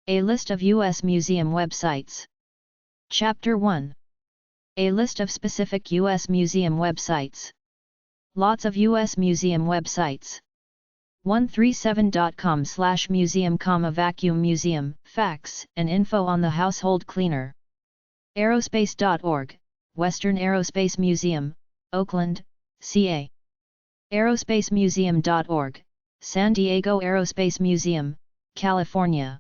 A list of U.S. museum websites. Chapter 1. A list of specific U.S. museum websites. Lots of U.S. museum websites. 137.com/museum, vacuum museum, facts and info on the household cleaner. Aerospace.org, Western Aerospace Museum, Oakland, CA. Aerospacemuseum.org, San Diego Aerospace Museum, California.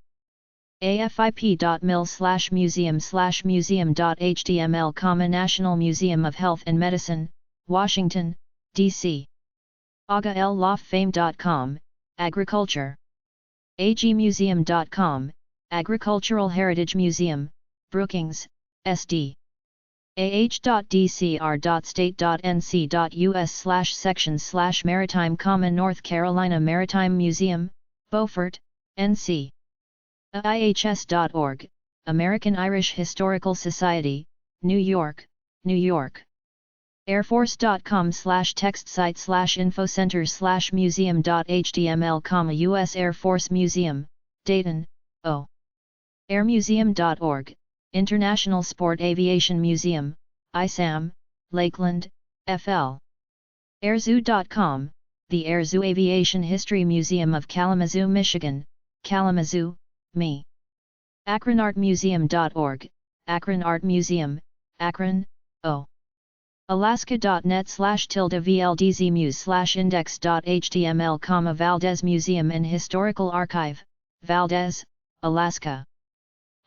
afip.mil/museum/museum.html, National Museum of Health and Medicine, Washington, D.C. AGALLawFame.com, Agriculture. agmuseum.com, Agricultural Heritage Museum, Brookings, SD. ah.dcr.state.nc.us/sections/maritime, North Carolina Maritime Museum, Beaufort, NC. AIHS.org, American Irish Historical Society, New York, New York. airforce.com/text-site/infocenter/museum.html, U.S. Air Force Museum, Dayton, O. airmuseum.org, International Sport Aviation Museum, ISAM, Lakeland, FL. airzoo.com, the Airzoo Aviation History Museum of Kalamazoo, Michigan, Kalamazoo, ME. akronartmuseum.org, Akron Art Museum, Akron, O. alaska.net/vldzmuse/index.html, Valdez Museum and Historical Archive, Valdez, Alaska.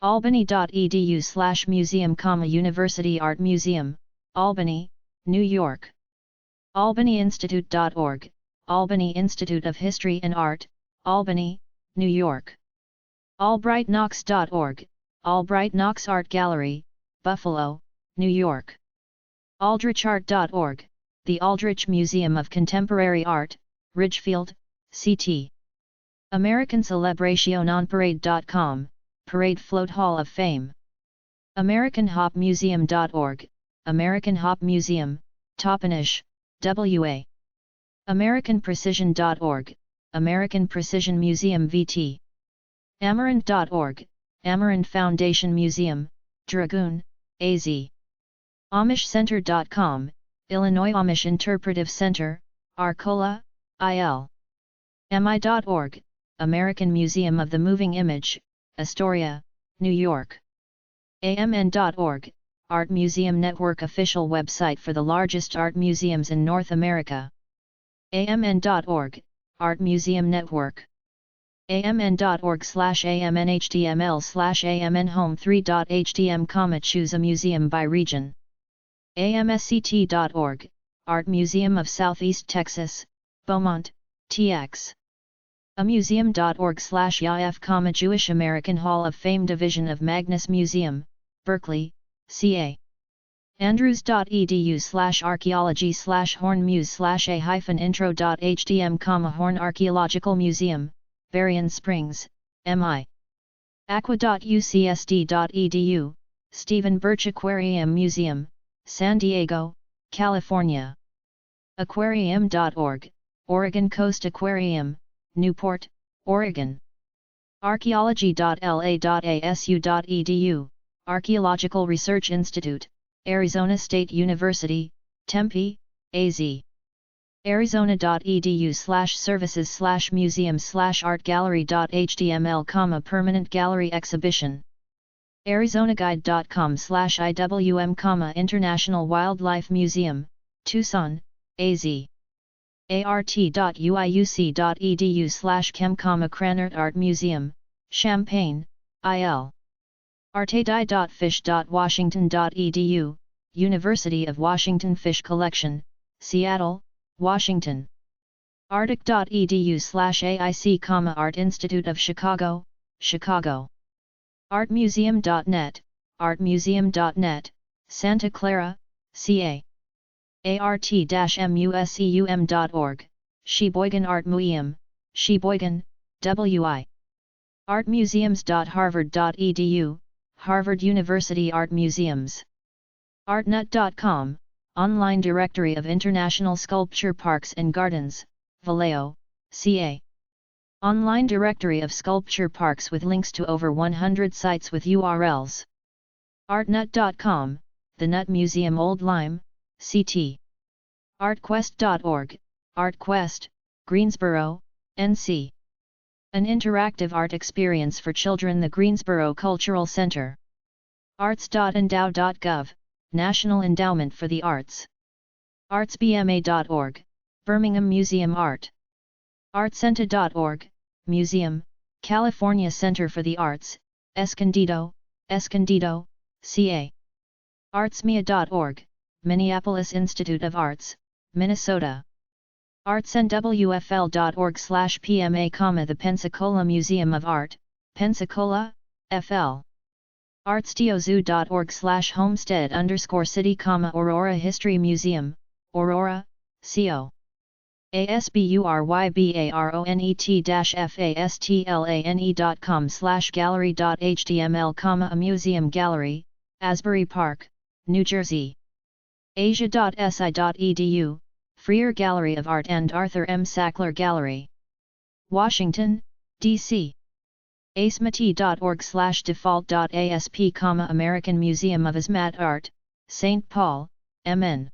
albany.edu/museum, University Art Museum, Albany, New York. albanyinstitute.org, Albany Institute of History and Art, Albany, New York. albrightknox.org, Albright Knox Art Gallery, Buffalo, New York. aldrichart.org, the Aldrich Museum of Contemporary Art, Ridgefield, CT. americancelebrationonparade.com, Parade Float Hall of Fame. americanhopmuseum.org, American Hop Museum, Toppenish, WA. americanprecision.org, American Precision Museum, VT. Amaranth.org, Amaranth Foundation Museum, Dragoon, AZ. amishcenter.com, Illinois Amish Interpretive Center, Arcola, IL. mi.org, American Museum of the Moving Image, Astoria, New York. amn.org, Art Museum Network official website for the largest art museums in North America. amn.org, Art Museum Network. amn.org/amnhtml/amnhome3.htm, choose a museum by region. amsct.org, Art Museum of Southeast Texas, Beaumont, TX. amuseum.org/YF, Jewish American Hall of Fame Division of Magnus Museum, Berkeley, CA. andrews.edu/archaeology/hornmuse/a-intro.htm, Horn Archaeological Museum, Berrien Springs, MI. aqua.ucsd.edu, Stephen Birch Aquarium Museum, San Diego, California. aquarium.org, Oregon Coast Aquarium, Newport, Oregon. archaeology.la.asu.edu, Archaeological Research Institute, Arizona State University, Tempe, AZ. arizona.edu/services/museums/artgallery.html, permanent gallery exhibition. arizonaguide.com/iwm, International Wildlife Museum, Tucson, AZ. art.uiuc.edu/chem, Cranert Art Museum, Champaign, IL. artedi.fish.washington.edu, University of Washington Fish Collection, Seattle, Washington. arctic.edu/aic, Art Institute of Chicago, Chicago. artmuseum.net, artmuseum.net, Santa Clara, CA. art-museum.org, Sheboygan Art Museum, Sheboygan, WI. artmuseums.harvard.edu, Harvard University Art Museums. artnut.com, Online Directory of International Sculpture Parks and Gardens, Vallejo, CA. Online directory of sculpture parks with links to over 100 sites with URLs. Artnut.com, The Nut Museum Old Lyme, CT. Artquest.org, ArtQuest, Greensboro, NC. An interactive art experience for children. The Greensboro Cultural Center. Arts.endow.gov, National Endowment for the Arts. Artsbma.org, Birmingham Museum Art. Artsenta.org, Museum, California Center for the Arts, Escondido, CA. Artsmia.org, Minneapolis Institute of Arts, Minnesota. artsnwfl.org/pma, the Pensacola Museum of Art, Pensacola, FL. artsteozoo.org/homestead_city, Aurora History Museum, Aurora, CO. asburybt-fastlane.com/gallery.html, a museum gallery, Asbury Park, New Jersey. asia.si.edu, Freer Gallery of Art and Arthur M. Sackler Gallery. Washington, D.C. asmat.org/default.asp, American Museum of Asmat Art, St. Paul, MN.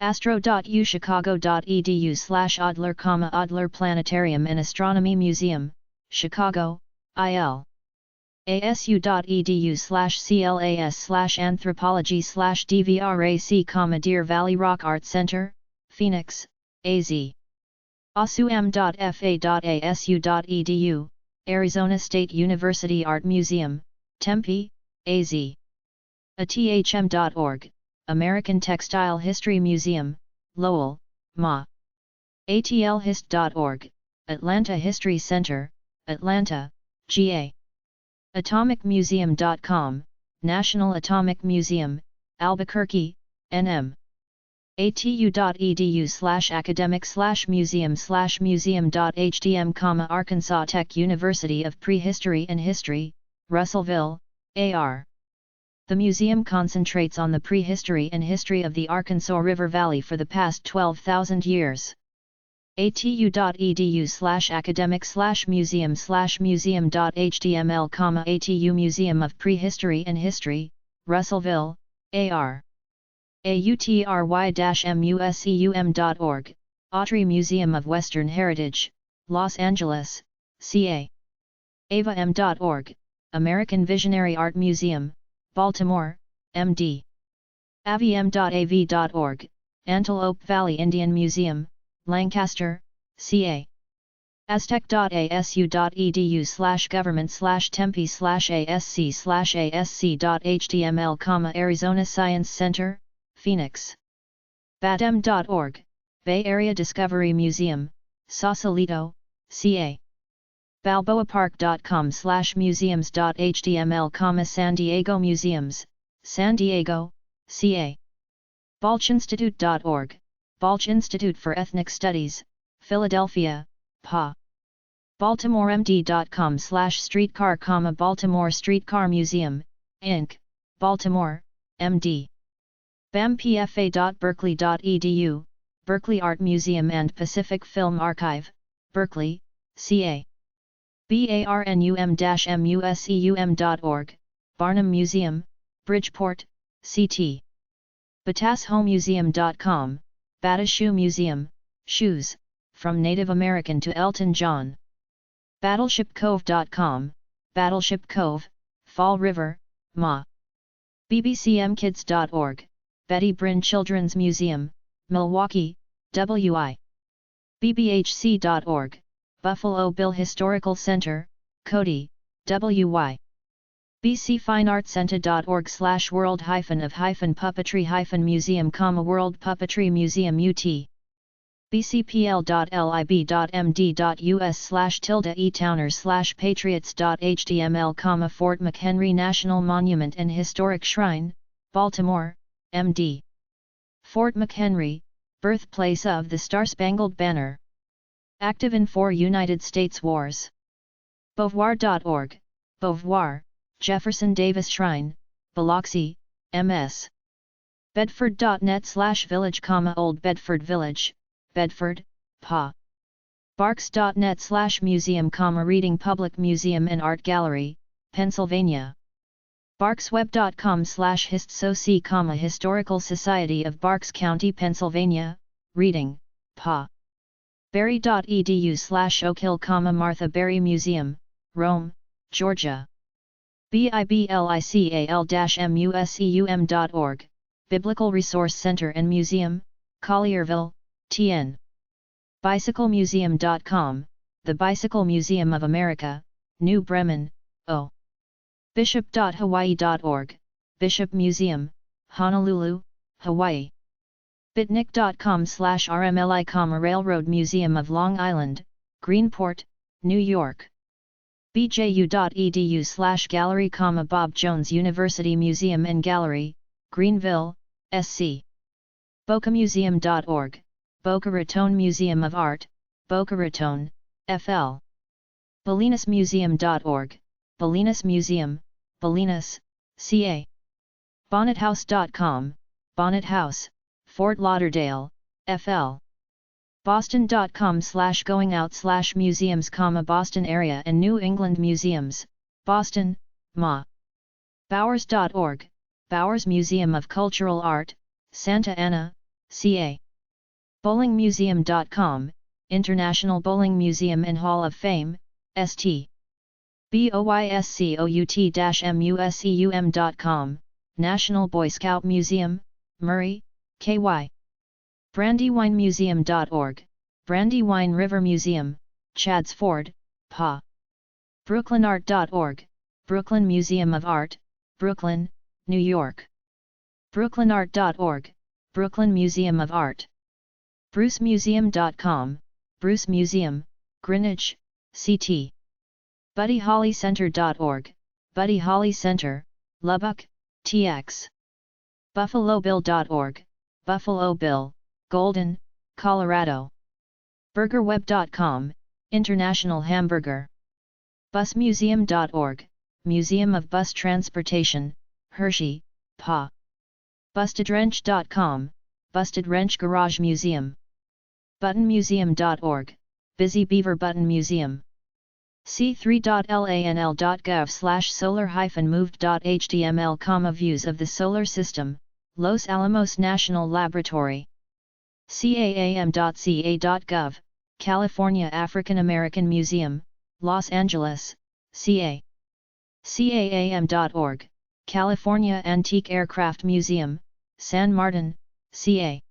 astro.uchicago.edu/Adler, Adler Planetarium and Astronomy Museum, Chicago, IL. asu.edu/clas/anthropology/dvrac, Deer Valley Rock Art Center, Phoenix, AZ. asum.fa.asu.edu, Arizona State University Art Museum, Tempe, AZ. athm.org, American Textile History Museum, Lowell, MA. atlhist.org, Atlanta History Center, Atlanta, GA. atomicmuseum.com, National Atomic Museum, Albuquerque, NM. atu.edu/academic/museum/museum.htm, Arkansas Tech University of Prehistory and History, Russellville, AR. The museum concentrates on the prehistory and history of the Arkansas River Valley for the past 12,000 years. atu.edu/academic/museum/museum.html, ATU Museum of Prehistory and History, Russellville, AR. autry-museum.org, Autry Museum of Western Heritage, Los Angeles, CA. avam.org, American Visionary Art Museum, Baltimore, MD. avm.av.org, Antelope Valley Indian Museum, Lancaster, CA. aztec.asu.edu/government/tempe/asc/asc.html, Arizona Science Center, Phoenix. badem.org, Bay Area Discovery Museum, Sausalito, CA. balboapark.com/museums.html, San Diego Museums, San Diego, CA. balchinstitute.org, Balch Institute for Ethnic Studies, Philadelphia, PA. baltimoremd.com/streetcar, Baltimore Streetcar Museum, Inc., Baltimore, MD. bampfa.berkeley.edu, Berkeley Art Museum and Pacific Film Archive, Berkeley, CA. barnum-museum.org, Barnum Museum, Bridgeport, CT. batashomuseum.com, Bata Shoe Museum, Shoes, From Native American to Elton John. battleshipcove.com, Battleship Cove, Fall River, MA. bbcmkids.org, Betty Bryn Children's Museum, Milwaukee, WI. bbhc.org, Buffalo Bill Historical Center, Cody, WY. bcfineartscenter.org/world-of-puppetry-museum, World Puppetry Museum UT. bcpl.lib.md.us/e-towners/patriots.html, Fort McHenry National Monument and Historic Shrine, Baltimore, MD. Fort McHenry, birthplace of the Star-Spangled Banner. Active in 4 United States wars. Beauvoir.org, Beauvoir, Jefferson Davis Shrine, Biloxi, MS. Bedford.net/village, Old Bedford Village, Bedford, PA. barks.net/museum, reading public museum and art gallery, Pennsylvania. barksweb.com/histsoc, Historical Society of Berks County, Pennsylvania, reading, Pa. Berry.edu/Oak Hill, Martha Berry Museum, Rome, Georgia. biblical-museum.org, Biblical Resource Center and Museum, Collierville, TN. bicyclemuseum.com, the Bicycle Museum of America, New Bremen, O. bishop.hawaii.org, Bishop Museum, Honolulu, Hawaii. bitnik.com/rmli, Railroad Museum of Long Island, Greenport, New York. bju.edu/gallery, Bob Jones University Museum and Gallery, Greenville, SC. bocamuseum.org, Boca Raton Museum of Art, Boca Raton, FL. Bolinasmuseum.org, Bolinas Museum, Bolinas, CA. Bonnethouse.com, Bonnet House, Fort Lauderdale, FL. Boston.com/goingout/museums, Boston area and New England museums, Boston, MA. Bowers.org, Bowers Museum of Cultural Art, Santa Ana, CA. Bowlingmuseum.com, International Bowling Museum and Hall of Fame, ST. boyscout-museum.com, National Boy Scout Museum, Murray, KY. brandywinemuseum.org, Brandywine River Museum, Chadds Ford, PA. brooklynart.org, Brooklyn Museum of Art, Brooklyn, New York. brooklynart.org, Brooklyn Museum of Art. brucemuseum.com, Bruce Museum, Greenwich, CT. buddyhollycenter.org, Buddy Holly Center, Lubbock, TX. buffalobill.org, Buffalo Bill, Golden, Colorado. burgerweb.com, International Hamburger. busmuseum.org, Museum of Bus Transportation, Hershey, PA. bustedwrench.com, Busted Wrench Garage Museum. buttonmuseum.org, Busy Beaver Button Museum. c3.lanl.gov/solar-moved.html, Views of the Solar System, Los Alamos National Laboratory. caam.ca.gov, California African American Museum, Los Angeles, CA. caam.org, California Antique Aircraft Museum, San Martin, CA.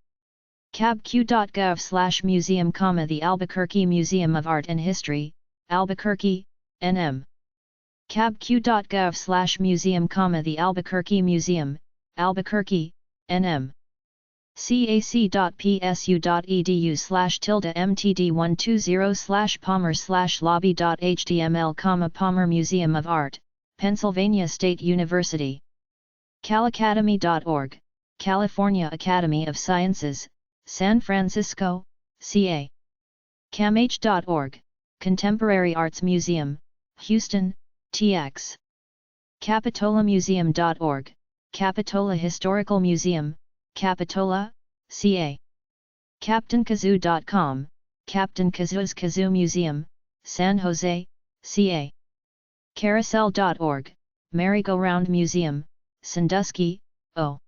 cabq.gov/museum, the Albuquerque Museum of Art and History, Albuquerque, NM. cabq.gov/museum, the Albuquerque Museum, Albuquerque, NM. cac.psu.edu/tilde-mtd120/palmer/lobby.html, Palmer Museum of Art, Pennsylvania State University. calacademy.org, California Academy of Sciences, San Francisco, CA. camh.org, Contemporary Arts Museum, Houston, TX. capitolamuseum.org, Capitola Historical Museum, Capitola, CA. CaptainKazoo.com, Captain Kazoo's Kazoo Museum, San Jose, CA. Carousel.org, Merry-Go-Round Museum, Sandusky, O.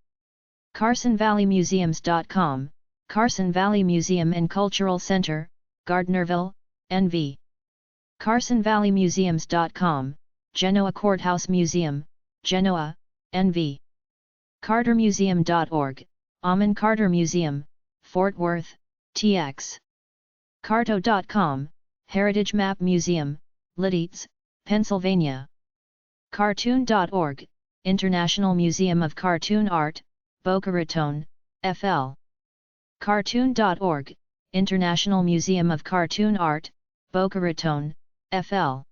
CarsonValleyMuseums.com, Carson Valley Museum and Cultural Center, Gardnerville, NV. CarsonValleyMuseums.com, Genoa Courthouse Museum, Genoa, NV. CarterMuseum.org, Amon Carter Museum, Fort Worth, TX. Carto.com, Heritage Map Museum, Lititz, Pennsylvania. Cartoon.org, International Museum of Cartoon Art, Boca Raton, FL. Cartoon.org, International Museum of Cartoon Art, Boca Raton, FL.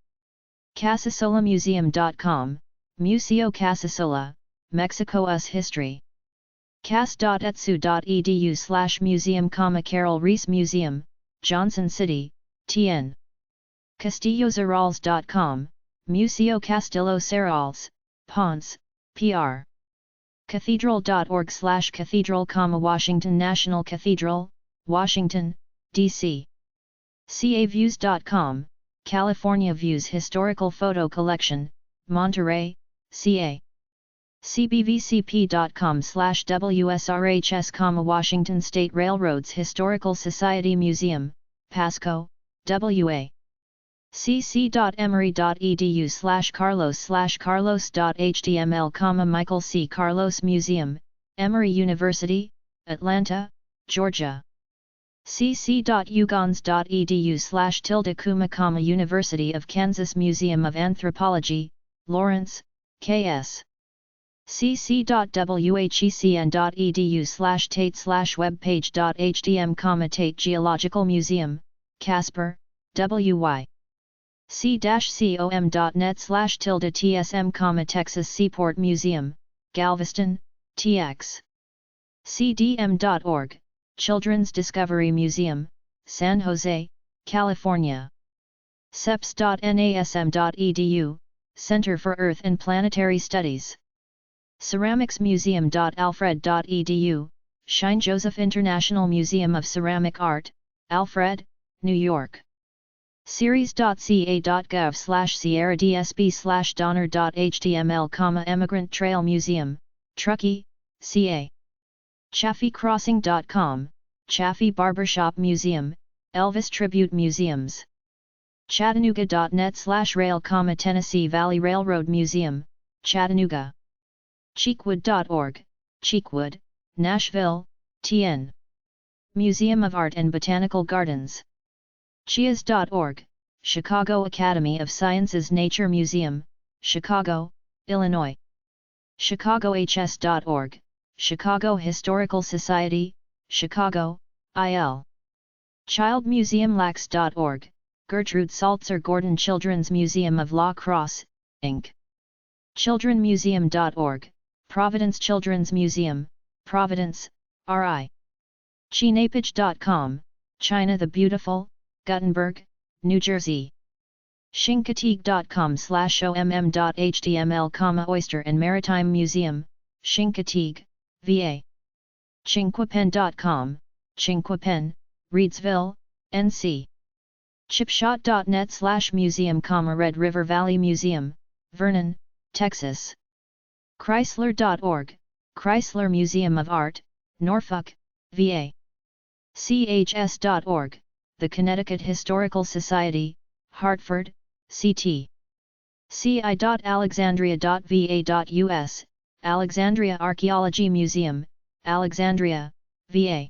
Casasolamuseum.com, Museo Casasola, Mexico US History. cas.etsu.edu/museum, Carol Reese Museum, Johnson City, TN. CastilloZerals.com, Museo Castillo Cerrals, Ponce, PR. Cathedral.org/cathedral, Washington National Cathedral, Washington, D.C. CAViews.com, California Views Historical Photo Collection, Monterey, CA. cbvcp.com/WSRHS, Washington State Railroads Historical Society Museum, Pasco, WA. cc.emory.edu/carlos/carlos.html, Michael C. Carlos Museum, Emory University, Atlanta, Georgia. cc.ugans.edu/tilde-kuma, University of Kansas Museum of Anthropology, Lawrence, KS. cc.whecn.edu/tate/webpage.htm, Tate Geological Museum, Casper, WY. c-com.net/TSM, Texas Seaport Museum, Galveston, TX. cdm.org, Children's Discovery Museum, San Jose, California. ceps.nasm.edu, Center for Earth and Planetary Studies. ceramicsmuseum.alfred.edu, Shine Joseph International Museum of Ceramic Art, Alfred, New York. series.ca.gov/sierra.dsb/donner.html, Emigrant Trail Museum, Truckee, CA. chaffeecrossing.com, Chaffee Barbershop Museum, Elvis Tribute Museums. chattanooga.net/rail, Tennessee Valley Railroad Museum, Chattanooga. cheekwood.org, Cheekwood, Nashville, TN. Museum of Art and Botanical Gardens. chias.org, Chicago Academy of Sciences Nature Museum, Chicago, Illinois. chicagohs.org, Chicago Historical Society, Chicago, IL. childmuseumlax.org, Gertrude Saltzer Gordon Children's Museum of La Crosse, Inc. childrenmuseum.org, Providence Children's Museum, Providence, RI. chinapage.com, China the Beautiful, Guttenberg, New Jersey. chincoteague.com/omm.html, Oyster and Maritime Museum, Chincoteague, VA. chinquapen.com, Chinquapen, Reedsville, NC. chipshot.net/museum, Red River Valley Museum, Vernon, Texas. chrysler.org, Chrysler Museum of Art, Norfolk, VA. chs.org, the Connecticut Historical Society, Hartford, CT. ci.alexandria.va.us, Alexandria Archaeology Museum, Alexandria, VA.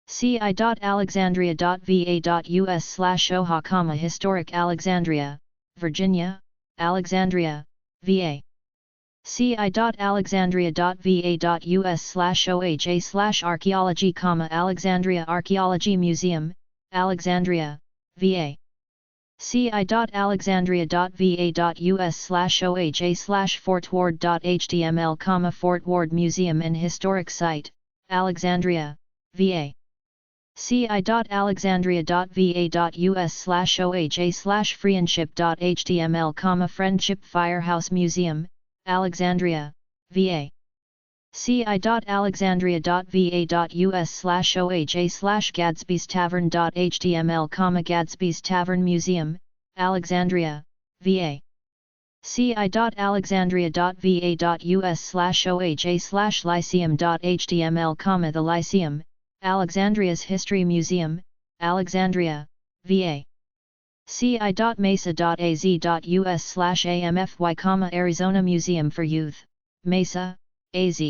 ci.alexandria.va.us/oha, Historic Alexandria, Virginia, Alexandria, VA. ci.alexandria.va.us/oha/archaeology, Alexandria Archaeology Museum, Alexandria, VA. ci.alexandria.va.us/oha/fortward.html, Fort Ward Museum and Historic Site, Alexandria, VA. ci.alexandria.va.us/oha/friendship.html, Friendship Firehouse Museum, Alexandria, VA. ci.alexandria.va.us/oha/Gadsby's Tavern.html, Gadsby's Tavern Museum, Alexandria, VA. ci.alexandria.va.us/oha/Lyceum.html, the Lyceum, Alexandria's History Museum, Alexandria, VA. ci.mesa.az.us/amfy, Arizona Museum for Youth, Mesa, AZ.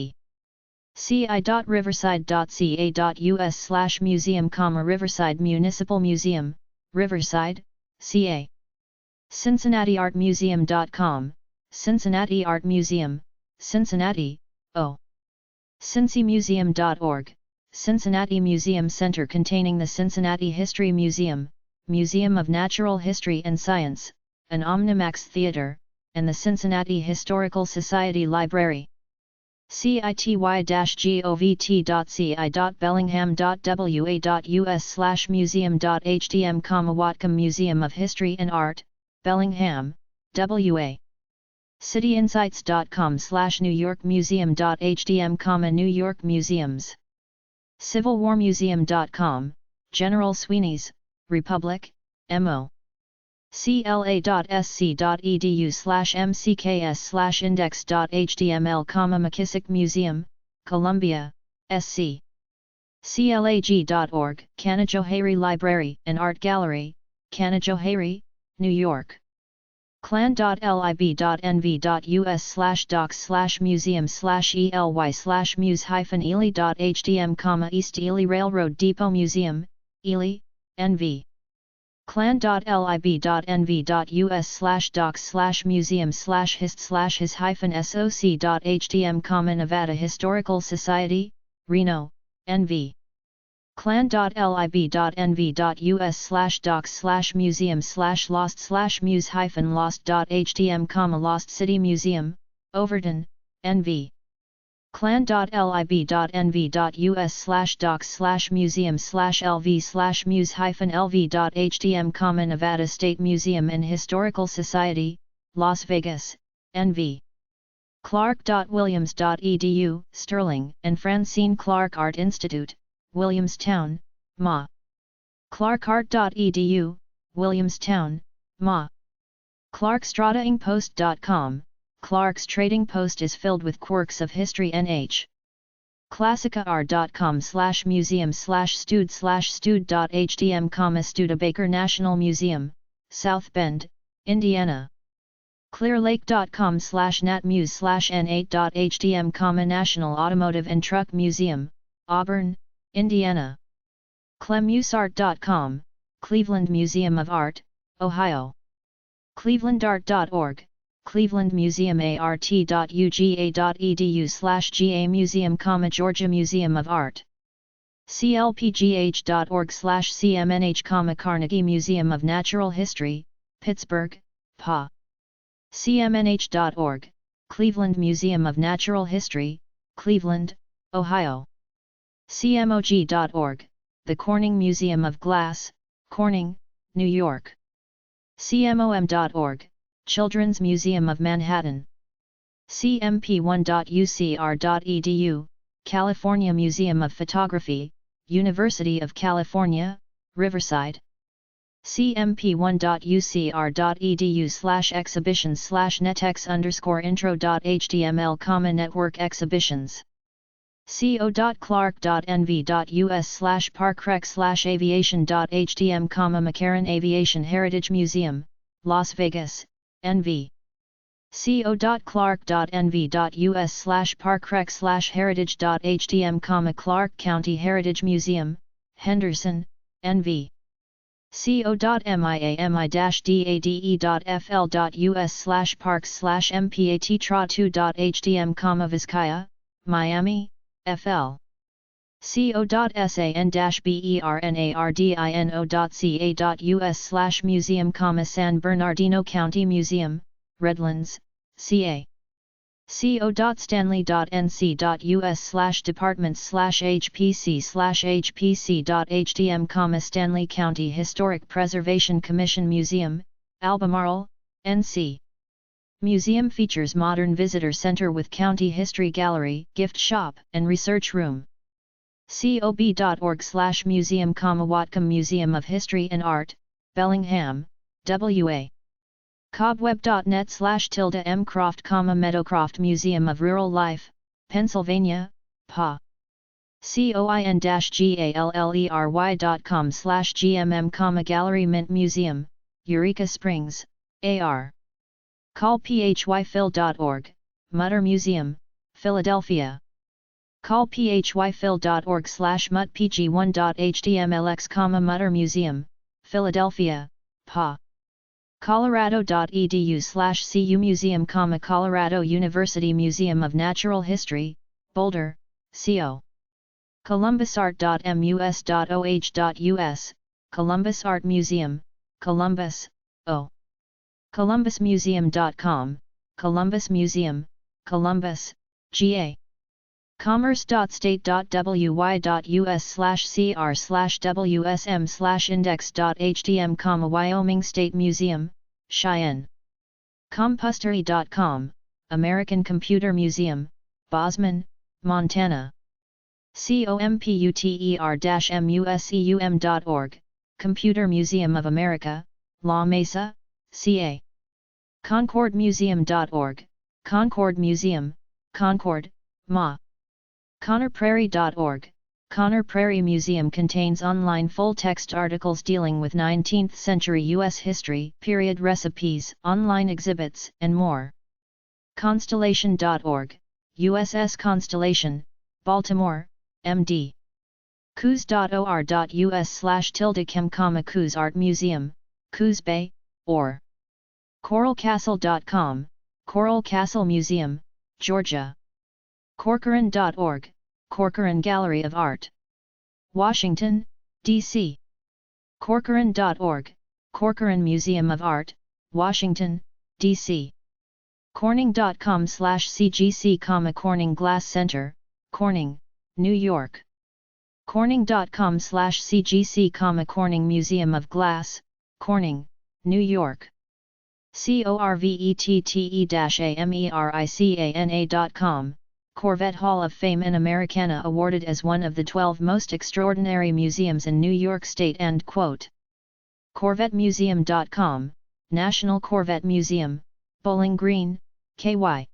ci.riverside.ca.us/museum, Riverside Municipal Museum, Riverside, CA. CincinnatiArtMuseum.com, Cincinnati Art Museum, Cincinnati, O. CincyMuseum.org, Cincinnati Museum Center containing the Cincinnati History Museum, Museum of Natural History and Science, an Omnimax Theater, and the Cincinnati Historical Society Library. city.y-govt.bellingham.wa.us/museum.htm, Whatcom Museum of History and Art, Bellingham, WA. cityinsights.com/New York Museum.htm, New York Museums. civilwarmuseum.com, General Sweeney's, Republic, MO. cla.sc.edu/mcks/index.html, McKissick Museum, Columbia, SC. clag.org, Canajoharie Library and Art Gallery, Canajoharie, New York. clan.lib.nv.us/docs/museum/ely/muse-ely.htm, East Ely Railroad Depot Museum, Ely, NV. clan.lib.nv.us/docs/museum/hist/his-soc.htm, Nevada Historical Society, Reno, NV. clan.lib.nv.us/docs/museum/lost/muse-lost.htm, Lost City Museum, Overton, NV. clan.lib.nv.us/docs/museum/lv/muse-lv.htm, Nevada State Museum and Historical Society, Las Vegas, NV. clark.williams.edu, Sterling and Francine Clark Art Institute, Williamstown, MA. clarkart.edu, Williamstown, MA. clarkstradaingpost.com, Clark's Trading Post is filled with quirks of history. NH. classicaart.com/museum/stud/stud.htm, Studebaker National Museum, South Bend, Indiana. clearlake.com/natmuse/n8.htm, National Automotive and Truck Museum, Auburn, Indiana. clemusart.com, Cleveland Museum of Art, Ohio. clevelandart.org, Cleveland Museum, art.uga.edu/ga Museum, Georgia Museum of Art. clpgh.org/cmnh, Carnegie Museum of Natural History, Pittsburgh, PA. cmnh.org, Cleveland Museum of Natural History, Cleveland, Ohio. cmog.org, the Corning Museum of Glass, Corning, New York. cmom.org, Children's Museum of Manhattan. cmp1.ucr.edu, California Museum of Photography, University of California, Riverside. cmp1.ucr.edu/exhibitions/netex_intro.html, network exhibitions. co.clark.nv.us/parkrec/aviation.htm, McCarran Aviation Heritage Museum, Las Vegas, NV. co.clark.nv.us/parkrec/heritage.htm, Clark County Heritage Museum, Henderson, NV. co.miami-dade.fl.us/parks/mpattra2.htm, Vizcaya, Miami, FL. co.san-bernardino.ca.us/museum, San Bernardino County Museum, Redlands, CA. co.stanley.nc.us/departments/hpc/hpc.htm, Stanley County Historic Preservation Commission Museum, Albemarle, NC. Museum features modern visitor center with county history gallery, gift shop, and research room. cob.org/museum, Whatcom Museum of History and Art, Bellingham, WA. cobweb.net/mcroft, Meadowcroft Museum of Rural Life, Pennsylvania, PA. coin-gallery.com/gmm, Gallery Mint Museum, Eureka Springs, AR. callphyphil.org, Mutter Museum, Philadelphia. callphyphil.org/mutpg1.htmlx, Mutter Museum, Philadelphia, PA. colorado.edu/cu Museum, Colorado University Museum of Natural History, Boulder, CO. columbusart.mus.oh.us, Columbus Art Museum, Columbus, O. columbusmuseum.com, Columbus Museum, Columbus, GA. commerce.state.wy.us/cr/wsm/index.htm, Wyoming State Museum, Cheyenne. compustery.com, American Computer Museum, Bozeman, Montana. computer-museum.org, Computer Museum of America, La Mesa, CA. ConcordMuseum.org, Concord Museum, Concord, Ma. ConnorPrairie.org, Connor Prairie Museum contains online full-text articles dealing with 19th century U.S. history, period recipes, online exhibits, and more. Constellation.org, USS Constellation, Baltimore, MD. Coos.or.us/chem, Coos Art Museum, Coos Bay, or CoralCastle.com, Coral Castle Museum, Georgia. Corcoran.org, Corcoran Gallery of Art, Washington, D.C. Corcoran.org, Corcoran Museum of Art, Washington, D.C. Corning.com/cgc, Corning Glass Center, Corning, New York. Corning.com/cgc, Corning Museum of Glass, Corning, New York. corvette-americana.com, Corvette Hall of Fame in Americana awarded as one of the 12 most extraordinary museums in New York State. End quote. CorvetteMuseum.com, National Corvette Museum, Bowling Green, KY.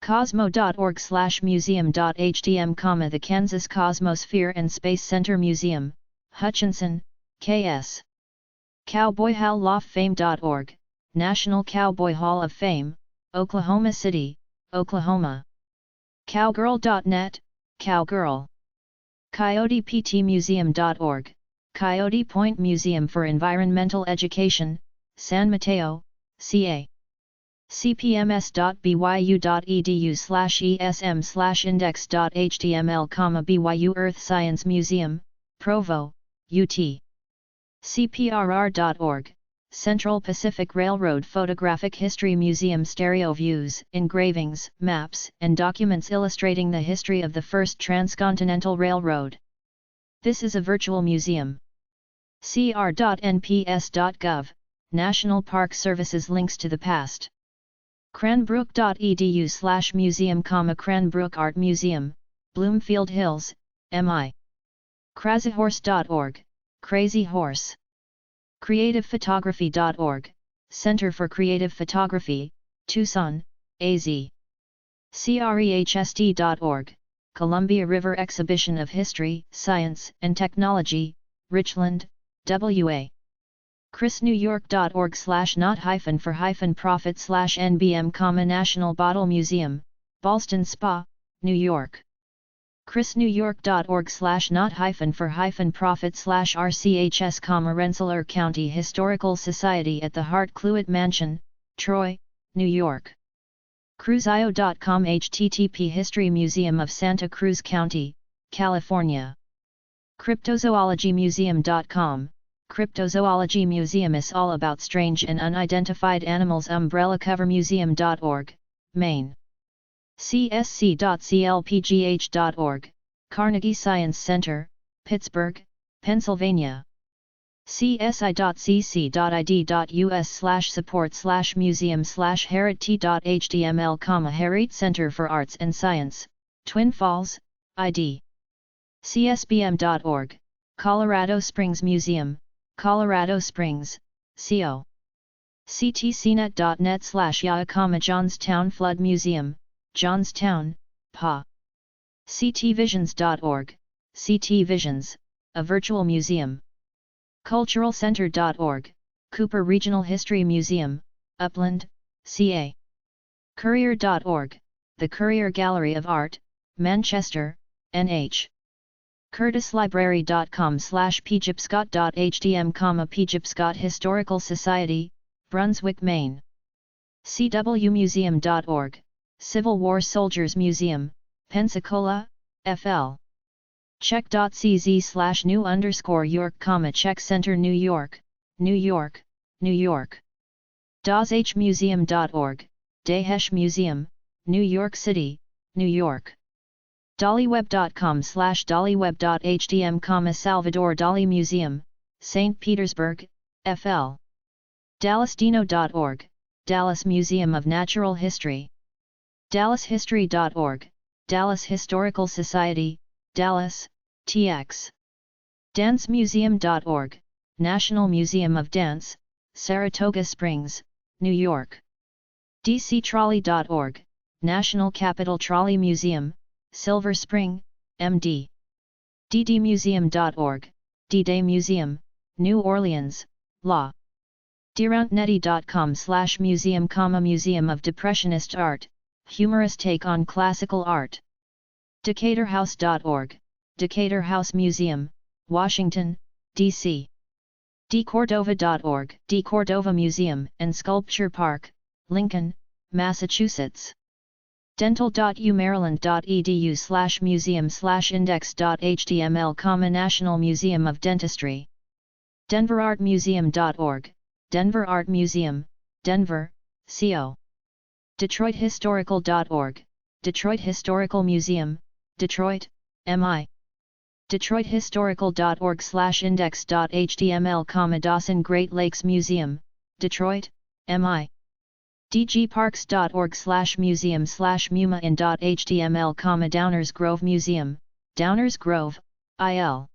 Cosmo.org/museum.htm, the Kansas Cosmosphere and Space Center Museum, Hutchinson, KS. CowboyHallOfFame.org, National Cowboy Hall of Fame, Oklahoma City, Oklahoma. Cowgirl.net, Cowgirl. CoyotePTMuseum.org, Coyote Point Museum for Environmental Education, San Mateo, CA. cpms.byu.edu/esm/index.html, BYU Earth Science Museum, Provo, UT. cprr.org, Central Pacific Railroad Photographic History Museum, stereo views, engravings, maps, and documents illustrating the history of the first transcontinental railroad. This is a virtual museum. cr.nps.gov, National Park Services links to the past. Cranbrook.edu/museum, Cranbrook Art Museum, Bloomfield Hills, MI. Crazyhorse.org, Crazy Horse. CreativePhotography.org, Center for Creative Photography, Tucson, AZ. CREHST.org, Columbia River Exhibition of History, Science, and Technology, Richland, WA. chrisnewyork.org/not-for-profit/NBM, National Bottle Museum, Ballston Spa, New York. chrisnewyork.org/not-for-profit/RCHS, Rensselaer County Historical Society at the Hart Cluett Mansion, Troy, New York. Cruzio.com, http History Museum of Santa Cruz County, California. Cryptozoologymuseum.com, Cryptozoology Museum is all about strange and unidentified animals. Umbrellacovermuseum.org, Maine. csc.clpgh.org, Carnegie Science Center, Pittsburgh, Pennsylvania. csi.cc.id.us/support/museum/herrit.html, Herrit Center for Arts and Science, Twin Falls, ID. csbm.org, Colorado Springs Museum, Colorado Springs, CO. ctcnet.net/ya, Johnstown Flood Museum, Johnstown, PA. ctvisions.org, CT Visions, a virtual museum. culturalcenter.org, Cooper Regional History Museum, Upland, CA. courier.org, the Courier Gallery of Art, Manchester, NH. curtislibrary.com/pgipscott.htm, Pgipscott Historical Society, Brunswick, Maine. cwmuseum.org, Civil War Soldiers Museum, Pensacola, FL. Czech.cz/new_York, Czech Center, New York, New York, New York. dazhmuseum.org, Dahesh Museum, New York City, New York. dollyweb.com/dollyweb.htm, Salvador Dali Museum, St. Petersburg, FL. dallasdino.org, Dallas Museum of Natural History. dallashistory.org, Dallas Historical Society, Dallas, TX. dancemuseum.org, National Museum of Dance, Saratoga Springs, New York. dctrolley.org, National Capital Trolley Museum, Silver Spring, MD. ddmuseum.org, D-Day Museum, New Orleans, Law. Durantnetti.com/museum, Museum of Depressionist Art, humorous take on classical art. decaturhouse.org, Decatur House Museum, Washington, D.C. dcordova.org, dCordova Museum and Sculpture Park, Lincoln, Massachusetts. dental.umaryland.edu/museum/index.html, National Museum of Dentistry. denverartmuseum.org, Denver Art Museum, Denver, CO. detroithistorical.org, Detroit Historical Museum, Detroit, MI. detroithistorical.org/index.html, Dawson Great Lakes Museum, Detroit, MI. dgparks.org/museum/muma.html, Downers Grove Museum, Downers Grove, IL.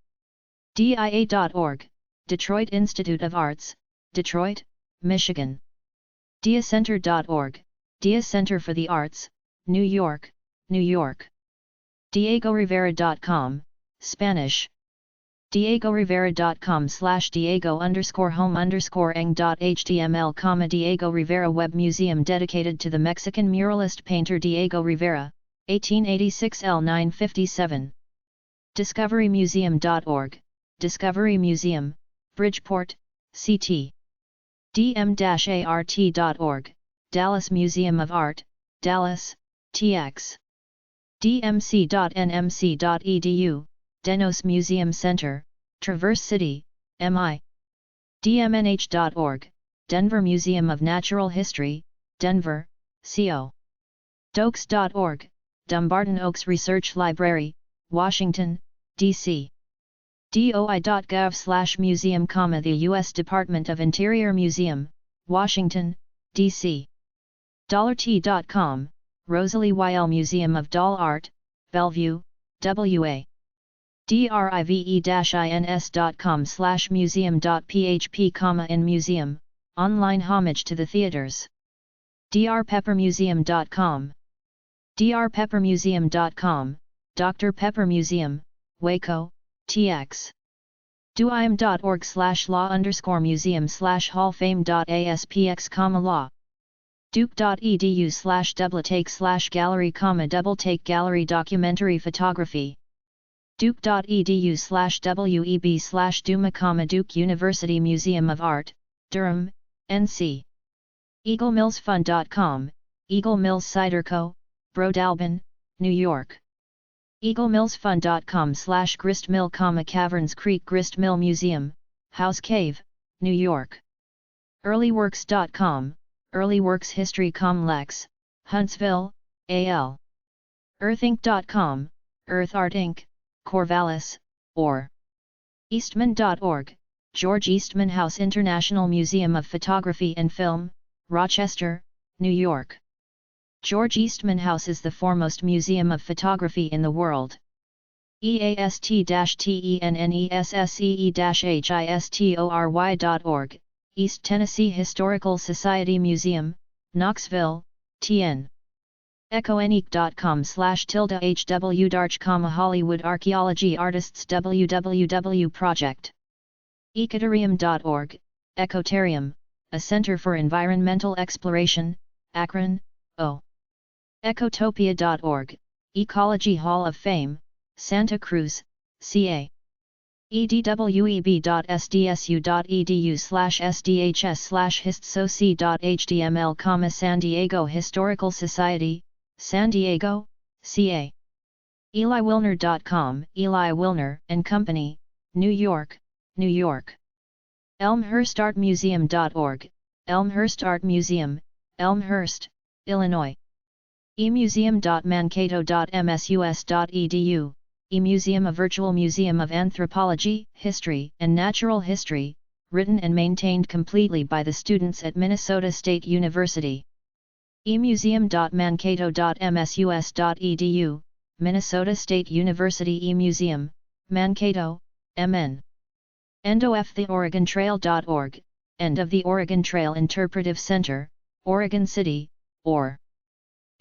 dia.org, Detroit Institute of Arts, Detroit, Michigan. diacenter.org, Dia Center for the Arts, New York, New York. diegorivera.com, Spanish. diego.rivera.com/diego_home_eng.html, Diego Rivera Web Museum dedicated to the Mexican muralist painter Diego Rivera, 1886 L957. discoverymuseum.org, Discovery Museum, Bridgeport, CT. dm-art.org, Dallas Museum of Art, Dallas, TX. dmc.nmc.edu, Denos Museum Center, Traverse City, MI. dmnh.org, Denver Museum of Natural History, Denver, CO. dokes.org, Dumbarton Oaks Research Library, Washington, D.C. doi.gov/museum, the U.S. Department of Interior Museum, Washington, D.C. dollarT.com, Rosalie Weil Museum of Doll Art, Bellevue, W.A. drive-ins.com/museum.php, in museum, online homage to the theaters. drpeppermuseum.com. drpeppermuseum.com, Dr. Pepper Museum, Waco, TX. duim.org/law_museum/hallfame.aspx, law. duke.edu/doubletake/gallery, double-take gallery documentary photography. duke.edu/web/duma, Duke University Museum of Art, Durham, NC. eaglemillsfund.com, Eagle Mills Cider Co., Brodalbin, New York. eaglemillsfund.com/gristmill, Caverns Creek Grist Mill Museum, House Cave, New York. earlyworks.com, Early Works History, Lex, Huntsville, AL. earthinc.com, Earth Art Inc., Corvallis, or. eastman.org, George Eastman House International Museum of Photography and Film, Rochester, New York. George Eastman House is the foremost museum of photography in the world. east-tennessee-history.org, East Tennessee Historical Society Museum, Knoxville, TN. econique.com/hw Darch, Hollywood Archaeology Artists www Project. ecotarium.org, Ecotarium, a center for environmental exploration, Akron, O. ecotopia.org, Ecology Hall of Fame, Santa Cruz, CA. edweb.sdsu.edu/sdhs/histsoc.html, San Diego Historical Society, San Diego, CA. EliWilner.com, Eli Wilner and Company, New York, New York. ElmhurstArtMuseum.org, Elmhurst Art Museum, Elmhurst, Illinois. emuseum.mankato.msus.edu, eMuseum, a virtual museum of anthropology, history, and natural history, written and maintained completely by the students at Minnesota State University. emuseum.mankato.msus.edu, Minnesota State University eMuseum, Mankato, MN. EndOfTheOregonTrail.org, End of the Oregon Trail Interpretive Center, Oregon City, or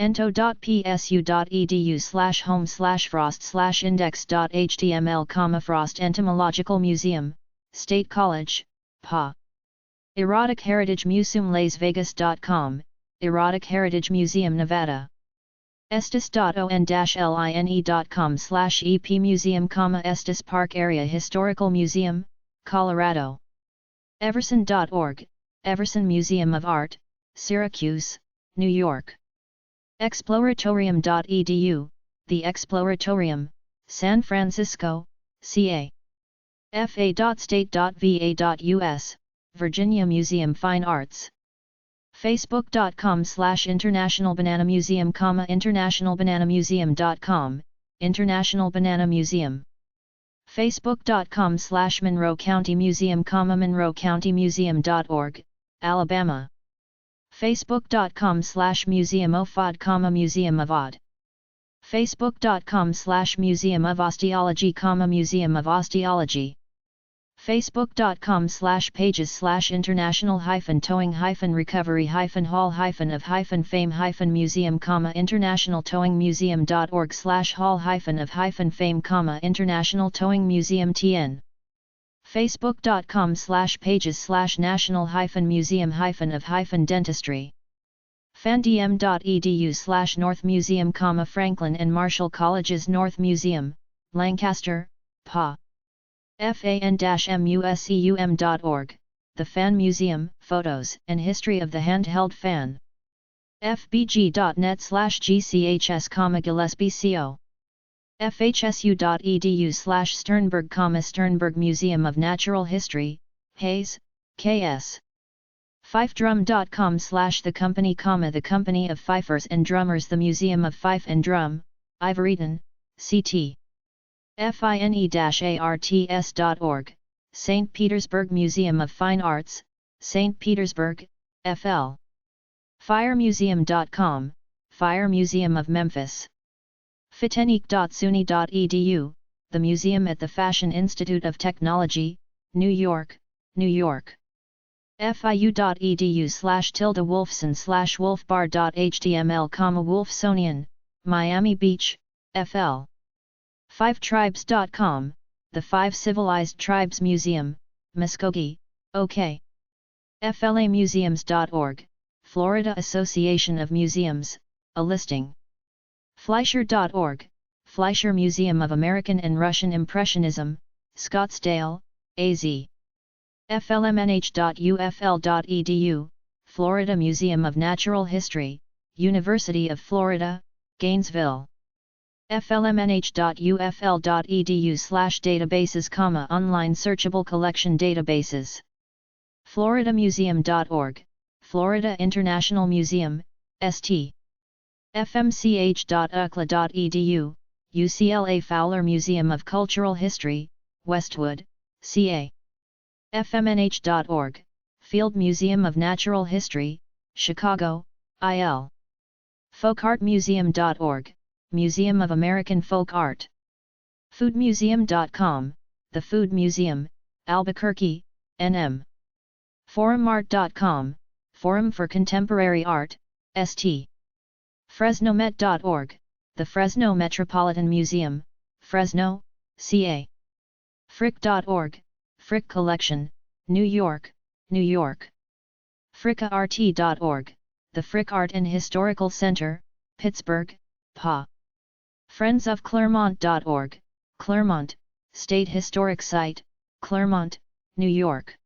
ento.psu.edu/home/frost/index.html, Frost Entomological Museum, State College, PA. Erotic Heritage Museum LasVegas.com, Erotic Heritage Museum Nevada. estes.on-line.com/epmuseum, Estes Park Area Historical Museum, Colorado. Everson.org, Everson Museum of Art, Syracuse, New York. Exploratorium.edu, The Exploratorium, San Francisco, CA. fa.state.va.us, Virginia Museum Fine Arts. Facebook.com/International Banana Museum, internationalbananamuseum.com, International Banana Museum. Facebook.com/Monroe County Museum, monroecountymuseum.org, Alabama. Facebook.com/Museum of Odd, Museum of Odd. Facebook.com/Museum of Osteology, Museum of Osteology. Facebook.com/pages/international-towing-recovery-hall-of-fame-museum, internationaltowingmuseum.org/hall-of-fame, International Towing Museum TN. Facebook.com/pages/national-museum-of-dentistry. fandm.edu/North Museum, Franklin and Marshall Colleges North Museum, Lancaster, PA. fan-museum.org, The Fan Museum, Photos and History of the Handheld Fan. fbg.net/gchs, Gillespie-Co. fhsu.edu/Sternberg, Sternberg Museum of Natural History, Hayes, K.S. Fifedrum.com/The Company, The Company of Fifers and Drummers, The Museum of Fife and Drum, Ivoryton, CT. fine-arts.org, St. Petersburg Museum of Fine Arts, St. Petersburg, FL. Firemuseum.com, Fire Museum of Memphis. fitenique.suny.edu, The Museum at the Fashion Institute of Technology, New York, New York. fiu.edu/Wolfson/wolfbar.html, Wolfsonian, Miami Beach, FL. Fivetribes.com, The Five Civilized Tribes Museum, Muskogee, OK. flamuseums.org, Florida Association of Museums, a listing. Fleischer.org, Fleischer Museum of American and Russian Impressionism, Scottsdale, AZ. flmnh.ufl.edu, Florida Museum of Natural History, University of Florida, Gainesville. flmnh.ufl.edu/databases, online searchable collection databases. floridamuseum.org, Florida International Museum, St. fmch.ucla.edu, UCLA Fowler Museum of Cultural History, Westwood, CA. fmnh.org, Field Museum of Natural History, Chicago, IL. folkartmuseum.org, Museum of American Folk Art. foodmuseum.com, The Food Museum, Albuquerque, NM. forumart.com, Forum for Contemporary Art, St. fresnomet.org, The Fresno Metropolitan Museum, Fresno, CA. frick.org, Frick Collection, New York, New York. frickart.org, The Frick Art and Historical Center, Pittsburgh, PA. friendsofclermont.org, Claremont, State Historic Site, Claremont, New York.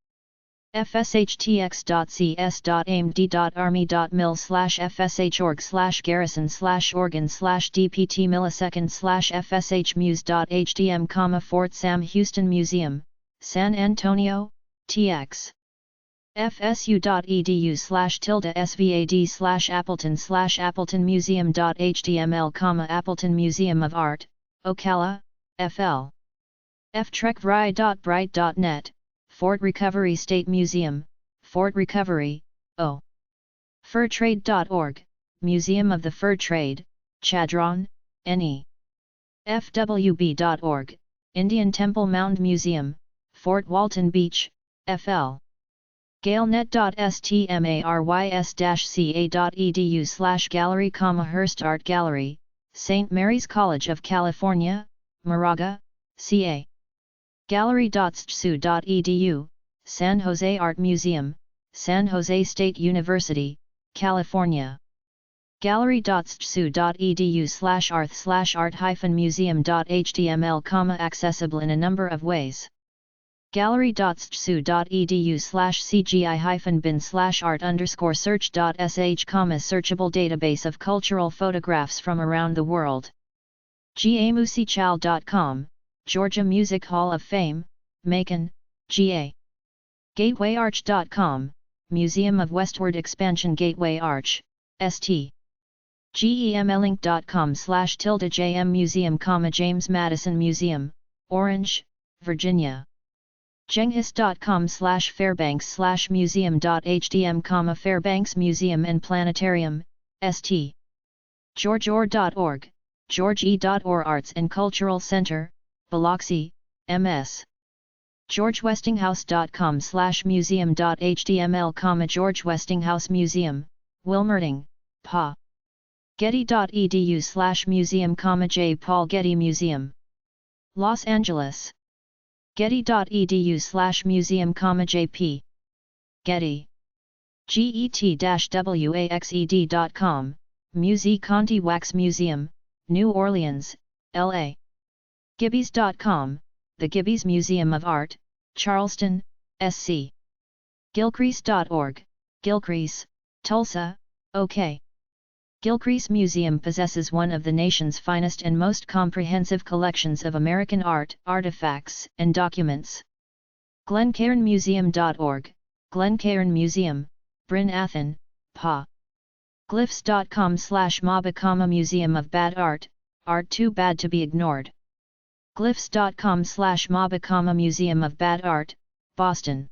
fshTX.cs.amd.army.mil/fsh/garrison/organ/dpt/millisecond/fshmuse.htm, Fort Sam Houston Museum, San Antonio, TX. fsu.edu/tilde/svad/appleton/appletonmuseum.html, Appleton Museum of Art, Ocala, FL. ftrekvry.bright.net, Fort Recovery State Museum, Fort Recovery, O. furtrade.org, Museum of the Fur Trade, Chadron, NE. fwb.org, Indian Temple Mound Museum, Fort Walton Beach, FL. galenet.stmarys-ca.edu/gallery, Hearst Art Gallery, St. Mary's College of California, Moraga, CA. gallery.stsu.edu, San Jose Art Museum, San Jose State University, California. gallery.stsu.edu/art/art-museum.html, accessible in a number of ways. gallery.stsu.edu/cgi-bin/art_search.sh, searchable database of cultural photographs from around the world. gamusichal.com, Georgia Music Hall of Fame, Macon, GA. gatewayarch.com, Museum of Westward Expansion, Gateway Arch, ST. gemlink.com/jm museum, James Madison Museum, Orange, Virginia. jenghis.com/fairbanks/museum.htm, Fairbanks Museum and Planetarium, St. georgeor.org, george.e.org, Arts and Cultural Center, Biloxi, MS. georgewestinghouse.com/museum.html, George Westinghouse Museum, Wilmerding, PA. getty.edu/museum, J. Paul Getty Museum, Los Angeles. getty.edu/museum, JP. Getty. get-waxed.com, Musée Conti Wax Museum, New Orleans, LA. Gibbies.com, The Gibbies Museum of Art, Charleston, SC. Gilcrease.org, Gilcrease, Tulsa, OK. Gilcrease Museum possesses one of the nation's finest and most comprehensive collections of American art, artifacts, and documents. glencairnmuseum.org, Glencairn Museum, Bryn Athyn, PA. glyphs.com/Mabakama Museum of Bad Art, Art Too Bad to Be Ignored. glyphs.com/Mabakama Museum of Bad Art, Boston.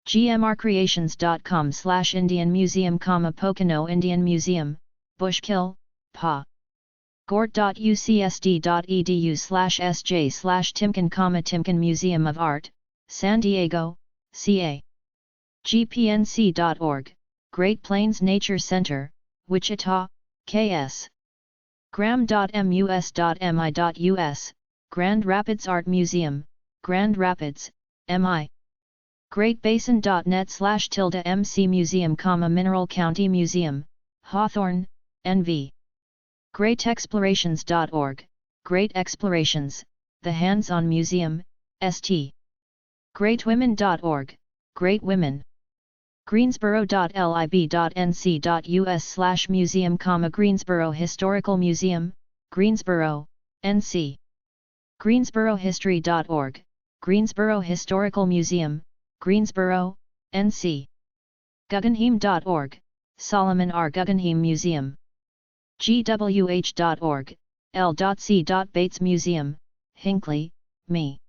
gmrcreations.com/Indian Museum, Pocono Indian Museum, Bushkill, PA. gort.ucsd.edu/sj/Timken, Timken Museum of Art, San Diego, CA. gpnc.org, Great Plains Nature Center, Wichita, KS. gram.mus.mi.us, Grand Rapids Art Museum, Grand Rapids, MI. greatbasin.net/MC Museum, Mineral County Museum, Hawthorne, NV. greatexplorations.org, Great Explorations, The Hands-On Museum, ST. greatwomen.org, Great Women. greensboro.lib.nc.us/museum, Greensboro Historical Museum, Greensboro, NC. greensborohistory.org, Greensboro Historical Museum, Greensboro, NC. guggenheim.org, Solomon R. Guggenheim Museum. gwh.org, L.C. Bates Museum, Hinckley, Me.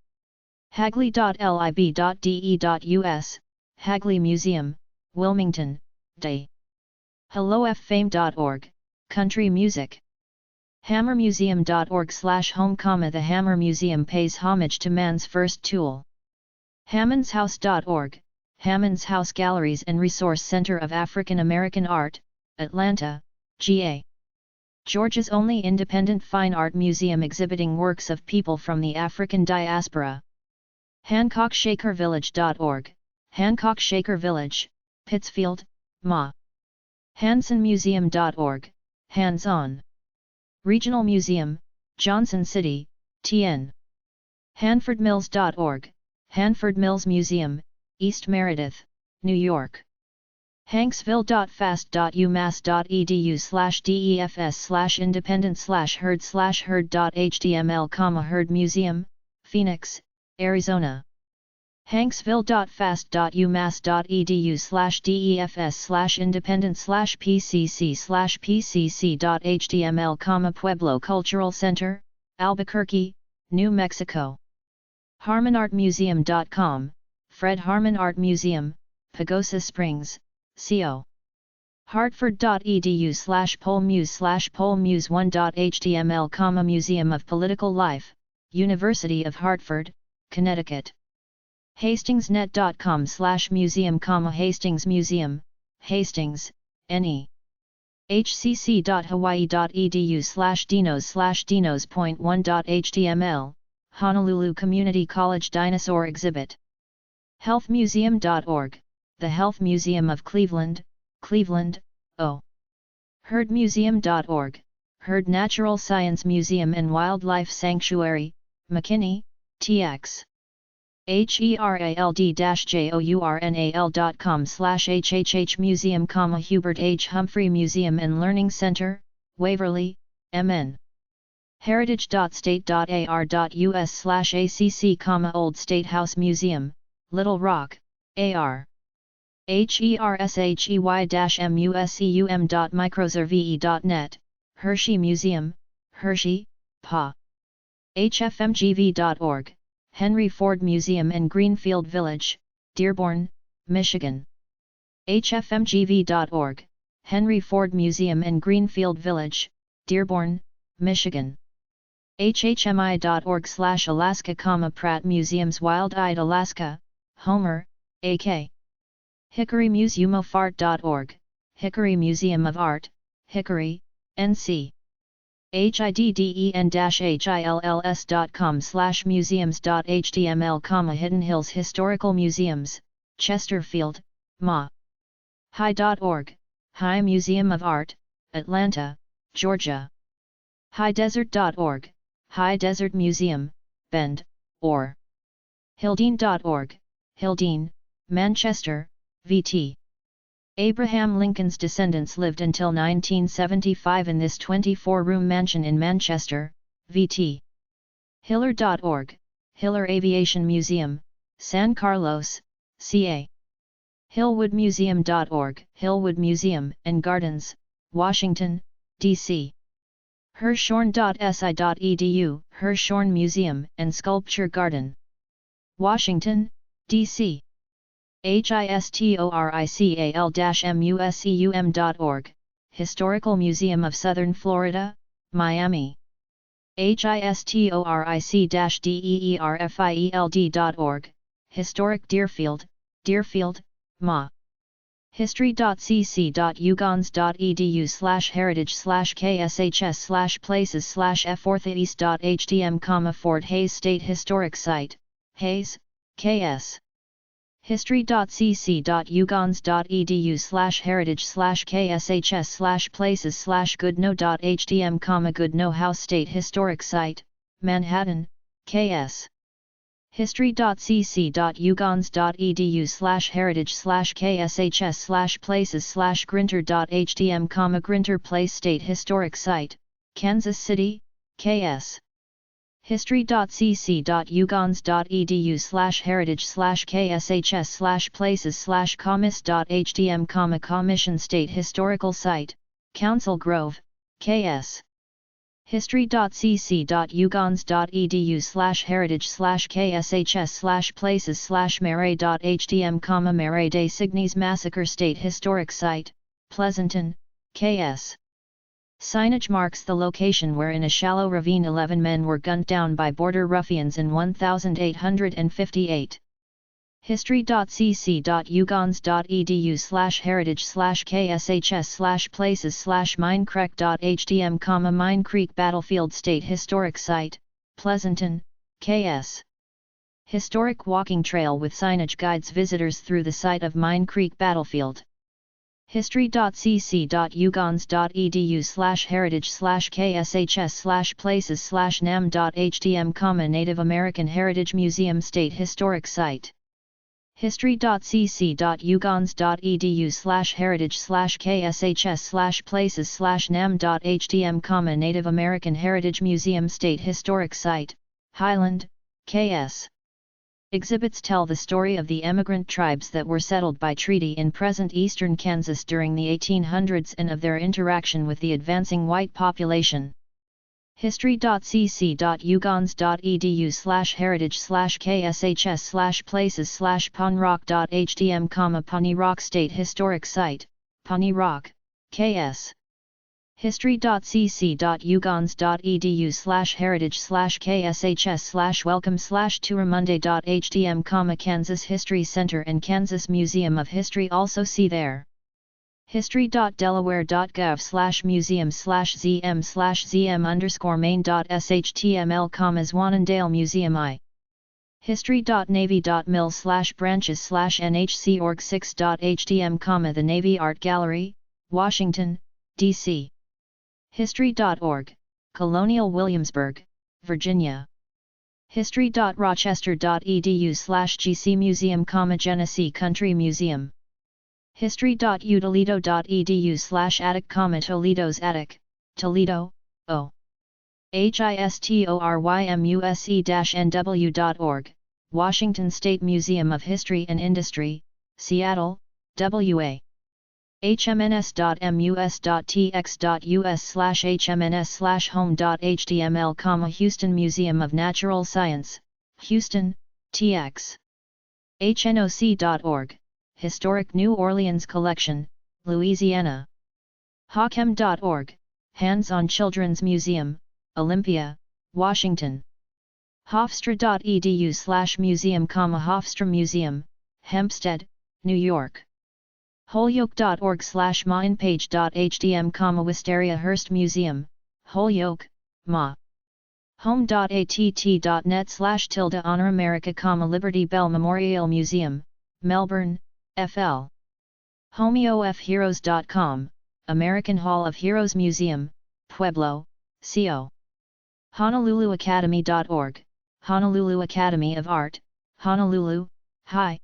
hagley.lib.de.us, Hagley Museum, Wilmington, Day. hellofame.org, Country Music. hammermuseum.org/home, The Hammer Museum pays homage to man's first tool. hammondshouse.org, Hammond's House Galleries and Resource Center of African American Art, Atlanta, GA. Georgia's only independent fine art museum exhibiting works of people from the African diaspora. hancockshakervillage.org, Hancock Shaker Village, Pittsfield, Ma. hansonmuseum.org, Hands-On. Regional Museum, Johnson City, TN. hanfordmills.org, Hanford Mills Museum, East Meredith, New York. hanksville.fast.umass.edu/defs/independent/herd/herd.html, Herd Museum, Phoenix, Arizona. hanksville.fast.umass.edu/defs/independent/pcc/pcc.html, Pueblo Cultural Center, Albuquerque, New Mexico. harmonartmuseum.com, Fred Harmon Art Museum, Pagosa Springs, CO. hartford.edu/pollmuse/pollmuse1.html, Museum of Political Life, University of Hartford, Connecticut. HastingsNet.com/museum, Hastings Museum, Hastings, NE. hcc.hawaii.edu/dinos/dinos.1.html, Honolulu Community College Dinosaur Exhibit. healthmuseum.org, the Health Museum of Cleveland, Cleveland, O. herdmuseum.org, Herd Natural Science Museum and Wildlife Sanctuary, McKinney, TX. herald-journal.com/hhh museum, Hubert H. Humphrey Museum and Learning Center, Waverly, MN. heritage.state.ar.us/acc, Old State House Museum, Little Rock, AR. hershey-museum.microserve.net, Hershey Museum, Hershey, PA. hfmgv.org, Henry Ford Museum and Greenfield Village, Dearborn, Michigan. hfmgv.org, Henry Ford Museum and Greenfield Village, Dearborn, Michigan. hhmi.org/Alaska, Pratt Museums, Wild-Eyed Alaska, Homer, AK. hickorymuseumofart.org, Hickory Museum of Art, Hickory, NC. hidden-hills.com/museums.html, Hidden Hills Historical Museums, Chesterfield, MA. High.org, High Museum of Art, Atlanta, Georgia. Highdesert.org, High Desert Museum, Bend, or. Hildene.org, Hildene, Manchester, VT. Abraham Lincoln's descendants lived until 1975 in this 24-room mansion in Manchester, VT. Hiller.org, Hiller Aviation Museum, San Carlos, CA. Hillwoodmuseum.org, Hillwood Museum and Gardens, Washington, D.C. Hirshhorn.si.edu, Hirshhorn Museum and Sculpture Garden, Washington, D.C. HISTORICAL-MUSEUM.org, Historical Museum of Southern Florida, Miami. HISTORIC-DEERFIELD.org, Historic Deerfield, Deerfield, MA. history.cc.ugans.edu/heritage/kshs/places/fortheast.htm, Fort Hays State Historic Site, Hays, KS. history.cc.ugans.edu/heritage/kshs/places/goodnoe.htm, Goodnoe House State Historic Site, Manhattan, KS. history.cc.ugans.edu/heritage/kshs/places/grinter.htm, Grinter Place State Historic Site, Kansas City, KS. history.cc.ugans.edu/heritage/kshs/places/commerce.htm, Commission State Historical Site, Council Grove, KS. history.cc.ugans.edu/heritage/kshs/places/marae.htm, Marae des Cygnes Massacre State Historic Site, Pleasanton, KS. Signage marks the location where in a shallow ravine 11 men were gunned down by border ruffians in 1858. history.cc.ugans.edu/heritage/kshs/places/minecreek.htm, Mine Creek Battlefield State Historic Site, Pleasanton, KS. Historic walking trail with signage guides visitors through the site of Mine Creek Battlefield. history.cc.ugans.edu/heritage/kshs/places/nam.htm, Native American Heritage Museum State Historic Site. history.cc.ugans.edu/heritage/kshs/places/nam.htm, Native American Heritage Museum State Historic Site, Highland, KS. Exhibits tell the story of the emigrant tribes that were settled by treaty in present eastern Kansas during the 1800s and of their interaction with the advancing white population. history.cc.ugans.edu/heritage/kshs/places/ponrock.htm, Pawnee Rock State Historic Site, Pawnee Rock, KS. history.cc.uganda.edu/heritage/kshs/welcome/touramonday.hdm, Kansas History Center and Kansas Museum of History also see there. history.delaware.gov/museum/zm/main.shtml, Zwannendale Museum I. history.navy.mil/branches/nhcorg6.hdm, the Navy Art Gallery, Washington, D.C. history.org, Colonial Williamsburg, Virginia. history.rochester.edu/GC Museum, Genesee Country Museum. history.utoledo.edu/attic, Toledo's Attic, Toledo, O. historyMuse-NW.org, Washington State Museum of History and Industry, Seattle, WA. hmns.mus.tx.us/hmns/home.html, Houston Museum of Natural Science, Houston, TX. hnoc.org, Historic New Orleans Collection, Louisiana. hawkem.org, Hands-on Children's Museum, Olympia, Washington. hofstra.edu/museum, Hofstra Museum, Hempstead, New York. holyoke.org/mainpage.hdm, Wisteria Hearst Museum, Holyoke, Ma. home.att.net/Honor America, Liberty Bell Memorial Museum, Melbourne, FL. homeofheroes.com, American Hall of Heroes Museum, Pueblo, CO. honoluluacademy.org, Honolulu Academy of Art, Honolulu, Hi.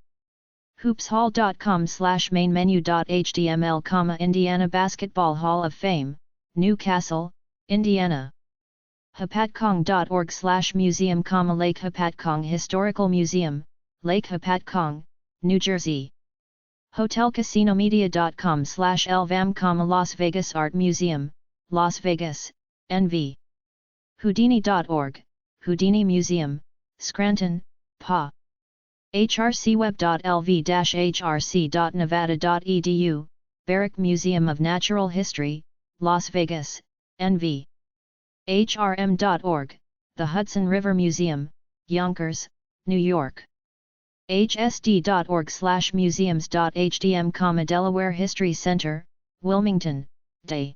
hoopshall.com/mainmenu.html, Indiana Basketball Hall of Fame, Newcastle, Indiana. hapatcong.org/museum, Lake Hapatcong Historical Museum, Lake Hapatcong, New Jersey. hotelcasinomedia.com/lvam, Las Vegas Art Museum, Las Vegas, NV. houdini.org, Houdini Museum, Scranton, PA. hrcweb.lv-hrc.nevada.edu, Barrick Museum of Natural History, Las Vegas, NV. hrm.org, the Hudson River Museum, Yonkers, New York. hsd.org/museums.hdm, Delaware History Center, Wilmington, Day.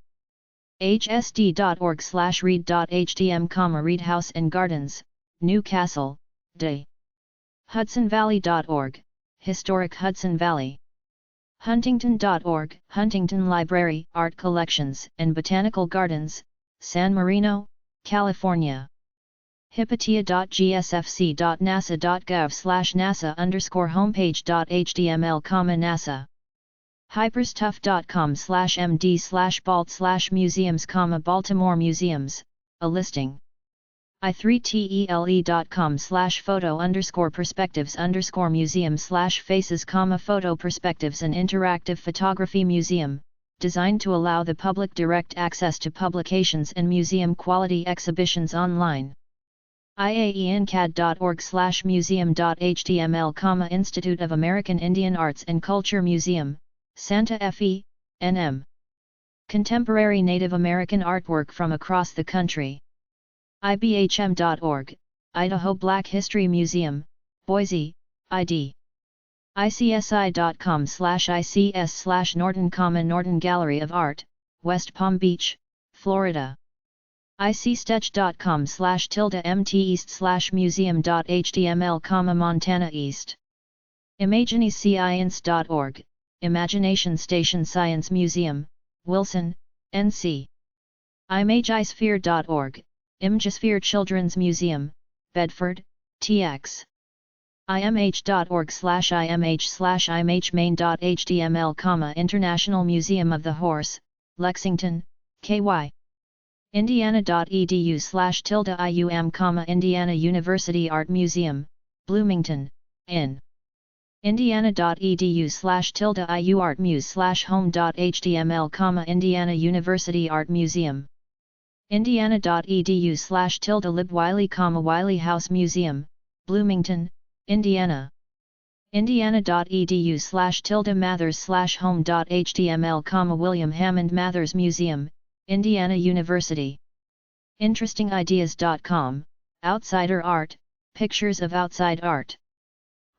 hsd.org/read.hdm, Reed House and Gardens, Newcastle, Day. hudsonvalley.org, Historic Hudson Valley. huntington.org, Huntington Library, Art Collections and Botanical Gardens, San Marino, California. hipatia.gsfc.nasa.gov/nasa_homepage.html, NASA. hyperstuff.com/md/balt/museums, Baltimore Museums, a listing. i3tele.com/photo_perspectives_museum/faces, photo perspectives, an interactive photography museum, designed to allow the public direct access to publications and museum quality exhibitions online. iaencad.org/museum.html, Institute of American Indian Arts and Culture Museum, Santa Fe, NM. Contemporary Native American artwork from across the country. ibhm.org, Idaho Black History Museum, Boise, ID. icsi.com/ics/Norton, Norton Gallery of Art, West Palm Beach, Florida. icstech.com/MT-East/museum.html, Montana East. imaginyscience.org, Imagination Station Science Museum, Wilson, NC. imagisphere.org, Imagisphere Children's Museum, Bedford, TX. imh.org/imh/imhmain.html, International Museum of the Horse, Lexington, KY. indiana.edu/ium, Indiana University Art Museum, Bloomington, IN. indiana.edu/iuartmuse/home.html, Indiana University Art Museum. indiana.edu/lib Wiley, Wiley House Museum, Bloomington, Indiana. indiana.edu/Mathers/home.html, William Hammond Mathers Museum, Indiana University. Interestingideas.com, Outsider Art, Pictures of Outside Art.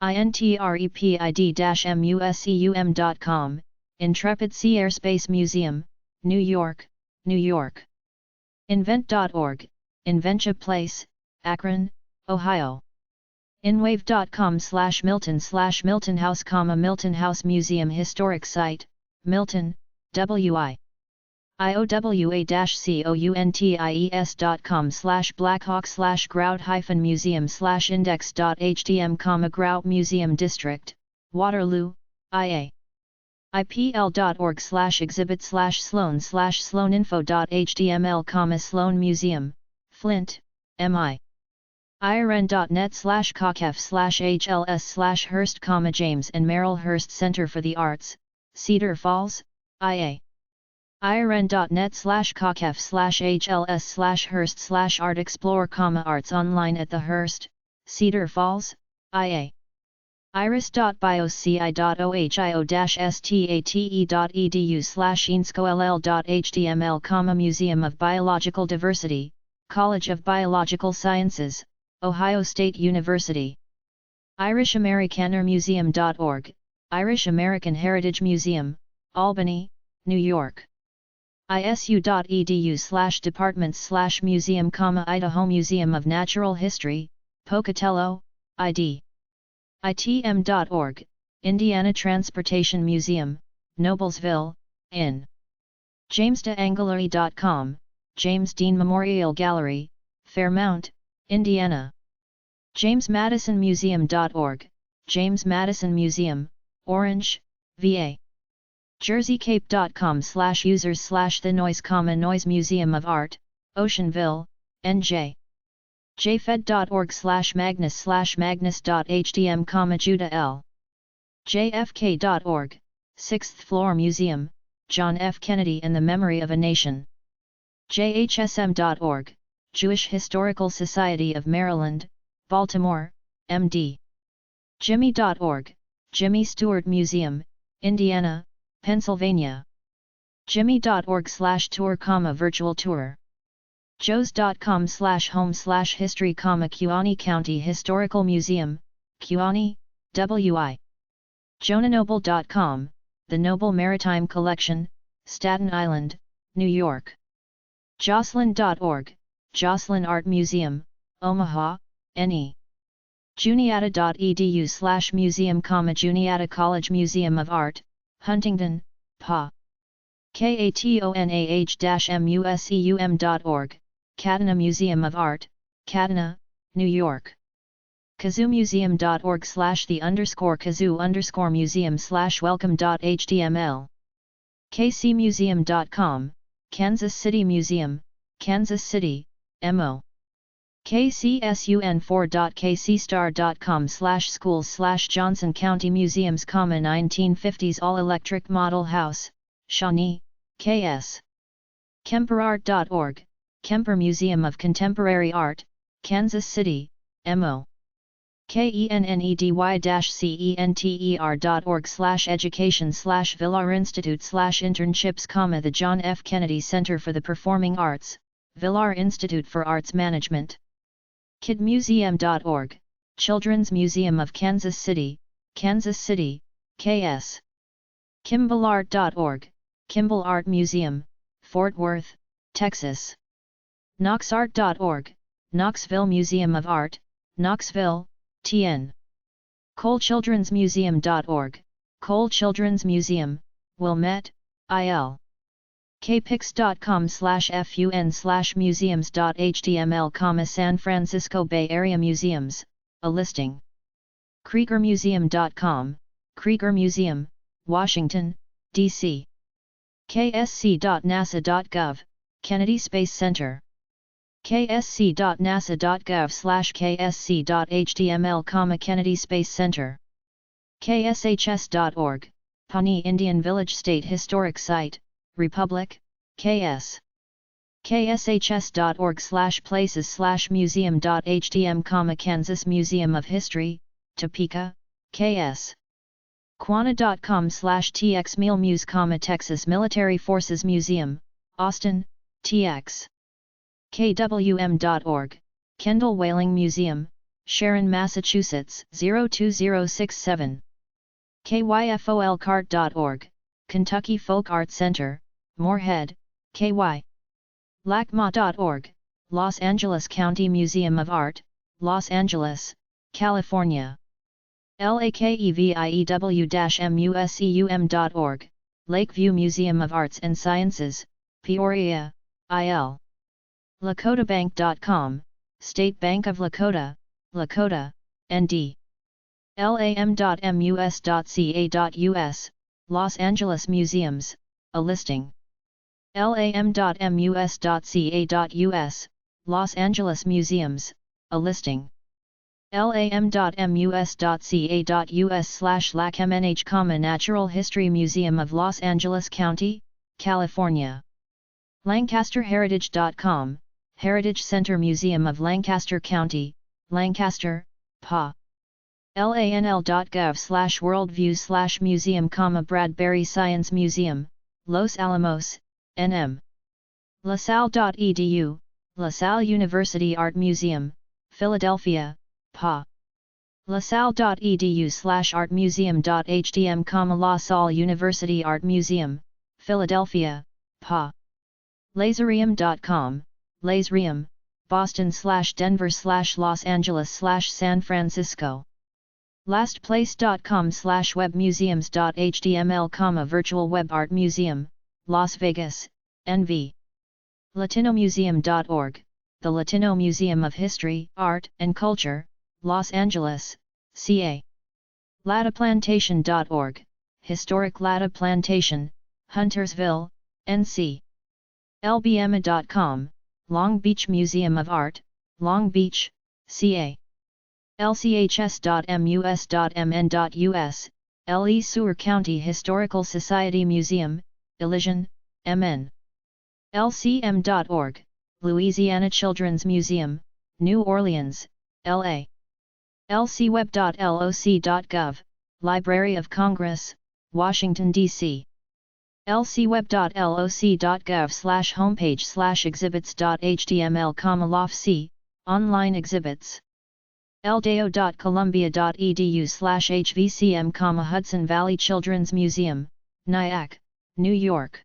intrepid-museum.com, Intrepid Sea Airspace Museum, New York, New York. Invent.org, Inventia Place, Akron, Ohio. Inwave.com/Milton House, Milton House Museum Historic Site, Milton, WI. iowa-counties.com/blackhawk/grout-museum/index.htm, Grout Museum District, Waterloo, IA. ipl.org/exhibit/sloan/sloaninfo.html, Sloan Museum, Flint, MI. irn.net/kokef/hls/Hearst, James and Merrill Hearst Center for the Arts, Cedar Falls, IA. irn.net/kokef/hls/Hearst/Art Explore, Arts Online at the Hearst, Cedar Falls, IA. iris.bio.ci.state.edu/inscoll.html, Museum of Biological Diversity, College of Biological Sciences, Ohio State University. irishamerikanermuseum.org, Irish American Heritage Museum, Albany, New York. isu.edu/departments/museum, Idaho Museum of Natural History, Pocatello, ID. itm.org, Indiana Transportation Museum, Noblesville, IN. jamesdeanglery.com, James Dean Memorial Gallery, Fairmount, Indiana. jamesmadisonmuseum.org, James Madison Museum, Orange, VA. jerseycape.com/users/the noise, Noise Museum of Art, Oceanville, NJ. jfed.org/magnus/magnus.htm, Judah L. jfk.org, 6th Floor Museum, John F. Kennedy and the Memory of a Nation. jhsm.org, Jewish Historical Society of Maryland, Baltimore, MD. jimmy.org, Jimmy Stewart Museum, Indiana, Pennsylvania. jimmy.org/tour, virtual tour. joes.com/home/history, Kewaunee County Historical Museum, Kewaunee, WI. jonahnoble.com, The Noble Maritime Collection, Staten Island, New York. jocelyn.org, Jocelyn Art Museum, Omaha, NE. juniata.edu/museum, Juniata College Museum of Art, Huntington, PA. katonah-museum.org, Kadena Museum of Art, Kadena, New York. kazoo-museum.org/the_kazoo_museum/welcome.html. kcmuseum.com, Kansas City Museum, Kansas City, MO. kcsun4.kcstar.com/schools/Johnson County Museums, 1950s all-electric model house, Shawnee, KS. kemperart.org, Kemper Museum of Contemporary Art, Kansas City, MO. kennedy-center.org/education/Villar Institute/internships, the John F. Kennedy Center for the Performing Arts, Villar Institute for Arts Management. kidmuseum.org, Children's Museum of Kansas City, KS. kimballart.org, Kimball Art Museum, Fort Worth, Texas. knoxart.org, Knoxville Museum of Art, Knoxville, TN. coalchildrensmuseum.org, Coal Children's Museum, Wilmette, IL. kpix.com/fun/museums.html, San Francisco Bay Area Museums, a listing. kriegermuseum.com, Krieger Museum, Washington, D.C. ksc.nasa.gov, Kennedy Space Center. ksc.nasa.gov/ksc.html, Kennedy Space Center. kshs.org, Pawnee Indian Village State Historic Site, Republic, KS. kshs.org/places/museum.htm, Kansas Museum of History, Topeka, KS. Quana.com/txmealmuse, Texas Military Forces Museum, Austin, TX. KWM.org, Kendall Whaling Museum, Sharon, Massachusetts 02067. KYFOLCART.org, Kentucky Folk Art Center, Moorhead, KY. LACMA.org, Los Angeles County Museum of Art, Los Angeles, California. LAKEVIEW-MUSEUM.org, Lakeview Museum of Arts and Sciences, Peoria, IL. LakotaBank.com, State Bank of Lakota, Lakota, ND. LAM.MUS.CA.US, Los Angeles Museums, a listing. LAM.MUS.CA.US, Los Angeles Museums, a listing. LAM.MUS.CA.US/LACMNH, Natural History Museum of Los Angeles County, California. LancasterHeritage.com, Heritage Center Museum of Lancaster County, Lancaster, PA. LANL.gov/worldview/museum, Bradbury Science Museum, Los Alamos, NM. LaSalle.edu, LaSalle University Art Museum, Philadelphia, PA. LaSalle.edu/artmuseum.hdm, La Salle University Art Museum, Philadelphia, PA. Laserium.com, Laserium, Boston/Denver/Los Angeles/San Francisco. Lastplace.com/webmuseums.html, Virtual Web Art Museum, Las Vegas, NV. Latinomuseum.org, the Latino Museum of History, Art, and Culture, Los Angeles, CA. Lataplantation.org, Historic Lata Plantation, Huntersville, NC. LBMA.com, Long Beach Museum of Art, Long Beach, CA. LCHS.mus.mn.us, Le Sueur County Historical Society Museum, Elysian, MN. LCM.org, Louisiana Children's Museum, New Orleans, LA. LCWeb.loc.gov, Library of Congress, Washington, D.C. lcweb.loc.gov/homepage/exhibits.html, LOFC, Online Exhibits. ldeo.columbia.edu/hvcm, Hudson Valley Children's Museum, Nyack, New York.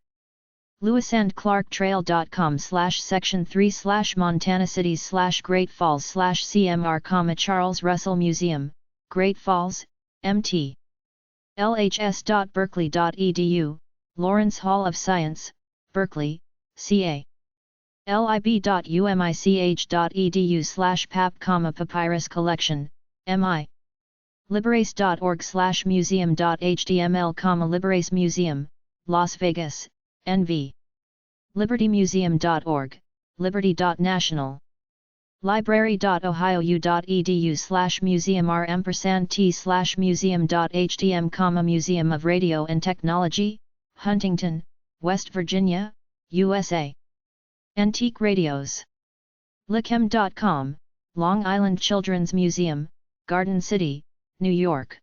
lewisandclarktrail.com/section 3/Montana Cities/Great Falls/CMR, Charles Russell Museum, Great Falls, MT. lhs.berkeley.edu, Lawrence Hall of Science, Berkeley, CA. lib.umich.edu/pap, Papyrus Collection, MI. Liberace.org/museum.html, Liberace Museum, Las Vegas, NV. libertymuseum.org, liberty.national. library.ohio.edu/museum r&t/museum.htm, Museum of Radio and Technology, Huntington, West Virginia, USA. Antique Radios. Lichem.com, Long Island Children's Museum, Garden City, New York.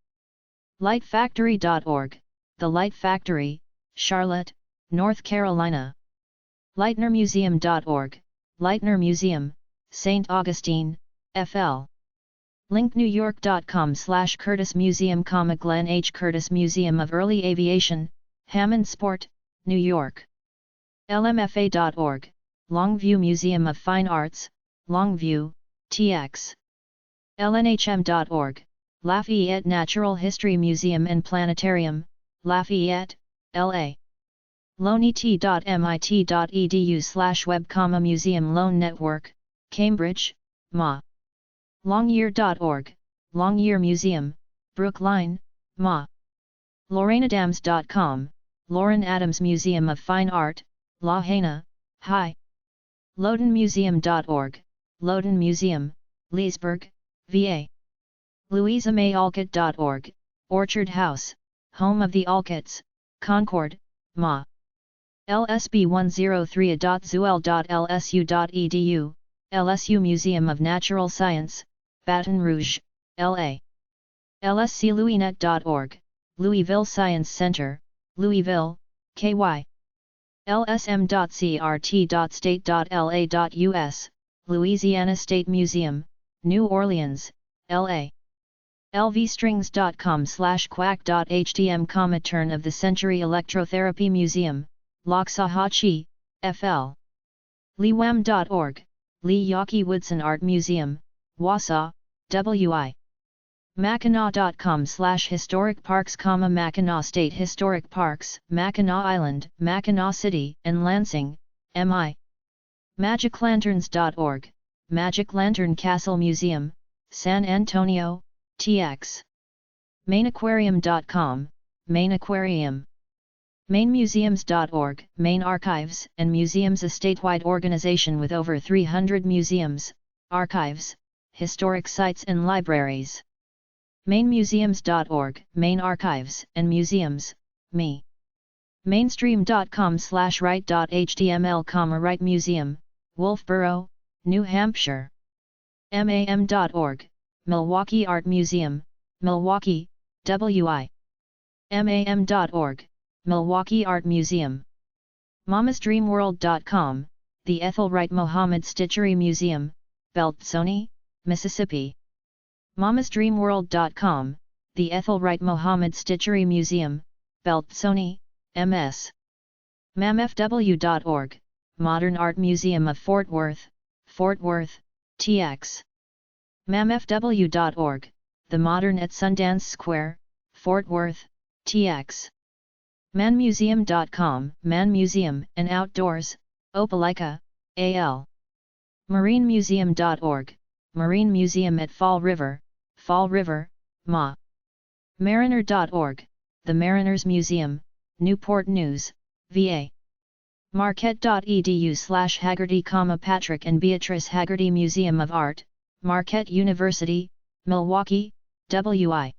Lightfactory.org, The Light Factory, Charlotte, North Carolina. Leitnermuseum.org, Leitner Museum, St. Augustine, FL. linknewyork.com/Curtis Museum, Glenn H. Curtis Museum of Early Aviation, Hammond Sport, New York. lmfa.org, Longview Museum of Fine Arts, Longview, TX. lnhm.org, Lafayette Natural History Museum and Planetarium, Lafayette, LA. loneit.mit.edu/web, Museum Loan Network, Cambridge, MA. Longyear.org, Longyear Museum, Brookline, MA. Laurenadams.com, Lauren Adams Museum of Fine Art, Lahaina, Hi. Loudounmuseum.org, Loudoun Museum, Leesburg, VA. LouisaMayAlcott.org, Orchard House, Home of the Alcotts, Concord, MA. lsb103a.zuel.lsu.edu, LSU Museum of Natural Science, Baton Rouge, LA. lsclouisnet.org, Louisville Science Center, Louisville, KY. lsm.crt.state.la.us, Louisiana State Museum, New Orleans, LA. lvstrings.com/quack.htm, Turn of the Century Electrotherapy Museum, Loxahatchee, FL. liwam.org, Lee Yawkey Woodson Art Museum, Wausau, WI. Mackinac.com/historic parks, Mackinac State Historic Parks, Mackinac Island, Mackinac City, and Lansing, MI. magiclanterns.org, Magic Lantern Castle Museum, San Antonio, TX. Mainaquarium.com, Maine Aquarium. MaineMuseums.org, Maine Archives and Museums, a statewide organization with over 300 museums, archives, historic sites and libraries. MaineMuseums.org, Maine Archives and Museums, ME. Mainstream.com/write.html, Wright Museum, Wolfboro, New Hampshire. MAM.org, Milwaukee Art Museum, Milwaukee, WI. MAM.org, Milwaukee Art Museum. MamasDreamWorld.com, the Ethel Wright Mohammed Stitchery Museum, Belzoni, Mississippi. MamasDreamWorld.com, the Ethel Wright Mohammed Stitchery Museum, Belzoni, MS. MAMFW.org, Modern Art Museum of Fort Worth, TX. MAMFW.org, The Modern at Sundance Square, Fort Worth, TX. ManMuseum.com, Man Museum and Outdoors, Opelika, AL. MarineMuseum.org, Marine Museum at Fall River, MA. Mariner.org, The Mariners Museum, Newport News, VA. Marquette.edu/Haggerty, Patrick and Beatrice Haggerty Museum of Art, Marquette University, Milwaukee, WI.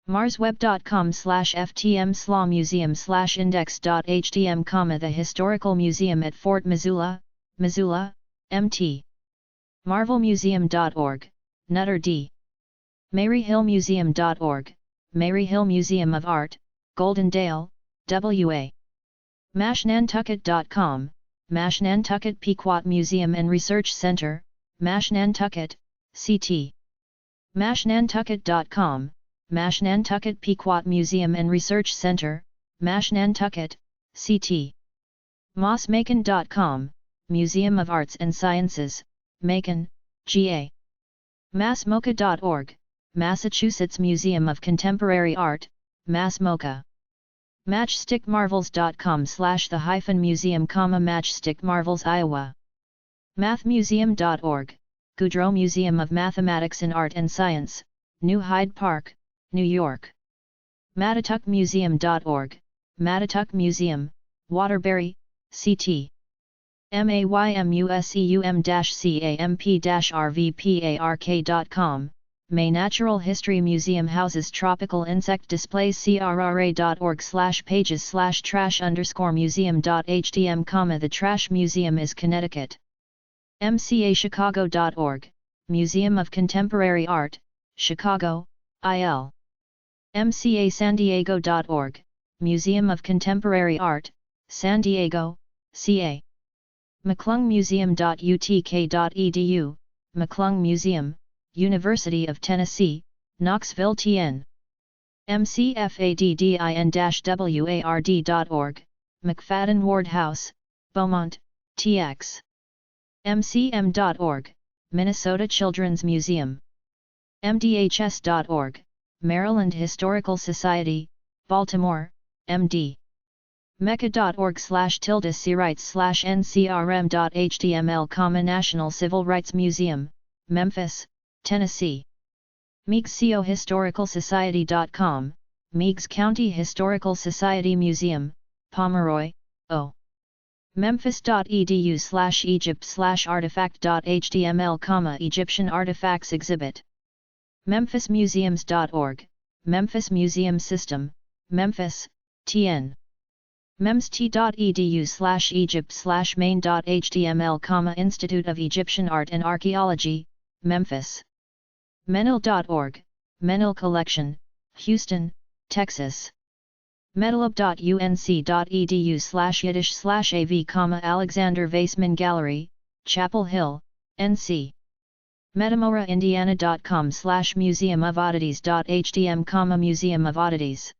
MarsWeb.com/FTM Museum/index.htm, The Historical Museum at Fort Missoula, MT. MarvelMuseum.org, Nutter D. MaryHillMuseum.org, Maryhill Museum of Art, Goldendale, WA. MashNantucket.com, Mashnantucket Pequot Museum and Research Center, Mashnantucket, CT. MashNantucket.com, Mashnantucket Pequot Museum and Research Center, Mashnantucket, CT. MossMacon.com, Museum of Arts and Sciences, Macon, GA. MassMocha.org, Massachusetts Museum of Contemporary Art, MassMocha. MatchstickMarvels.com/the-museum, Matchstick Marvels, Iowa. MathMuseum.org, Goudreau Museum of Mathematics in Art and Science, New Hyde Park, New York. Mattatuckmuseum.org, Mattatuck Museum, Waterbury, CT. MAYMUSEUM-CAMP-RVPARK.com, May Natural History Museum houses tropical insect displays, crra.org/pages/trash_museum.htm, The Trash Museum is Connecticut. MCAChicago.org, Museum of Contemporary Art, Chicago, IL. MCASanDiego.org, Museum of Contemporary Art, San Diego, CA. McClungMuseum.utk.edu, McClung Museum, University of Tennessee, Knoxville, TN. MCFADDIN-WARD.org, McFadden Ward House, Beaumont, TX. MCM.org, Minnesota Children's Museum. MDHS.org, Maryland Historical Society, Baltimore, MD. Mecca.org/CRights/NCRM.html, National Civil Rights Museum, Memphis, Tennessee. MeigsCioHistoricalSociety.com, Meigs County Historical Society Museum, Pomeroy, O. Memphis.edu/Egypt/artifact.html, Egyptian Artifacts Exhibit. MemphisMuseums.org, Memphis Museum System, Memphis, TN. memst.edu/Egypt/main.html, Institute of Egyptian Art and Archaeology, Memphis. Menil.org, Menil Collection, Houston, Texas. medalub.unc.edu/Yiddish/AV, Alexander Vaisman Gallery, Chapel Hill, NC. metamoraindiana.com/Museum of Oddities.htm, Museum of Oddities.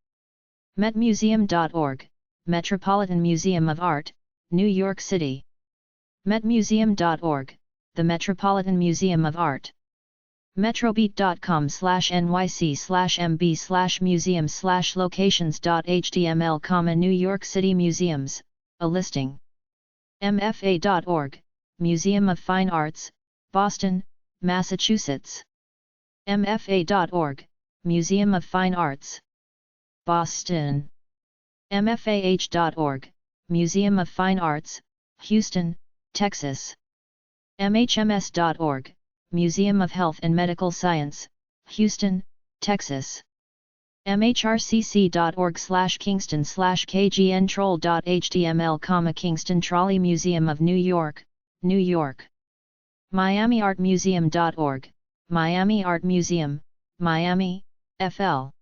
metmuseum.org, Metropolitan Museum of Art, New York City. metmuseum.org, the Metropolitan Museum of Art. metrobeat.com/nyc/mb/museum/locations.html, New York City Museums, a listing. mfa.org, Museum of Fine Arts, Boston, Massachusetts. mfa.org, Museum of Fine Arts, Boston. mfah.org, Museum of Fine Arts, Houston, Texas. mhms.org, Museum of Health and Medical Science, Houston, Texas. mhrcc.org/Kingston/kgntroll.html, Kingston Trolley Museum of New York, New York. miamiartmuseum.org, Miami Art Museum, Miami, FL.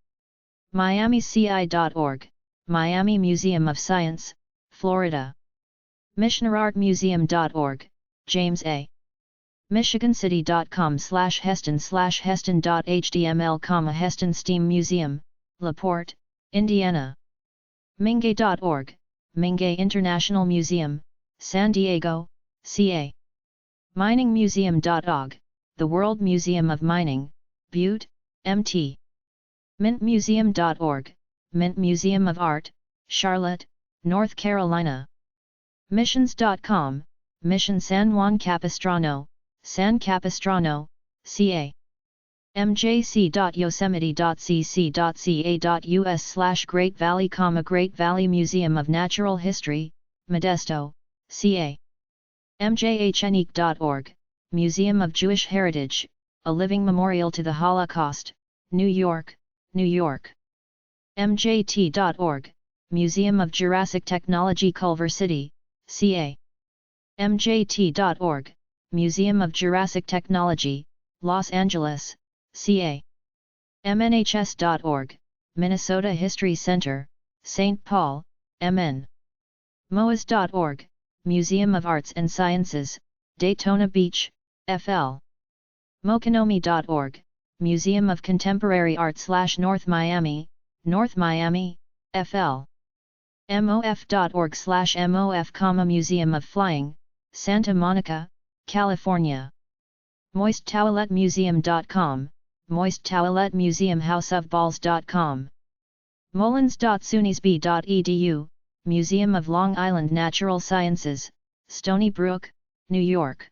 miamici.org, Miami Museum of Science, Florida. missionerartmuseum.org, James A. michigancity.com/Heston/Heston.html, Heston Steam Museum, LaPorte, Indiana. Mingay.org, Mingay International Museum, San Diego, CA. miningmuseum.org, the World Museum of Mining, Butte, MT. mintmuseum.org, Mint Museum of Art, Charlotte, North Carolina. missions.com, Mission San Juan Capistrano, San Capistrano, CA. mjc.yosemite.cc.ca.us/Great Valley, Great Valley Museum of Natural History, Modesto, CA. mjhnic.org, Museum of Jewish Heritage, a living memorial to the Holocaust, New York, New York. mjt.org, Museum of Jurassic Technology, Culver City, CA. mjt.org, Museum of Jurassic Technology, Los Angeles, CA. mnhs.org, Minnesota History Center, St. Paul, MN. moas.org, Museum of Arts and Sciences, Daytona Beach, FL. mokonomi.org, Museum of Contemporary Art / North Miami, North Miami, FL. mof.org/mof, Museum of Flying, Santa Monica, California. moisttoiletmuseum.com, Moist Toilet Museum, houseofballs.com. molins.sunesb.edu, Museum of Long Island Natural Sciences, Stony Brook, New York.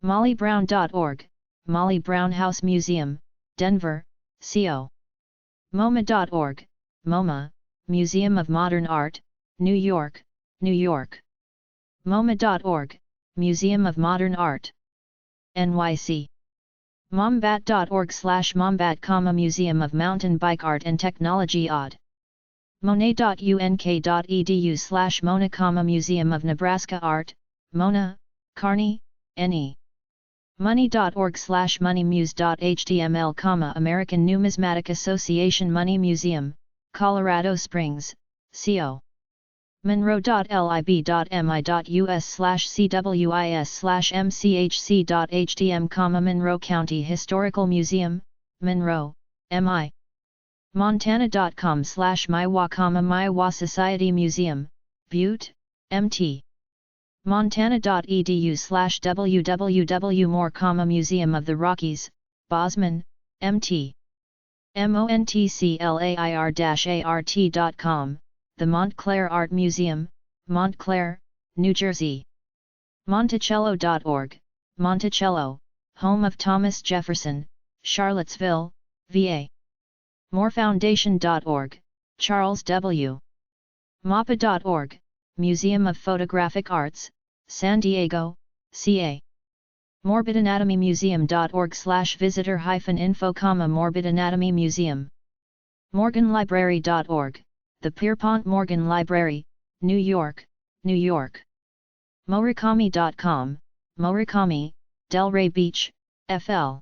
mollybrown.org, Molly Brown House Museum, Denver, CO. moma.org, MoMA, Museum of Modern Art, New York, New York. moma.org, Museum of Modern Art, NYC. mombat.org/mombat, Museum of Mountain Bike Art and Technology, Odd. monet.unk.edu/Mona, Museum of Nebraska Art, Mona, Kearney, NE. money.org/moneymuse.html, American Numismatic Association Money Museum, Colorado Springs, CO. monroe.lib.mi.us/cwis/mchc.htm, Monroe County Historical Museum, Monroe, MI. montana.com/Maiwa, Maiwa Society Museum, Butte, MT. montana.edu/www. More, Museum of the Rockies, Bosman, MT. montclair-art.com, the Montclair Art Museum, Montclair, New Jersey. monticello.org, Monticello, home of Thomas Jefferson, Charlottesville, VA. morefoundation.org, Charles W. mappa.org, Museum of Photographic Arts, San Diego, CA. morbidanatomymuseum.org/visitor-info, Morbid Anatomy Museum. morganlibrary.org, the Pierpont Morgan Library, New York, New York. Murakami.com, Murakami, Delray Beach, FL.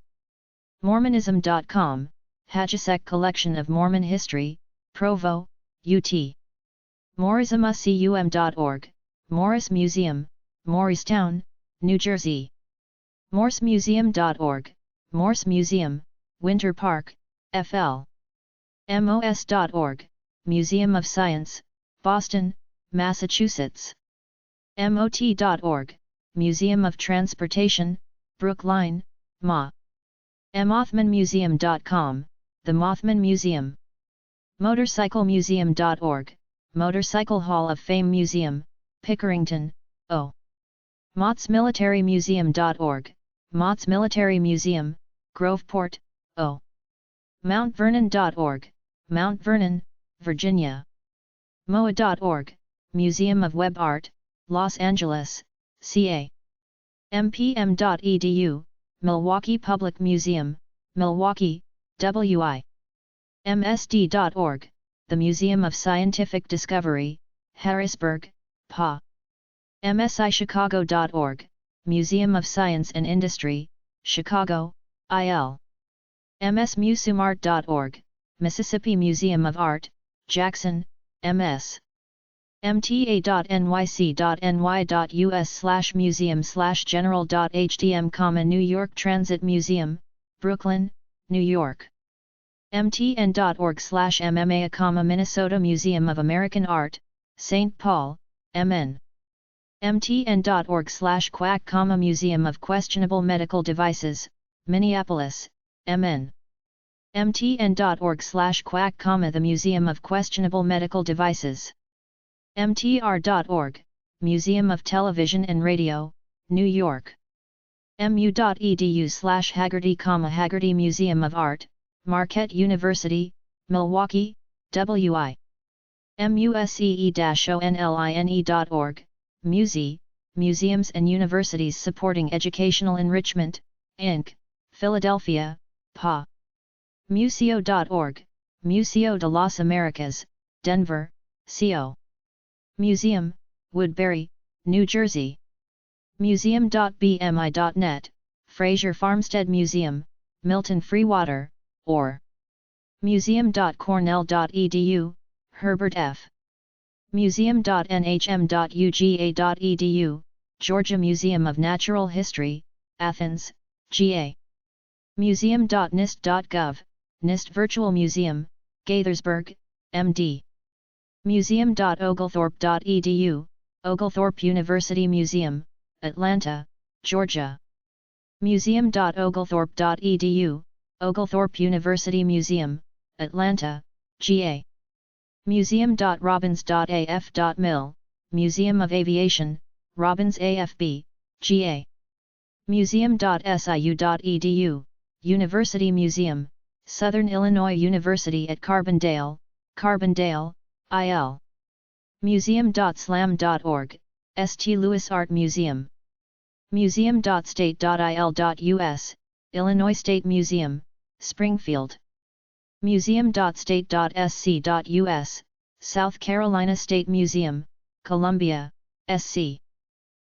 Mormonism.com, Hachisek Collection of Mormon History, Provo, UT. Morrismuseum.org, Morris Museum, Morristown, New Jersey. Morsemuseum.org, Morse Museum, Winter Park, FL. MOS.org, Museum of Science, Boston, Massachusetts. MOT.org, Museum of Transportation, Brookline, MA. Mothmanmuseum.com, The Mothman Museum. Motorcyclemuseum.org, Motorcycle Hall of Fame Museum, Pickerington, O. MottsMilitaryMuseum.org, Mott's Military Museum, Groveport, O. MountVernon.org, Mount Vernon, Virginia. MOA.org, Museum of Web Art, Los Angeles, CA. MPM.edu, Milwaukee Public Museum, Milwaukee, WI. MSD.org, the Museum of Scientific Discovery, Harrisburg, PA. MSIChicago.org, Museum of Science and Industry, Chicago, IL. MSMuseumArt.org, Mississippi Museum of Art, Jackson, MS. mta.nyc.ny.us/museum/general.htm, New York Transit Museum, Brooklyn, New York. mtn.org/MMA, Minnesota Museum of American Art, St. Paul, MN. mtn.org/quack, Museum of Questionable Medical Devices, Minneapolis, MN. mtn.org/quack, the Museum of Questionable Medical Devices. mtr.org, Museum of Television and Radio, New York. mu.edu/Haggerty, Haggerty Museum of Art, Marquette University, Milwaukee, WI. musee-online.org, MUSE, Museums and Universities Supporting Educational Enrichment, Inc., Philadelphia, PA. Museo.org, Museo de las Americas, Denver, CO. Museum, Woodbury, New Jersey. Museum.bmi.net, Fraser Farmstead Museum, Milton Freewater, or museum.cornell.edu, Herbert F. Museum.nhm.uga.edu, Georgia Museum of Natural History, Athens, GA. Museum.nist.gov, NIST Virtual Museum, Gaithersburg, MD. Museum.oglethorpe.edu, Oglethorpe University Museum, Atlanta, Georgia. Museum.oglethorpe.edu, Oglethorpe University Museum, Atlanta, GA. Museum.robbins.af.mil, Museum of Aviation, Robbins AFB, GA. Museum.siu.edu, University Museum, Southern Illinois University at Carbondale, Carbondale, IL. Museum.slam.org, St. Louis Art Museum. Museum.state.il.us, Illinois State Museum, Springfield. Museum.state.sc.us, South Carolina State Museum, Columbia, SC.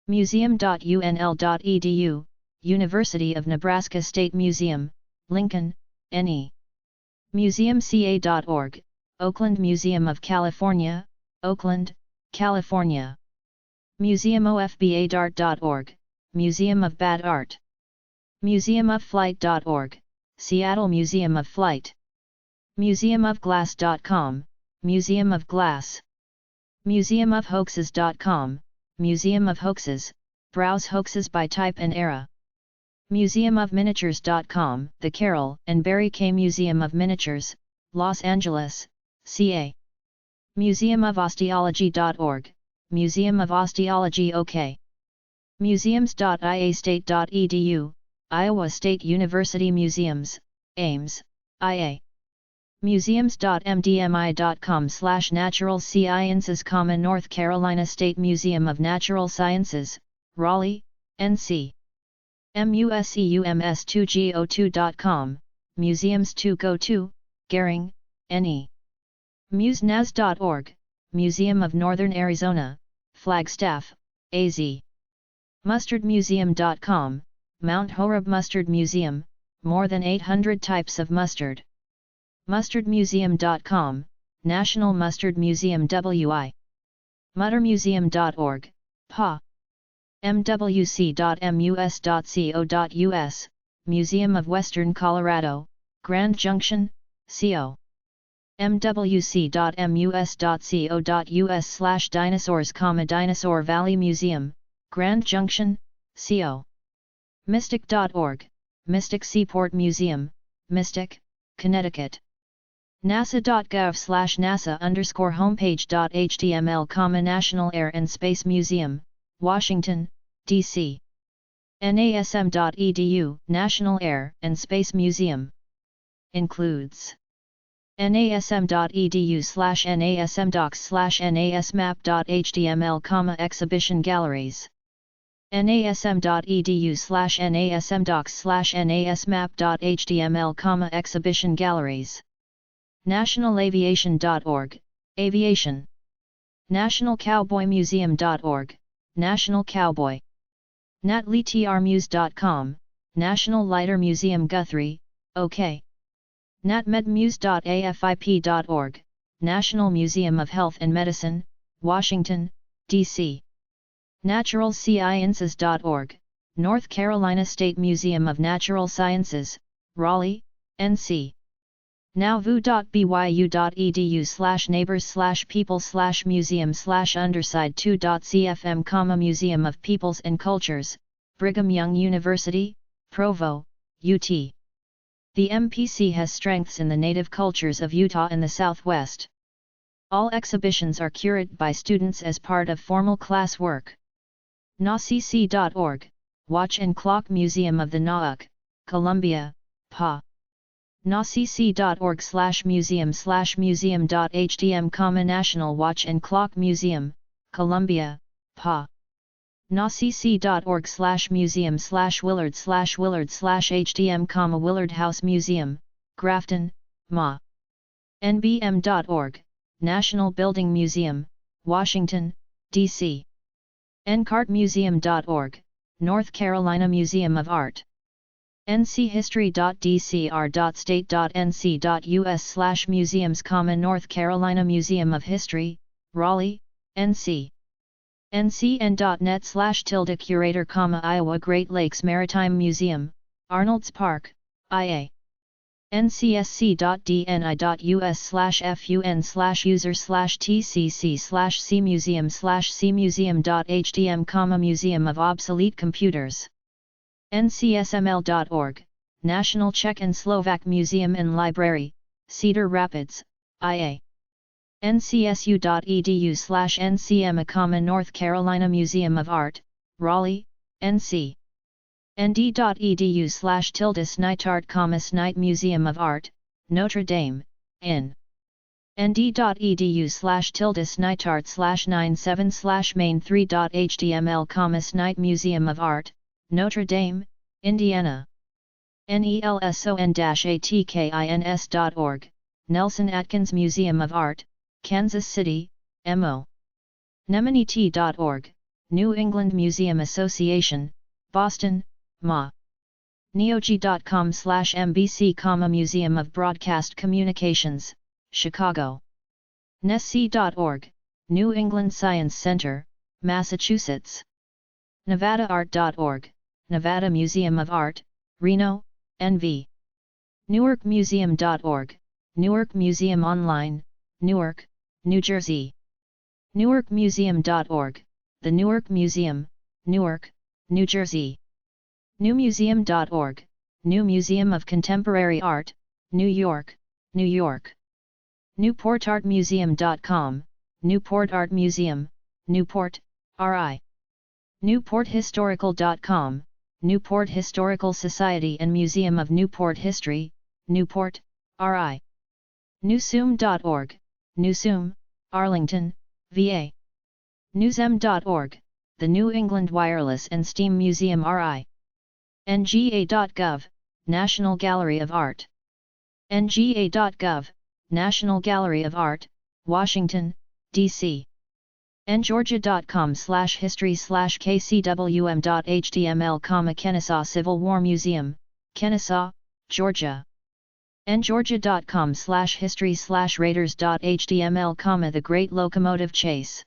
Museum.unl.edu, University of Nebraska State Museum, Lincoln, NE. MuseumCA.org, Oakland Museum of California, Oakland, California. MuseumOFBADart.org, Museum of Bad Art. MuseumOfFlight.org, Seattle Museum of Flight. MuseumOfGlass.com, Museum of Glass. MuseumOfHoaxes.com, Museum of Hoaxes, browse hoaxes by type and era. MuseumOfMiniatures.com, the Carroll and Barry K. Museum of Miniatures, Los Angeles, CA. MuseumOfOsteology.org, Museum of Osteology OK. Museums.iastate.edu, Iowa State University Museums, Ames, IA. Museums.mdmi.com/Natural Sciences, North Carolina State Museum of Natural Sciences, Raleigh, NC. museums2go2.com, Museums2go2, Gering, NE. MuseNaz.org, Museum of Northern Arizona, Flagstaff, AZ. MustardMuseum.com, Mount Horeb Mustard Museum, more than 800 types of mustard. MustardMuseum.com, National Mustard Museum WI. Muttermuseum.org, PA. mwc.mus.co.us, Museum of Western Colorado, Grand Junction, CO. mwc.mus.co.us/dinosaurs, Dinosaur Valley Museum, Grand Junction, CO. Mystic.org, Mystic Seaport Museum, Mystic, Connecticut. nasa.gov/nasa_homepage.html, National Air and Space Museum, Washington, D.C. nasm.edu, National Air and Space Museum. Includes nasm.edu/nasmdocs/nasmap.html, exhibition galleries. nasm.edu/nasmdocs/nasmap.html, exhibition galleries. Nationalaviation.org, Aviation. Nationalcowboymuseum.org, National Cowboy. natlitrmuse.com, National Lighter Museum Guthrie, OK. natmedmuse.afip.org, National Museum of Health and Medicine, Washington, D.C. naturalsciences.org, North Carolina State Museum of Natural Sciences, Raleigh, NC. nowvu.byu.edu/neighbors/people/museum/underside2.cfm, Museum of Peoples and Cultures, Brigham Young University, Provo, UT. The MPC has strengths in the native cultures of Utah and the Southwest. All exhibitions are curated by students as part of formal class work. nawcc.org, Watch and Clock Museum of the Nauk, Columbia, PA. nawcc.org/museum/museum.htm, National Watch and Clock Museum, Columbia, PA. nawcc.org/museum/willard/willard/htm, Willard House Museum, Grafton, MA. nbm.org, National Building Museum, Washington, D.C. ncartmuseum.org, North Carolina Museum of Art. nchistory.dcr.state.nc.us/museums, North Carolina Museum of History, Raleigh, NC. ncn.net/curator, Iowa Great Lakes Maritime Museum, Arnold's Park, IA. ncsc.dni.us/fun/user/tcc/cmuseum/cmuseum.htm, Museum of Obsolete Computers. ncsml.org, National Czech and Slovak Museum and Library, Cedar Rapids, IA. ncsu.edu/ncm, North Carolina Museum of Art, Raleigh, NC. nd.edu/SNITART, Snite Museum of Art, Notre Dame, in. nd.edu/tilde/SNITART/97/main3.html, Snite Museum of Art, Notre Dame, Indiana. nelson-atkins.org, Nelson Atkins Museum of Art, Kansas City, MO. nemonete.org, New England Museum Association, Boston, MA. neogi.com/mbc, Museum of Broadcast Communications, Chicago. nesc.org, New England Science Center, Massachusetts. nevadaart.org, Nevada Museum of Art, Reno, NV. newarkmuseum.org, Newark Museum Online, Newark, New Jersey. newarkmuseum.org, The Newark Museum, Newark, New Jersey. newmuseum.org, New Museum of Contemporary Art, New York, New York. newportartmuseum.com, Newport Art Museum, Newport, RI. newporthistorical.com, Newport Historical Society and Museum of Newport History, Newport, RI. newsum.org, Newsum, Arlington, VA. newsem.org, the New England Wireless and Steam Museum, RI. nga.gov, National Gallery of Art. nga.gov, National Gallery of Art, Washington, D.C. ngeorgia.com/history/kcwm.html, Kennesaw Civil War Museum, Kennesaw, Georgia. ngeorgia.com/history/raiders.html, the Great Locomotive Chase.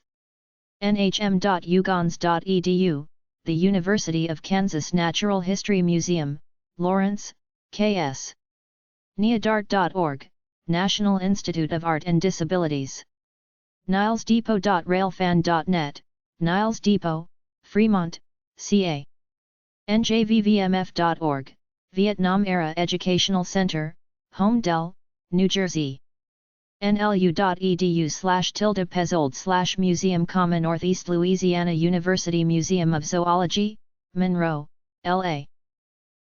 nhm.ugans.edu, the University of Kansas Natural History Museum, Lawrence, KS. neadart.org, National Institute of Art and Disabilities. nilesdepot.railfan.net, Niles Depot, Fremont, CA. njvvmf.org, Vietnam Era Educational Center, Holmdel, New Jersey. nlu.edu/Pezzold/museum, Northeast Louisiana University Museum of Zoology, Monroe, LA.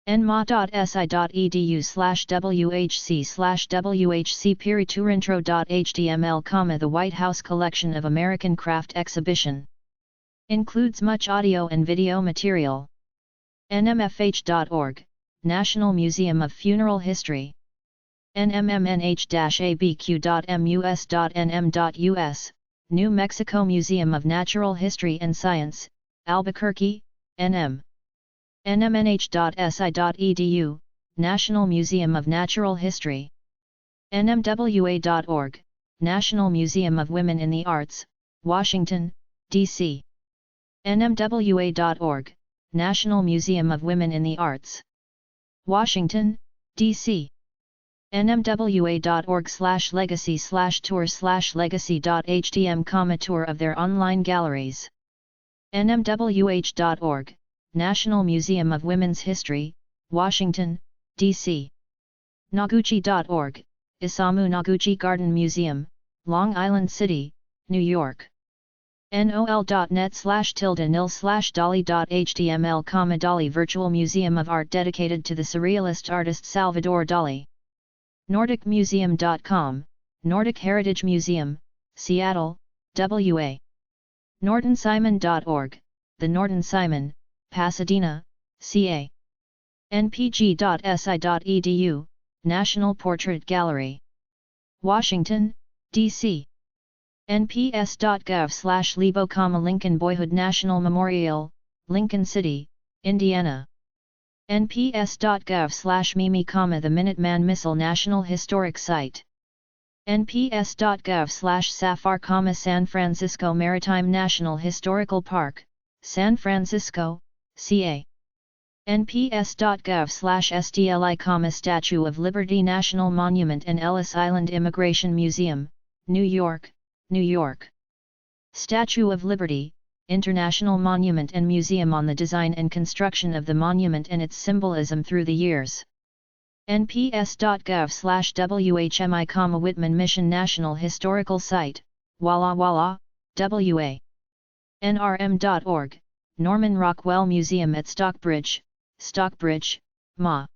nma.si.edu/WHC/WHC-Piriturintro.html, the White House Collection of American Craft Exhibition. Includes much audio and video material. nmfh.org, National Museum of Funeral History. nmmnh-abq.mus.nm.us, New Mexico Museum of Natural History and Science, Albuquerque, NM. nmnh.si.edu, National Museum of Natural History. nmwa.org, National Museum of Women in the Arts, Washington, D.C. nmwa.org, National Museum of Women in the Arts, Washington, D.C. nmwa.org/legacy/tour/legacy.htm, tour of their online galleries. nmwh.org, National Museum of Women's History, Washington, D.C. noguchi.org, Isamu Noguchi Garden Museum, Long Island City, New York. nol.net/nil/dali.html, Dali Virtual Museum of Art dedicated to the surrealist artist Salvador Dali. NordicMuseum.com, Nordic Heritage Museum, Seattle, WA. NortonSimon.org, the Norton Simon, Pasadena, CA. npg.si.edu, National Portrait Gallery, Washington, D.C. nps.gov/Lebo, Lincoln Boyhood National Memorial, Lincoln City, Indiana. nps.gov/Mimi, the Minuteman Missile National Historic Site. nps.gov/Safar, San Francisco Maritime National Historical Park, San Francisco, CA. nps.gov/STLI, Statue of Liberty National Monument and Ellis Island Immigration Museum, New York, New York. Statue of Liberty, International Monument and Museum, on the design and construction of the monument and its symbolism through the years. nps.gov/WHMI, Whitman Mission National Historical Site, Walla Walla, WA. nrm.org, Norman Rockwell Museum at Stockbridge, Stockbridge, MA.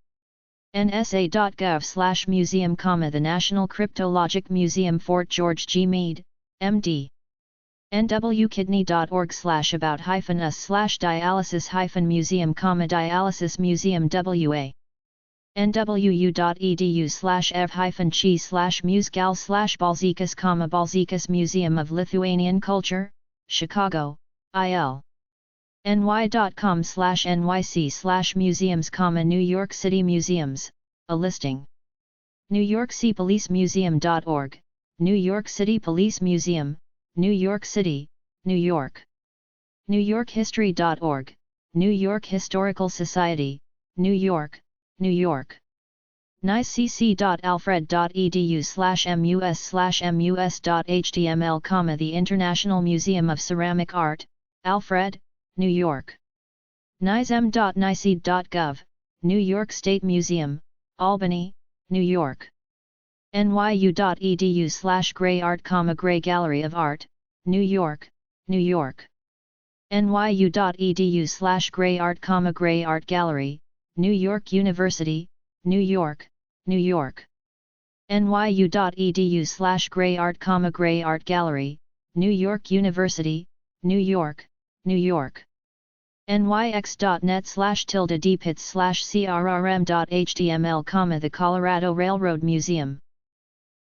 nsa.gov/museum, the National Cryptologic Museum, Fort George G. Meade, MD. nwkidney.org/about-us/dialysis-museum, dialysis museum, WA. nwu.edu/ev-chi/musegal/balzikas, Balzikas Museum of Lithuanian Culture, Chicago, IL. ny.com/nyc/museums, New York City Museums, a listing. New York City Police Museum.org, New York City Police Museum, New York City, New York. New York History.org, New York Historical Society, New York, New York. nicc.alfred.edu/mus/mus.html, the International Museum of Ceramic Art, Alfred, New York. nizm.nicd.gov, New York State Museum, Albany, New York. nyu.edu/Gray Art, Gray Gallery of Art, New York, New York. nyu.edu/Gray Art, Gray Art Gallery, New York University, New York, New York. nyu.edu/Gray Art, Gray Art Gallery, New York University, New York, New York. nyx.net/dpits/crrm.html, the Colorado Railroad Museum.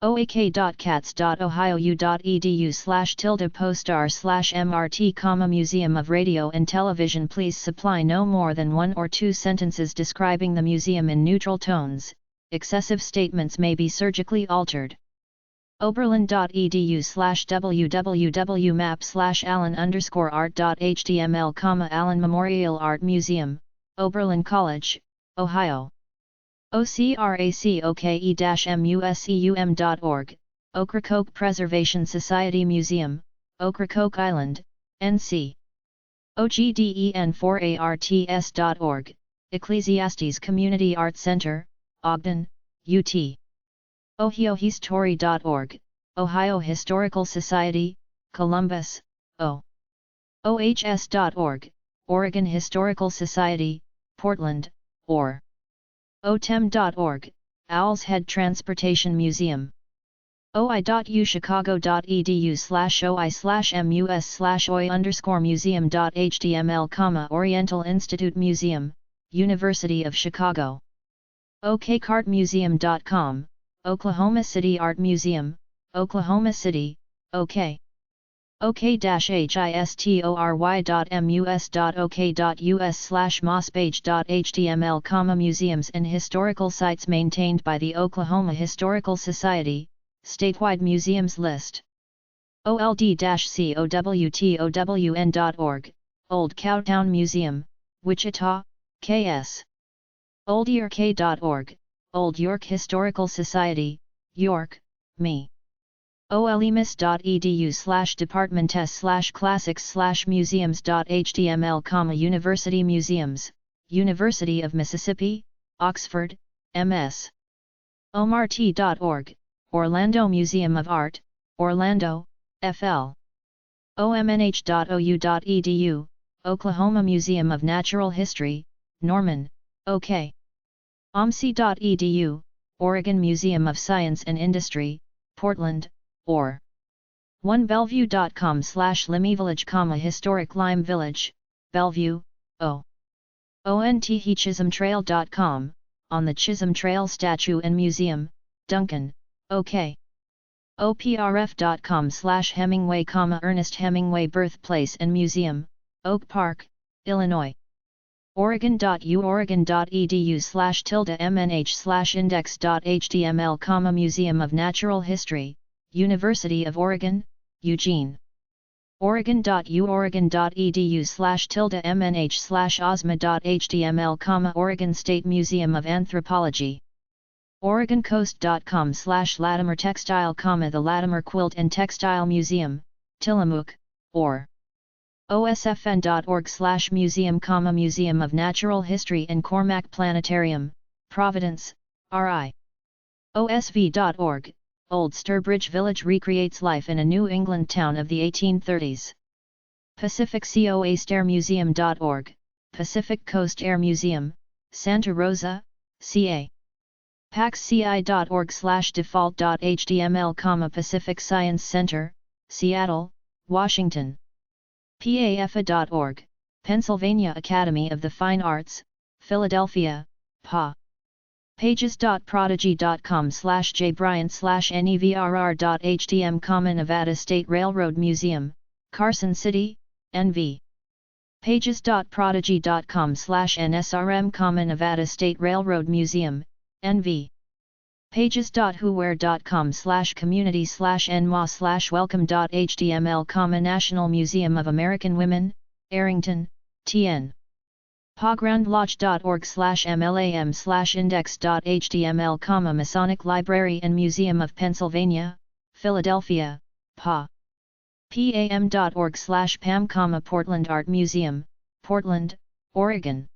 oak.cats.ohio.edu/postar/mrt, Museum of Radio and Television. Please supply no more than 1 or 2 sentences describing the museum in neutral tones, excessive statements may be surgically altered. Oberlin.edu/www.map/allen_art.html, Allen Memorial Art Museum, Oberlin College, Ohio. ocracoke-museum.org, Ocracoke Preservation Society Museum, Ocracoke Island, NC. ogden4arts.org, Ecclesiastes Community Art Center, Ogden, UT. ohiohistory.org, Ohio Historical Society, Columbus, O. ohs.org, Oregon Historical Society, Portland, or. otem.org, Owl's Head Transportation Museum. oi.uchicago.edu/oi/mus/oi_museum.html, Oriental Institute Museum, University of Chicago. okcartmuseum.com, Oklahoma City Art Museum, Oklahoma City, OK. ok-history.mus.ok.us/mospage.html, Museums and historical sites maintained by the Oklahoma Historical Society, statewide museums list. old-cowtown.org, Old Cowtown Museum, Wichita, KS. oldyork.org, Old York Historical Society, York, Me. olemis.edu/departments/classics/museums.html, University Museums, University of Mississippi, Oxford, MS. omrt.org, Orlando Museum of Art, Orlando, FL. omnh.ou.edu, Oklahoma Museum of Natural History, Norman, OK. omc.edu, Oregon Museum of Science and Industry, Portland, or. onebellevue.com/Limey Village, Historic Lime Village, Bellevue, O. onthechisholmtrail.com, On the Chisholm Trail Statue and Museum, Duncan, OK. oprf.com/Hemingway, Ernest Hemingway Birthplace and Museum, Oak Park, Illinois. oregon.u/mnh/index.html, Museum of Natural History, University of Oregon, Eugene. oregon.u/mnh/osma.html, Oregon State Museum of Anthropology. oregoncoast.com/Latimer Textile, the Latimer Quilt and Textile Museum, Tillamook, or. osfn.org/museum, Museum of Natural History and Cormac Planetarium, Providence, RI. osv.org, Old Sturbridge Village recreates life in a New England town of the 1830s. PacificCoastAirMuseum.org, Pacific Coast Air Museum, Santa Rosa, CA. PACCI.org/default.html, Pacific Science Center, Seattle, Washington. PAFA.org, Pennsylvania Academy of the Fine Arts, Philadelphia, PA. pages.prodigy.com/jbryant/nevrr.htm, Nevada State Railroad Museum, Carson City, NV. pages.prodigy.com/nsrm, Nevada State Railroad Museum, NV. pages.whowhere.com/community/nma/welcome.html, National Museum of American Women, Arrington, TN. pograndlodge.org/mlam/index.html, Masonic Library and Museum of Pennsylvania, Philadelphia, PA. pam.org/pam, Portland Art Museum, Portland, Oregon.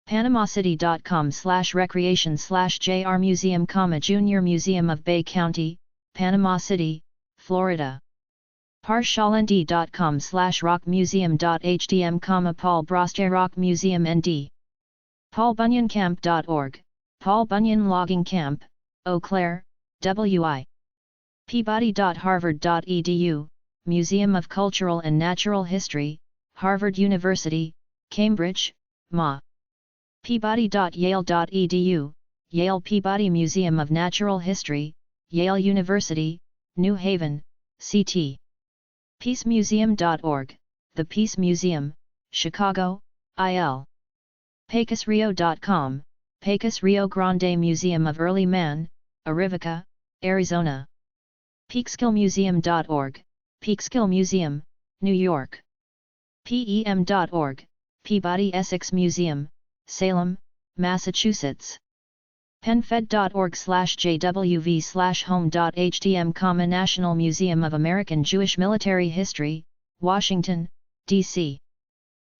panamacity.com/recreation/JR Museum, Junior Museum of Bay County, Panama City, Florida. parshallnd.com/rockmuseum.htm, Paul Broste Rock Museum ND. paulbunyoncamp.org, Paul Bunyan Logging Camp, Eau Claire, WI. peabody.harvard.edu, Museum of Cultural and Natural History, Harvard University, Cambridge, MA. peabody.yale.edu, Yale Peabody Museum of Natural History, Yale University, New Haven, CT. peacemuseum.org, The Peace Museum, Chicago, IL. pecosrio.com, Pecos Rio Grande Museum of Early Man, Arivaca, Arizona. Peekskillmuseum.org, Peekskill Museum, New York. PEM.org, Peabody Essex Museum, Salem, Massachusetts. penfed.org/jwv/home.htm, National Museum of American Jewish Military History, Washington, D.C.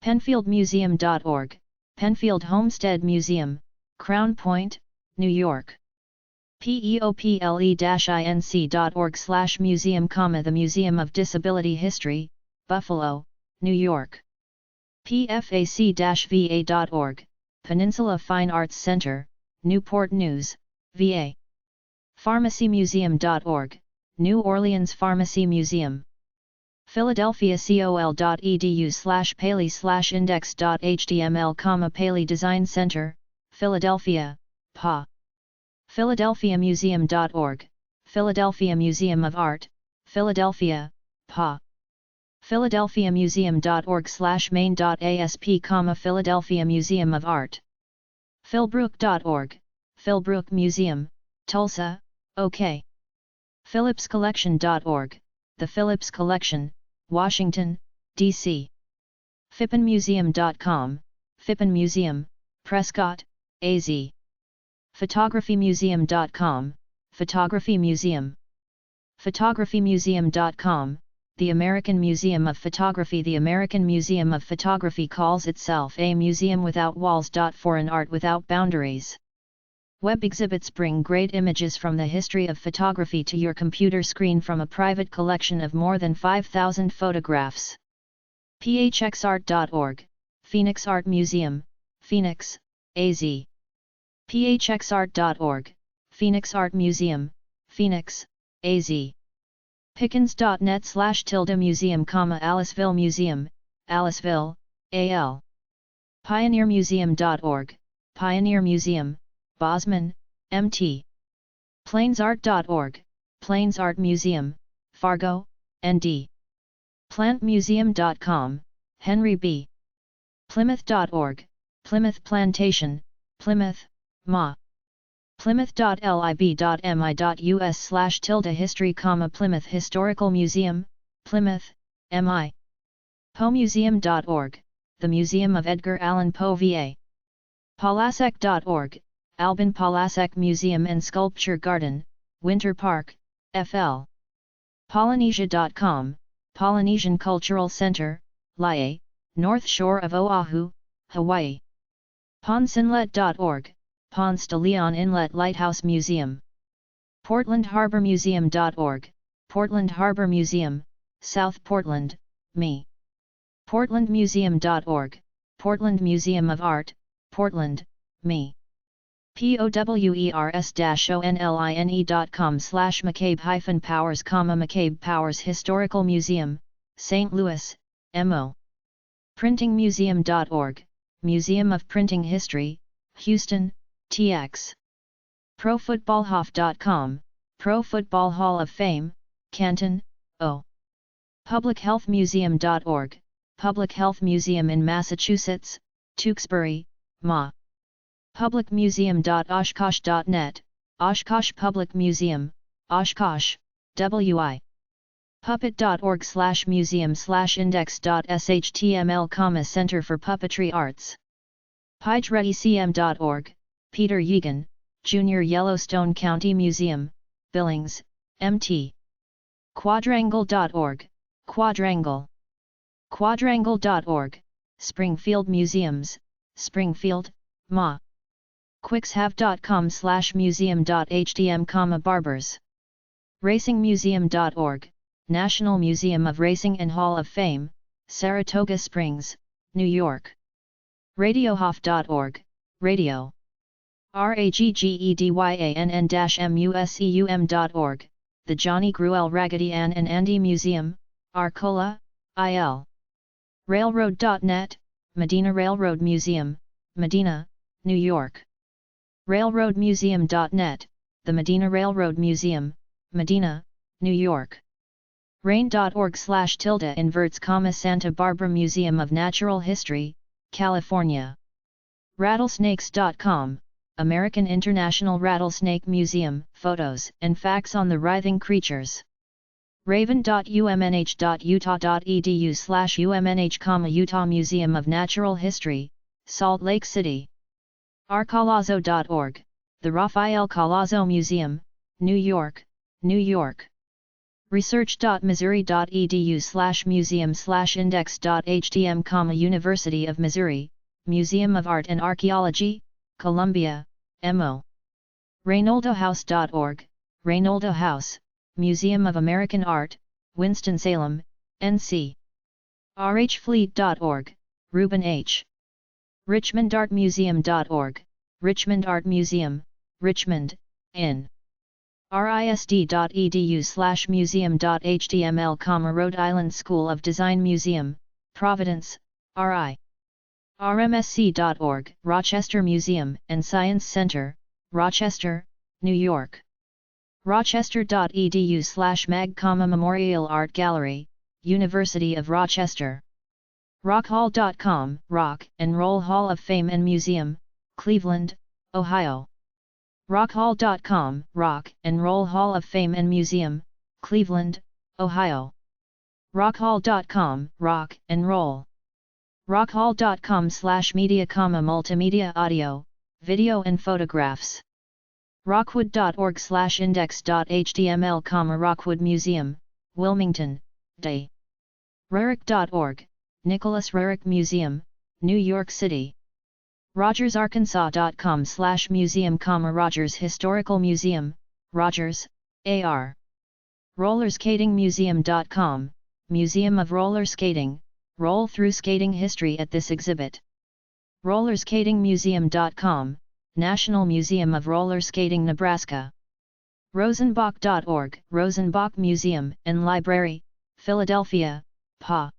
Penfieldmuseum.org, Penfield Homestead Museum, Crown Point, New York. PEOPLE-INC.org/museum, The Museum of Disability History, Buffalo, New York. PFAC-VA.org, Peninsula Fine Arts Center, Newport News, VA. PharmacyMuseum.org, New Orleans Pharmacy Museum. PhiladelphiaCOL.edu/Paley/index.html, Paley Design Center, Philadelphia, PA. PhiladelphiaMuseum.org, Philadelphia Museum of Art, Philadelphia, PA. PhiladelphiaMuseum.org/main.asp, Philadelphia Museum of Art. Philbrook.org, Philbrook Museum, Tulsa, OK. PhillipsCollection.org, The Phillips Collection, Washington, D.C. FippinMuseum.com, Fippin Museum, Prescott, AZ. PhotographyMuseum.com, Photography Museum. PhotographyMuseum.com, The American Museum of Photography. The American Museum of Photography calls itself a museum without walls. For an art without boundaries. Web exhibits bring great images from the history of photography to your computer screen from a private collection of more than 5,000 photographs. phxart.org, Phoenix Art Museum, Phoenix, AZ. phxart.org, Phoenix Art Museum, Phoenix, AZ. Pickens.net/museum, Aliceville Museum, Aliceville, AL. Pioneermuseum.org, Pioneer Museum, Bosman, MT. Plainsart.org, Plains Art Museum, Fargo, ND. Plantmuseum.com, Henry B. Plymouth.org, Plymouth Plantation, Plymouth, Ma. Plymouth.lib.mi.us/history, Plymouth Historical Museum, Plymouth, MI. Poemuseum.org, The Museum of Edgar Allan Poe, VA. Polasek.org, Albin Polasek Museum and Sculpture Garden, Winter Park, FL. Polynesia.com, Polynesian Cultural Center, Laie, North Shore of Oahu, Hawaii. Poncinlet.org, Ponce de Leon Inlet Lighthouse Museum. PortlandHarborMuseum.org, Portland Harbor Museum, South Portland, ME. PortlandMuseum.org, Portland Museum of Art, Portland, ME. POWERS-ONLINE.com/McCabe-Powers, McCabe Powers Historical Museum, St. Louis, MO. PrintingMuseum.org, Museum of Printing History, Houston, TX. ProFootballHof.com, Pro Football Hall of Fame, Canton, O. PublicHealthMuseum.org, Public Health Museum in Massachusetts, Tewksbury, Ma. PublicMuseum.oshkosh.net, Oshkosh Public Museum, Oshkosh, WI. Puppet.org/museum/index.html, Center for Puppetry Arts. PyGRECM.org, Peter Yegan, Jr. Yellowstone County Museum, Billings, MT. Quadrangle.org, Quadrangle. Quadrangle.org, Springfield Museums, Springfield, Ma. Quixhave.com/museum.htm, Barbers. RacingMuseum.org, National Museum of Racing and Hall of Fame, Saratoga Springs, New York. RadioHof.org, Radio. RAGGEDYANN-MUSEUM.org, the Johnny Gruelle Raggedy Ann and Andy Museum, Arcola, IL. Railroad.net, Medina Railroad Museum, Medina, New York. Railroadmuseum.net, the Medina Railroad Museum, Medina, New York. Rain.org/inverts, Santa Barbara Museum of Natural History, California. Rattlesnakes.com, American International Rattlesnake Museum, photos and facts on the writhing creatures. raven.umnh.utah.edu/umnh, Utah Museum of Natural History, Salt Lake City. rcalazzo.org, the Rafael Calazo Museum, New York, New York. research.missouri.edu/museum/index.htm, University of Missouri, Museum of Art and Archaeology, Columbia, MO. reynoldohouse.org, Reynoldo House, Museum of American Art, Winston-Salem, NC. rhfleet.org, Reuben H. richmondartmuseum.org, Richmond Art Museum, Richmond, in. risd.edu/museum.html, Rhode Island School of Design Museum, Providence, RI. rmsc.org, Rochester Museum and Science Center, Rochester, New York. rochester.edu/mag, Memorial Art Gallery, University of Rochester. rockhall.com, Rock and Roll Hall of Fame and Museum, Cleveland, Ohio. rockhall.com, Rock and Roll Hall of Fame and Museum, Cleveland, Ohio. rockhall.com, Rock and Roll. rockhall.com/media, multimedia, audio, video and photographs. rockwood.org/index.html, Rockwood Museum, Wilmington, Day. Rurik.org, Nicholas Rurik Museum, New York City. rogersarkansas.com/museum, Rogers Historical Museum, Rogers, AR. rollerskatingmuseum.com, Museum of Roller Skating, roll-through skating history at this exhibit. rollerskatingmuseum.com, National Museum of Roller Skating, Nebraska. rosenbach.org, Rosenbach Museum and Library, Philadelphia, PA.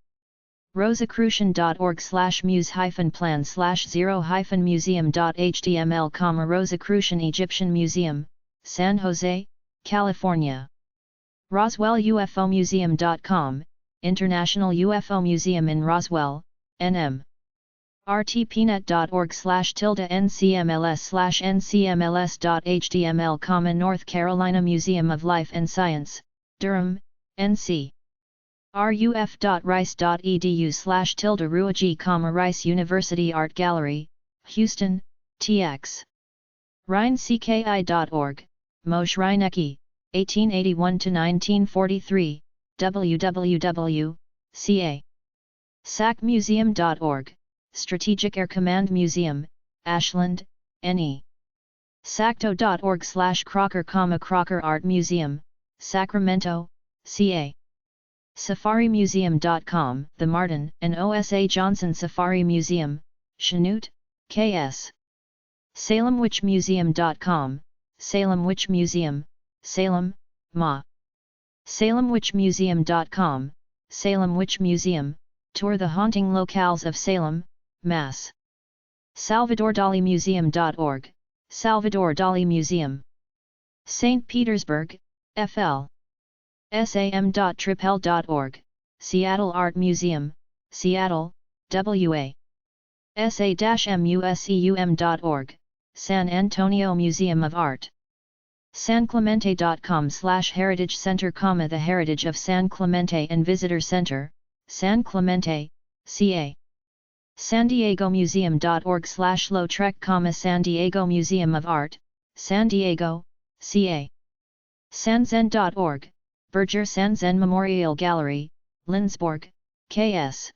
rosicrucian.org/muse-plan/0-museum.html, Rosicrucian Egyptian Museum, San Jose, California. roswellufomuseum.com, International UFO Museum in Roswell, NM. rtpnet.org/ncmls/ncmls.html, North Carolina Museum of Life and Science, Durham, NC. ruf.rice.edu/ruag, Rice University Art Gallery, Houston, TX. rhinecki.org, Moshe Reinecke, 1881–1943, www, ca. sacmuseum.org, Strategic Air Command Museum, Ashland, NE. sacto.org/Crocker, Crocker Art Museum, Sacramento, CA. SafariMuseum.com, the Martin and OSA Johnson Safari Museum, Chanute, KS. SalemWitchMuseum.com, Salem Witch Museum, Salem, Ma. SalemWitchMuseum.com, Salem Witch Museum, tour the haunting locales of Salem, Mass. SalvadorDaliMuseum.org, Salvador Dali Museum. St. Petersburg, FL. sam.tripel.org, Seattle Art Museum, Seattle, WA. sa-museum.org, San Antonio Museum of Art. sanclemente.com/Heritage Center, the Heritage of San Clemente and Visitor Center, San Clemente, CA. San Diego Museum.org/Lautrec, San Diego Museum of Art, San Diego, CA. Sanzen.org, Berger Sanzen Memorial Gallery, Lindsborg, KS.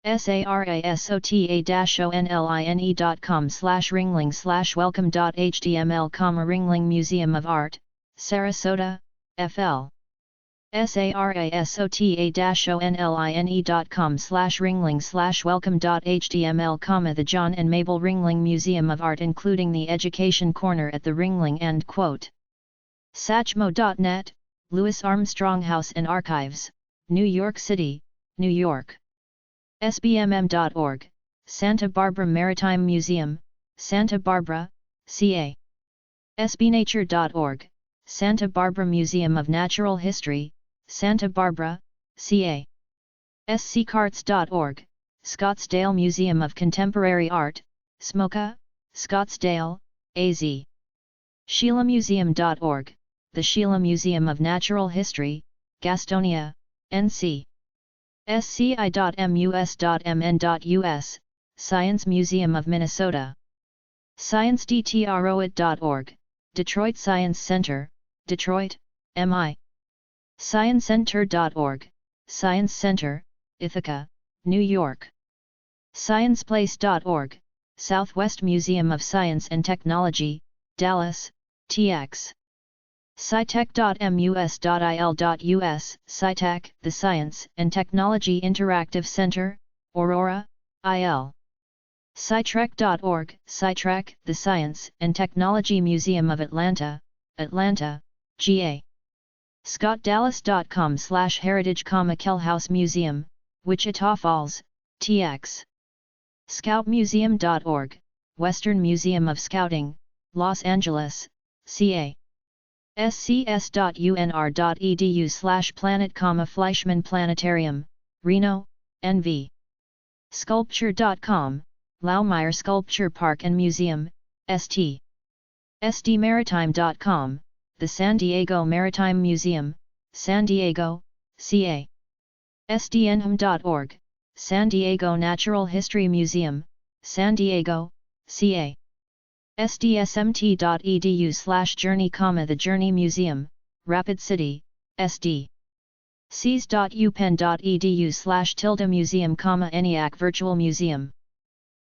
sarasota-online.com/ringling/welcome.html, Ringling Museum of Art, Sarasota, FL. sarasota-online.com/ringling/welcome.html, the John and Mabel Ringling Museum of Art, including the Education Corner at the Ringling, end quote. Satchmo.net, Louis Armstrong House and Archives, New York City, New York. sbmm.org, Santa Barbara Maritime Museum, Santa Barbara, CA. sbnature.org, Santa Barbara Museum of Natural History, Santa Barbara, CA. sccarts.org, Scottsdale Museum of Contemporary Art, Smoka, Scottsdale, AZ. SheilaMuseum.org, the Sheila Museum of Natural History, Gastonia, NC. sci.mus.mn.us, Science Museum of Minnesota. ScienceDetroit.org, Detroit Science Center, Detroit, MI. ScienceCenter.org, Science Center, Ithaca, New York. SciencePlace.org, Southwest Museum of Science and Technology, Dallas, TX. Scitech.mus.il.us, Scitech, the Science and Technology Interactive Center, Aurora, IL. Scitrek.org, Scitrek, the Science and Technology Museum of Atlanta, Atlanta, GA. ScottDallas.com/heritage, Kellhouse Museum, Wichita Falls, TX. Scoutmuseum.org, Western Museum of Scouting, Los Angeles, CA. scs.unr.edu/planet, Fleischmann Planetarium, Reno, NV. Sculpture.com, Laumeier Sculpture Park and Museum, ST. sdmaritime.com, the San Diego Maritime Museum, San Diego, CA. sdnham.org, San Diego Natural History Museum, San Diego, CA. sdsmt.edu/journey, the Journey Museum, Rapid City, SD. seas.upenn.edu/museum, ENIAC Virtual Museum.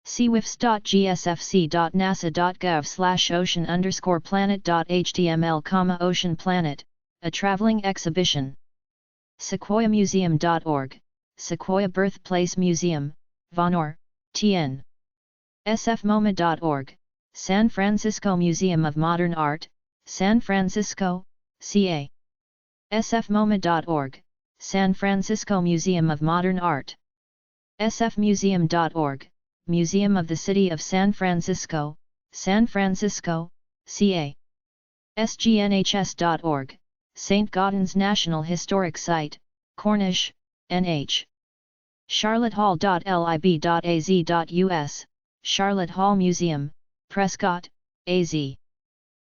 cwifs.gsfc.nasa.gov/ocean_planet.html, Ocean Planet, a traveling exhibition. sequoiamuseum.org, Sequoia Birthplace Museum, Vonore, TN. sfmoma.org, San Francisco Museum of Modern Art, San Francisco, CA. sfmoma.org, San Francisco Museum of Modern Art. sfmuseum.org, Museum of the City of San Francisco, San Francisco, CA. sgnhs.org, St. Gaudens National Historic Site, Cornish, NH. charlottehall.lib.az.us, Charlotte Hall Museum, Prescott, AZ.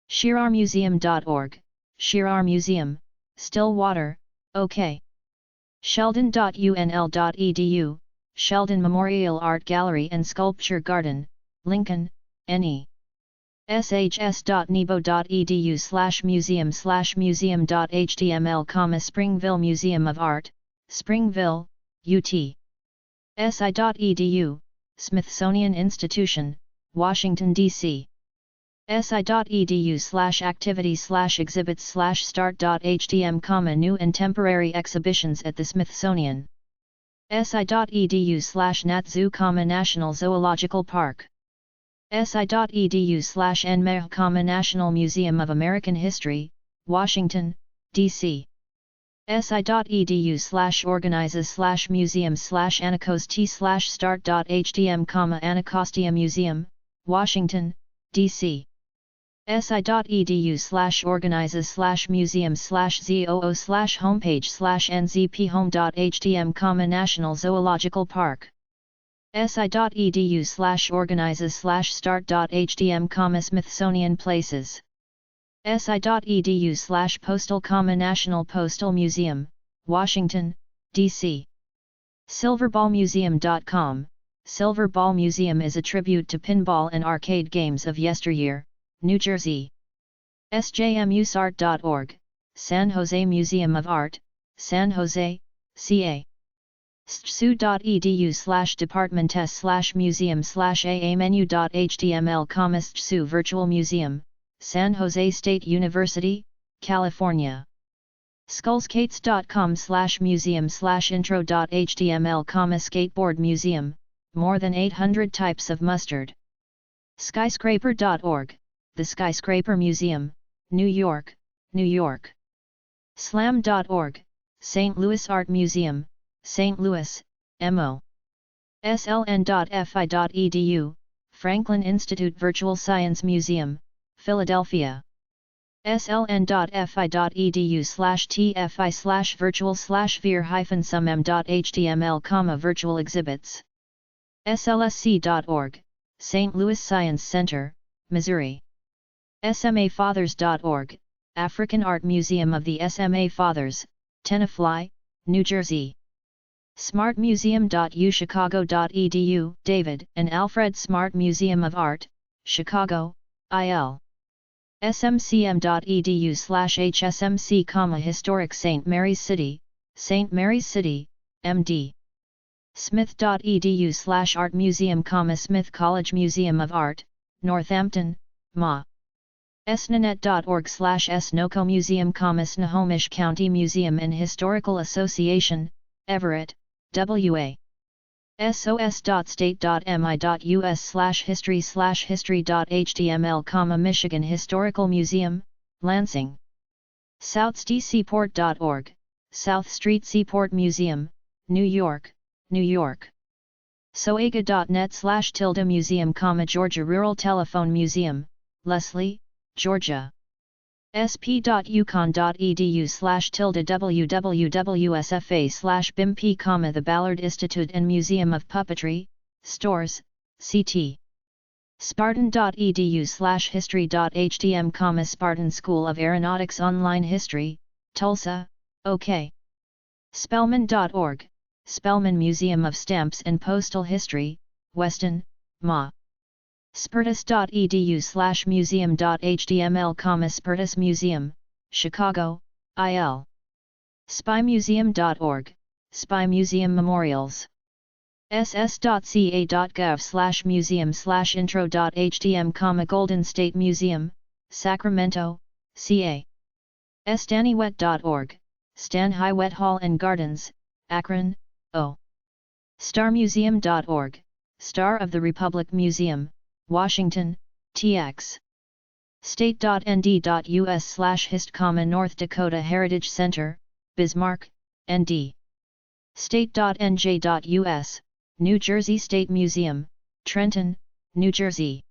sheararmuseum.org, Shearar Museum, Stillwater, OK. sheldon.unl.edu, Sheldon Memorial Art Gallery and Sculpture Garden, Lincoln, NE. shs.nebo.edu/museum/museum.html, Springville Museum of Art, Springville, UT. si.edu, Smithsonian Institution, Washington, D.C. si.edu/activities/exhibits/start.htm, new and temporary exhibitions at the Smithsonian. si.edu/natzoo, National Zoological Park. si.edu/nmeh, National Museum of American History, Washington, D.C. si.edu/organizes/museums/anacostia/start.htm, Anacostia Museum, Washington, D.C. si.edu/organizes/museums/zoo/homepage/nzphome.htm, National Zoological Park. si.edu/organizes/start.htm, Smithsonian Places. si.edu/postal, National Postal Museum, Washington, D.C. silverballmuseum.com. Silver Ball Museum is a tribute to pinball and arcade games of yesteryear, New Jersey. sjmusart.org, San Jose Museum of Art, San Jose, CA. stsu.edu/departments/museum/aamenu.html, stsu Virtual Museum, San Jose State University, California. skullskates.com/museum/intro.html, Skateboard Museum, more than 800 types of mustard. skyscraper.org, the Skyscraper Museum, New York, New York. slam.org, St. Louis Art Museum, St. Louis, MO. sln.fi.edu, Franklin Institute Virtual Science Museum, Philadelphia. sln.fi.edu/tfi/virtual/vir-sum.html, virtual exhibits. slsc.org, St. Louis Science Center, Missouri. SMAFathers.org, African Art Museum of the SMA Fathers, Tenafly, New Jersey. smartmuseum.uchicago.edu, David and Alfred Smart Museum of Art, Chicago, IL. smcm.edu/hsmc, Historic St. Mary's City, St. Mary's City, MD. smith.edu/art museum, Smith College Museum of Art, Northampton, MA. snnet.org/snoco Museum, Snohomish County Museum and Historical Association, Everett, WA. sos.state.mi.us/history/history.html, Michigan Historical Museum, Lansing. southstseaport.org, South Street Seaport Museum, New York, New York. soaga.net/museum, Georgia Rural Telephone Museum, Leslie, Georgia. sp.yukon.edu/www.sfa/bimp, the Ballard Institute and Museum of Puppetry, Stores, CT. spartan.edu/history.htm, Spartan School of Aeronautics Online History, Tulsa, OK. spellman.org, Spellman Museum of Stamps and Postal History, Weston, Ma. spertus.edu/museum.html, Spertus Museum, Chicago, IL. spymuseum.org, Spy Museum Memorials. ss.ca.gov/museum/intro.htm, Golden State Museum, Sacramento, CA. staniwet.org, Stan Highwet Hall and Gardens, Akron, O. starmuseum.org, Star of the Republic Museum, Washington, TX. state.nd.us/hist, North Dakota Heritage Center, Bismarck, ND. state.nj.us, New Jersey State Museum, Trenton, New Jersey.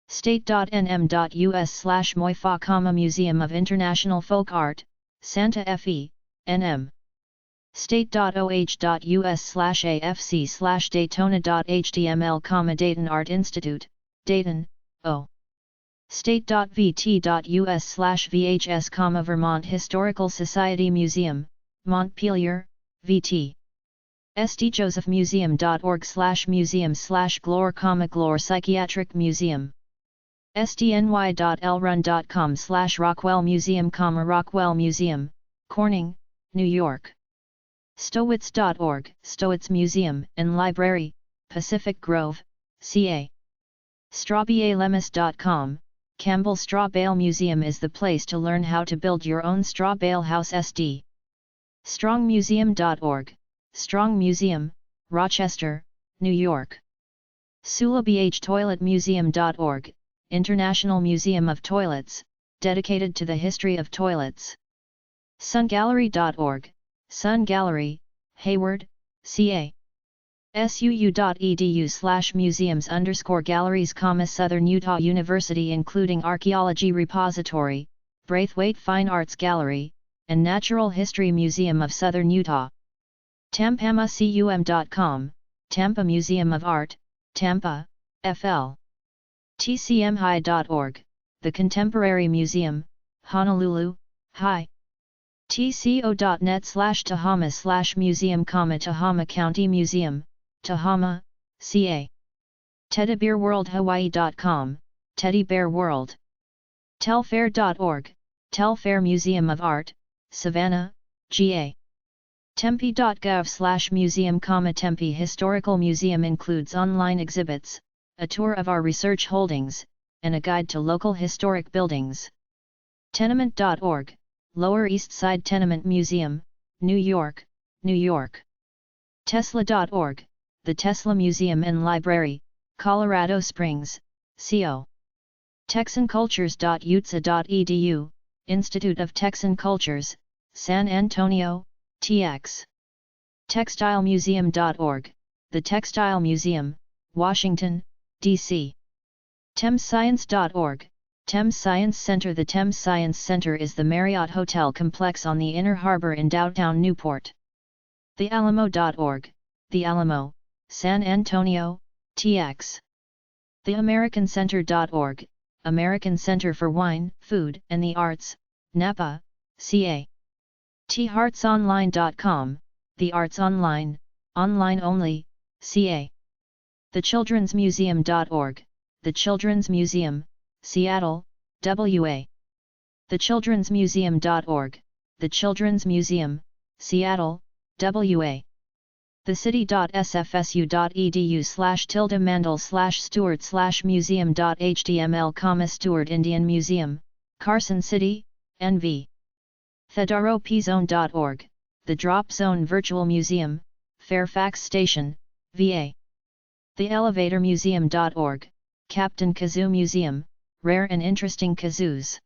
state.nm.us/Moifa, Museum of International Folk Art, Santa Fe, NM. state.oh.us/afc/daytona.html, Dayton Art Institute, Dayton, O. state.vt.us/vhs, Vermont Historical Society Museum, Montpelier, VT. stjosephmuseum.org/museum/glore, Glore Psychiatric Museum. stny.lrun.com/Rockwell Museum, Rockwell Museum, Corning, New York. stowitz.org, Stowitz Museum and Library, Pacific Grove, CA. strawbalemis.com, Campbell Straw Bale Museum is the place to learn how to build your own straw bale house. SD. strongmuseum.org, Strong Museum, Rochester, New York. sulabhtoiletmuseum.org, International Museum of Toilets, dedicated to the history of toilets. sungallery.org, Sun Gallery, Hayward, CA. suu.edu/museums_galleries, Southern Utah University, including Archaeology Repository, Braithwaite Fine Arts Gallery, and Natural History Museum of Southern Utah. tampamacum.com, Tampa Museum of Art, Tampa, FL. tcmhigh.org, The Contemporary Museum, Honolulu, High. tco.net/tahama/museum, Tahama County Museum, Tahama, CA. teddybearworldhawaii.com, Teddy Bear World. telfair.org, Telfair Museum of Art, Savannah, GA. tempe.gov/museum, Tempe Historical Museum includes online exhibits, a tour of our research holdings, and a guide to local historic buildings. tenement.org, Lower East Side Tenement Museum, New York, New York. tesla.org, the Tesla Museum and Library, Colorado Springs, CO. texancultures.utsa.edu, Institute of Texan Cultures, San Antonio, TX. textilemuseum.org, the Textile Museum, Washington, D.C. thamsscience.org, Thames Science Center. The Thames Science Center is the Marriott Hotel complex on the Inner Harbor in downtown Newport. thealamo.org, The Alamo, San Antonio, TX. theamericancenter.org, American Center for Wine, Food, and the Arts, Napa, CA. theartsonline.com, The Arts Online, online only, CA. thechildrensmuseum.org, The Children's Museum, Seattle, WA. thechildrensmuseum.org, The Children's Museum, Seattle, WA. thecity.sfsu.edu/mandel/stewart/museum.html, Stewart Indian Museum, Carson City, NV. thedaropzone.org, The Drop Zone Virtual Museum, Fairfax Station, VA. theelevatormuseum.org, Captain Kazoo Museum, Rare and Interesting Kazoos.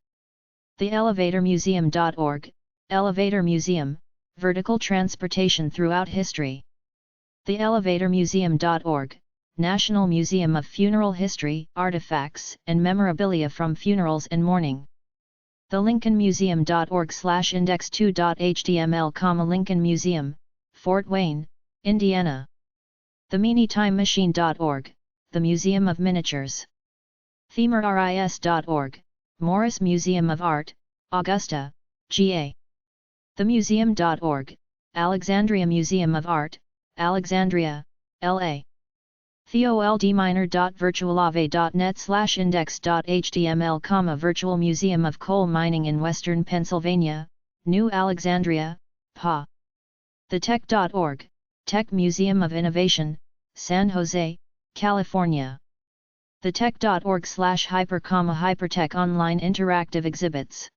theelevatormuseum.org, Elevator Museum, Vertical Transportation Throughout History. theelevatormuseum.org, National Museum of Funeral History, Artifacts, and Memorabilia from Funerals and Mourning. thelincolnmuseum.org/index2.html, Lincoln Museum, Fort Wayne, Indiana. theminitimemachine.org, The Museum of Miniatures. themeris.org, Morris Museum of Art, Augusta, GA. themuseum.org, Alexandria Museum of Art, Alexandria, LA. theoldminor.virtualave.net/index.html, Virtual Museum of Coal Mining in Western Pennsylvania, New Alexandria, PA. thetech.org, Tech Museum of Innovation, San Jose, California. thetech.org/hyper, Hypertech Online Interactive Exhibits.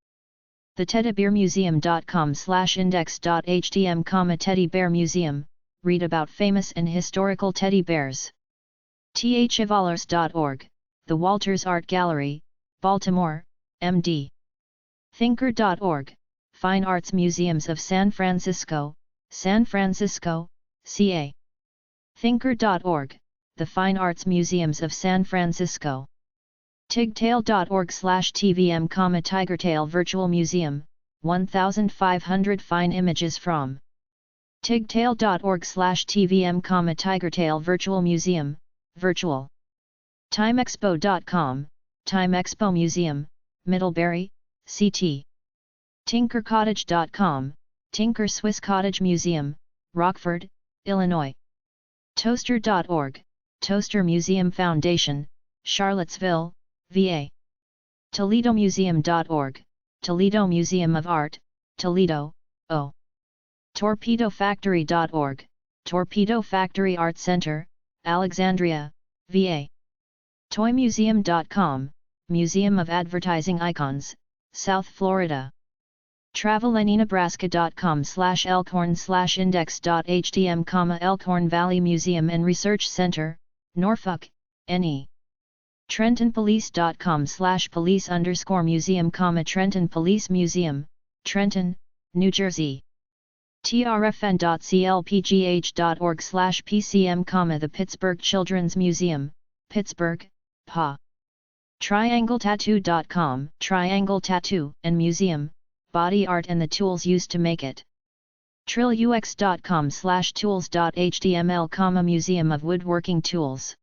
theteddybearmuseum.com/index.htm, Teddy Bear Museum, read about famous and historical teddy bears. thevalors.org, The Walters Art Gallery, Baltimore, MD. thinker.org, Fine Arts Museums of San Francisco, CA. thinker.org, The Fine Arts Museums of San Francisco. tigtail.org/tvm, Tigertail Virtual Museum, 1,500 fine images from. tigtail.org/tvm, Tigertail Virtual Museum, virtual. timexpo.com, Time Expo Museum, Middlebury, CT. tinkercottage.com, Tinker Swiss Cottage Museum, Rockford, Illinois. toaster.org, Toaster Museum Foundation, Charlottesville, VA. toledomuseum.org, Toledo Museum of Art, Toledo, O. torpedofactory.org, Torpedo Factory Art Center, Alexandria, VA. toymuseum.com, Museum of Advertising Icons, South Florida. travelanynebraska.com/elkhorn/index.htm, Elkhorn Valley Museum and Research Center, Norfolk, NE. trentonpolice.com/police_museum, Trenton Police Museum, Trenton, New Jersey. trfn.clpgh.org/pcm, The Pittsburgh Children's Museum, Pittsburgh, PA. triangletattoo.com, Triangle Tattoo and Museum, Body Art and the Tools Used to Make It. trillux.com/tools.html, Museum of Woodworking Tools.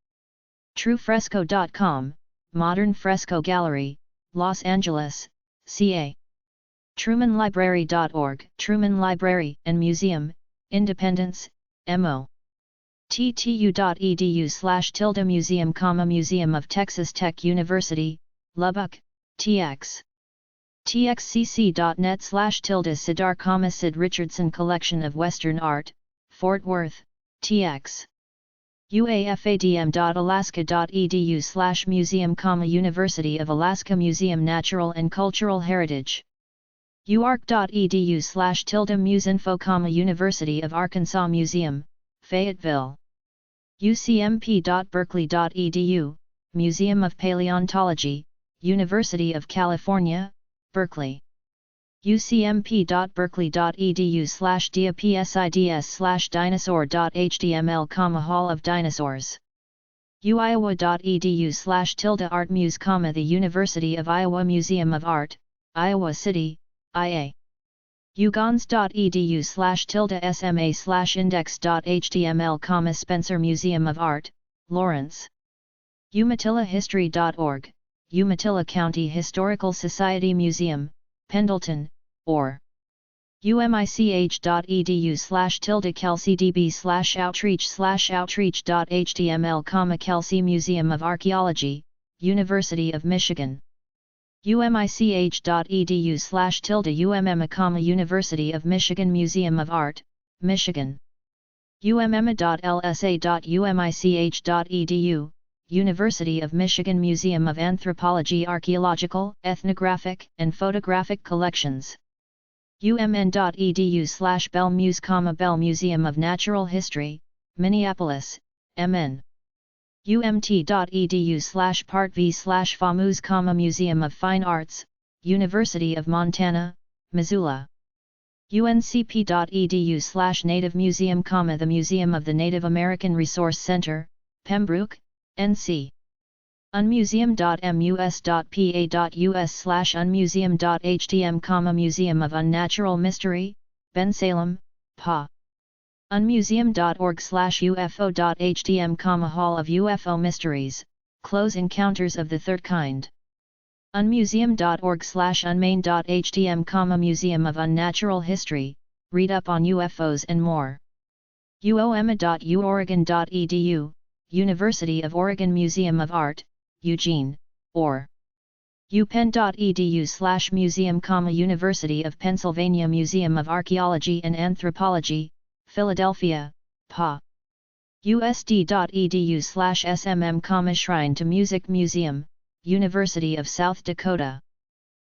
truefresco.com, Modern Fresco Gallery, Los Angeles, CA. trumanlibrary.org, Truman Library and Museum, Independence, MO. ttu.edu/museum, Museum of Texas Tech University, Lubbock, TX. txcc.net/Sidar, Sid Richardson Collection of Western Art, Fort Worth, TX. uafadm.alaska.edu/museum, University of Alaska Museum Natural and Cultural Heritage. uark.edu/musinfo, University of Arkansas Museum, Fayetteville. ucmp.berkeley.edu, Museum of Paleontology, University of California, Berkeley. ucmp.berkeley.edu/diapsids/dinosaur.html, Hall of Dinosaurs. uiowa.edu/artmuse, The University of Iowa Museum of Art, Iowa City, IA. ugans.edu/SMA/index.html, Spencer Museum of Art, Lawrence. umatilla.history.org, Umatilla County Historical Society Museum, Pendleton, or umich.edu/kelsey/outreach/outreach.html, Kelsey Museum of Archaeology, University of Michigan. umich.edu/umm, University of Michigan Museum of Art, Michigan. umm.lsa.umich.edu, University of Michigan Museum of Anthropology, Archaeological, Ethnographic, and Photographic Collections. umn.edu/Bell Muse, Bell Museum of Natural History, Minneapolis, MN. umt.edu/Part V/FAMUS, Museum of Fine Arts, University of Montana, Missoula. uncp.edu/Native Museum, the Museum of the Native American Resource Center, Pembroke, NC. unmuseum.mus.pa.us/unmuseum.htm, Museum of Unnatural Mystery, Bensalem, PA. unmuseum.org/ufo.htm, Hall of UFO Mysteries, Close Encounters of the Third Kind. unmuseum.org/unmain.htm, Museum of Unnatural History, read up on UFOs and more. uoma.uoregon.edu, University of Oregon Museum of Art, Eugene, or upenn.edu/museum, University of Pennsylvania Museum of Archaeology and Anthropology, Philadelphia, PA. usd.edu/smm, Shrine to Music Museum, University of South Dakota.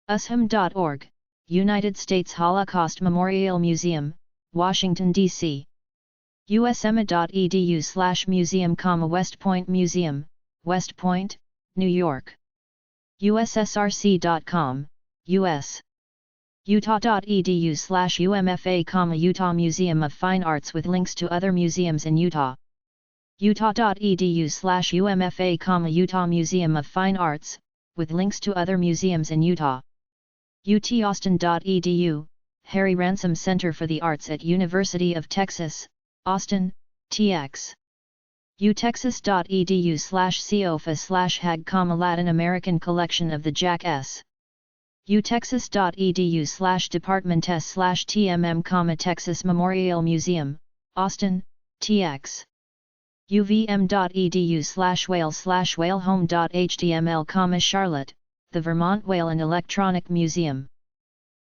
usham.org, United States Holocaust Memorial Museum, Washington, D.C. usema.edu/museum, West Point Museum, West Point, New York. ussrc.com, U.S. utah.edu/umfa, Utah Museum of Fine Arts with links to other museums in Utah. utah.edu/umfa, Utah Museum of Fine Arts, with links to other museums in Utah. utaustin.edu, Harry Ransom Center for the Arts at University of Texas, Austin, TX. utexas.edu/cofa/hag, Latin American Collection of the Jack S. utexas.edu/departments/tmm, Texas Memorial Museum, Austin, TX. uvm.edu/whale/whalehome.html, Charlotte, the Vermont Whale and Electronic Museum.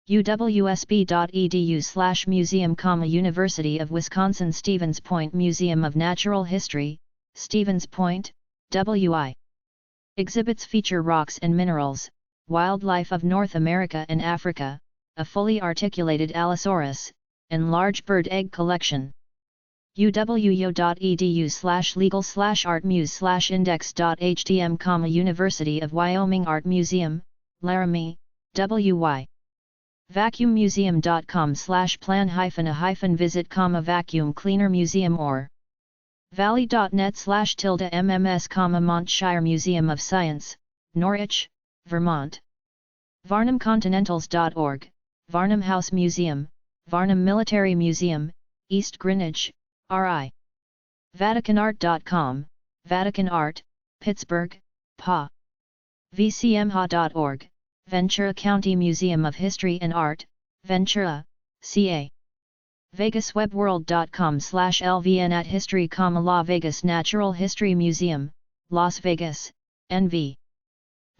uwsb.edu/museum, University of Wisconsin Stevens Point Museum of Natural History, Stevens Point, WI. Exhibits feature rocks and minerals, wildlife of North America and Africa, a fully articulated Allosaurus, and large bird egg collection. uwo.edu/legal/artmuse/index.htm, University of Wyoming Art Museum, Laramie, WY. vacuummuseum.com/plan-a-visit, vacuum cleaner museum, or valley.net/MMS, Montshire Museum of Science, Norwich, Vermont. varnamcontinentals.org, Varnam House Museum, Varnam Military Museum, East Greenwich, RI. vaticanart.com, Vatican Art, Pittsburgh, PA. vcmha.org, Ventura County Museum of History and Art, Ventura, CA. vegaswebworld.com/lvn@history, La Vegas Natural History Museum, Las Vegas, NV.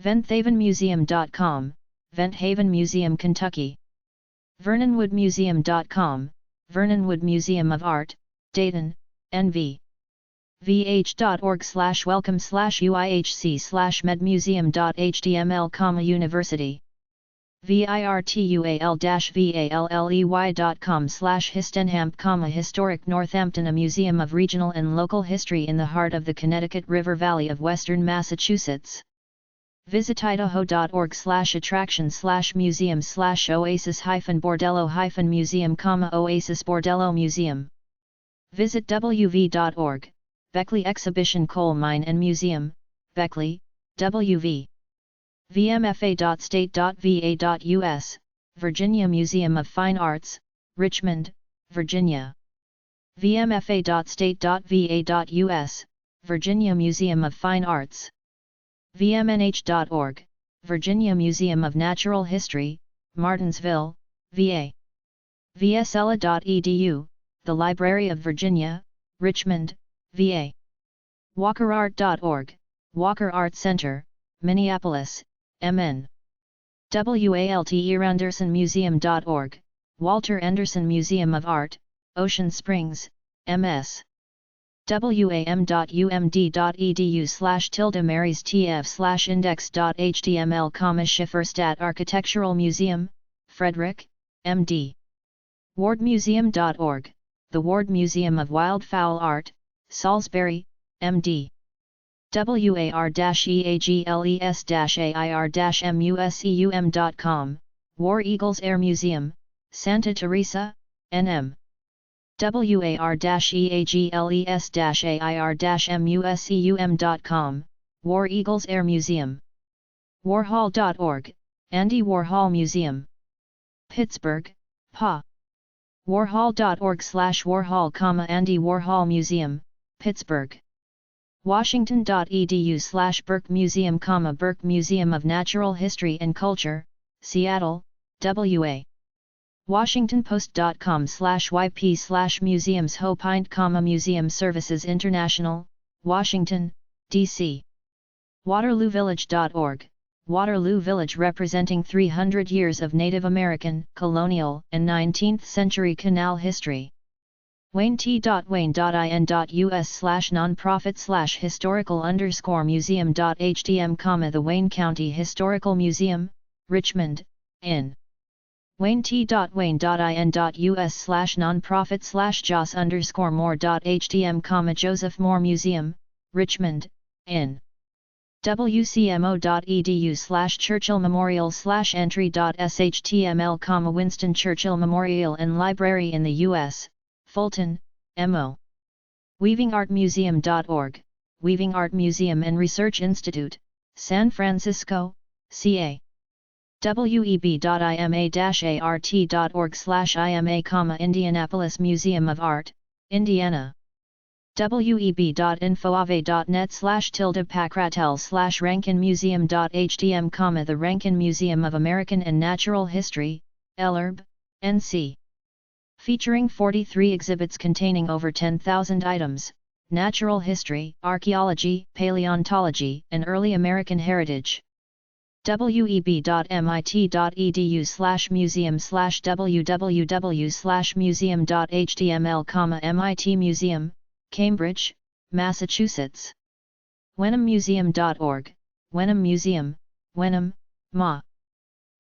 venthavenmuseum.com, Venthaven Museum, Kentucky. vernonwoodmuseum.com, Vernonwood Museum of Art, Dayton, NV. vh.org/welcome/uihc/medmuseum.html, University. virtual-valley.com/histenhamp, Historic Northampton, a museum of regional and local history in the heart of the Connecticut River Valley of western Massachusetts. Visit idaho.org/attractions/museums/oasis-bordello-museum, Oasis Bordello Museum. Visit wv.org, Beckley Exhibition Coal Mine and Museum, Beckley, WV. vmfa.state.va.us, Virginia Museum of Fine Arts, Richmond, Virginia. vmfa.state.va.us, Virginia Museum of Fine Arts. vmnh.org, Virginia Museum of Natural History, Martinsville, VA. vsela.edu, the Library of Virginia, Richmond, VA. walkerart.org, Walker Art Center, Minneapolis, MN. walterandersonmuseum.org, Walter Anderson Museum of Art, Ocean Springs, MS. wam.umd.edu/marys/tf/index.html, Schifferstadt Architectural Museum, Frederick, MD. wardmuseum.org, the Ward Museum of Wildfowl Art, Salisbury, MD. war-eagles-air-museum.com, War Eagles Air Museum, Santa Teresa, NM. war-eagles-air-museum.com, War Eagles Air Museum. warhol.org, Andy Warhol Museum. Pittsburgh, PA. warhol.org/warhol, Andy Warhol Museum, Pittsburgh. washington.edu/Burke Museum, Burke Museum of Natural History and Culture, Seattle, WA. washingtonpost.com/YP/museums Hope Pint, Museum Services International, Washington, D.C. waterloovillage.org, Waterloo Village representing 300 years of Native American, colonial, and 19th century canal history. waynet.wayne.in.us/nonprofit/historical_museum.htm, the Wayne County Historical Museum, Richmond, in. waynet.wayne.in.us/nonprofit/jos_more.htm, Joseph Moore Museum, Richmond, in. wcmo.edu/Churchill Memorial/entry.shtml, Winston Churchill Memorial and Library in the U.S., Fulton, MO. weavingartmuseum.org, Weaving Art Museum and Research Institute, San Francisco, CA. web.ima-art.org/ima, Indianapolis Museum of Art, Indiana. web.info.ave.net/Pakratel/Rankin Museum.htm, the Rankin Museum of American and Natural History, Ellerbe, NC. Featuring 43 exhibits containing over 10,000 items, natural history, archaeology, paleontology, and early American heritage. web.mit.edu/museum/www/museum.html, MIT Museum, Cambridge, Massachusetts. wenhammuseum.org, Wenham Museum, Wenham, Ma.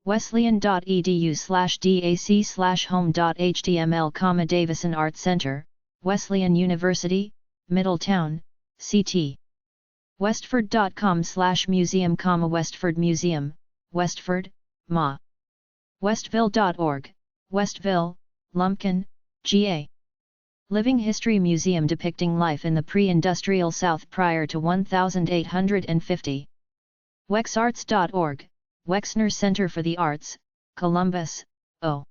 wesleyan.edu/dac/home.html, Davison Art Center, Wesleyan University, Middletown, CT. westford.com/museum, Westford Museum, Westford, Ma. westville.org, Westville, Lumpkin, GA. Living History Museum depicting life in the pre-industrial South prior to 1850. wexarts.org, Wexner Center for the Arts, Columbus, O.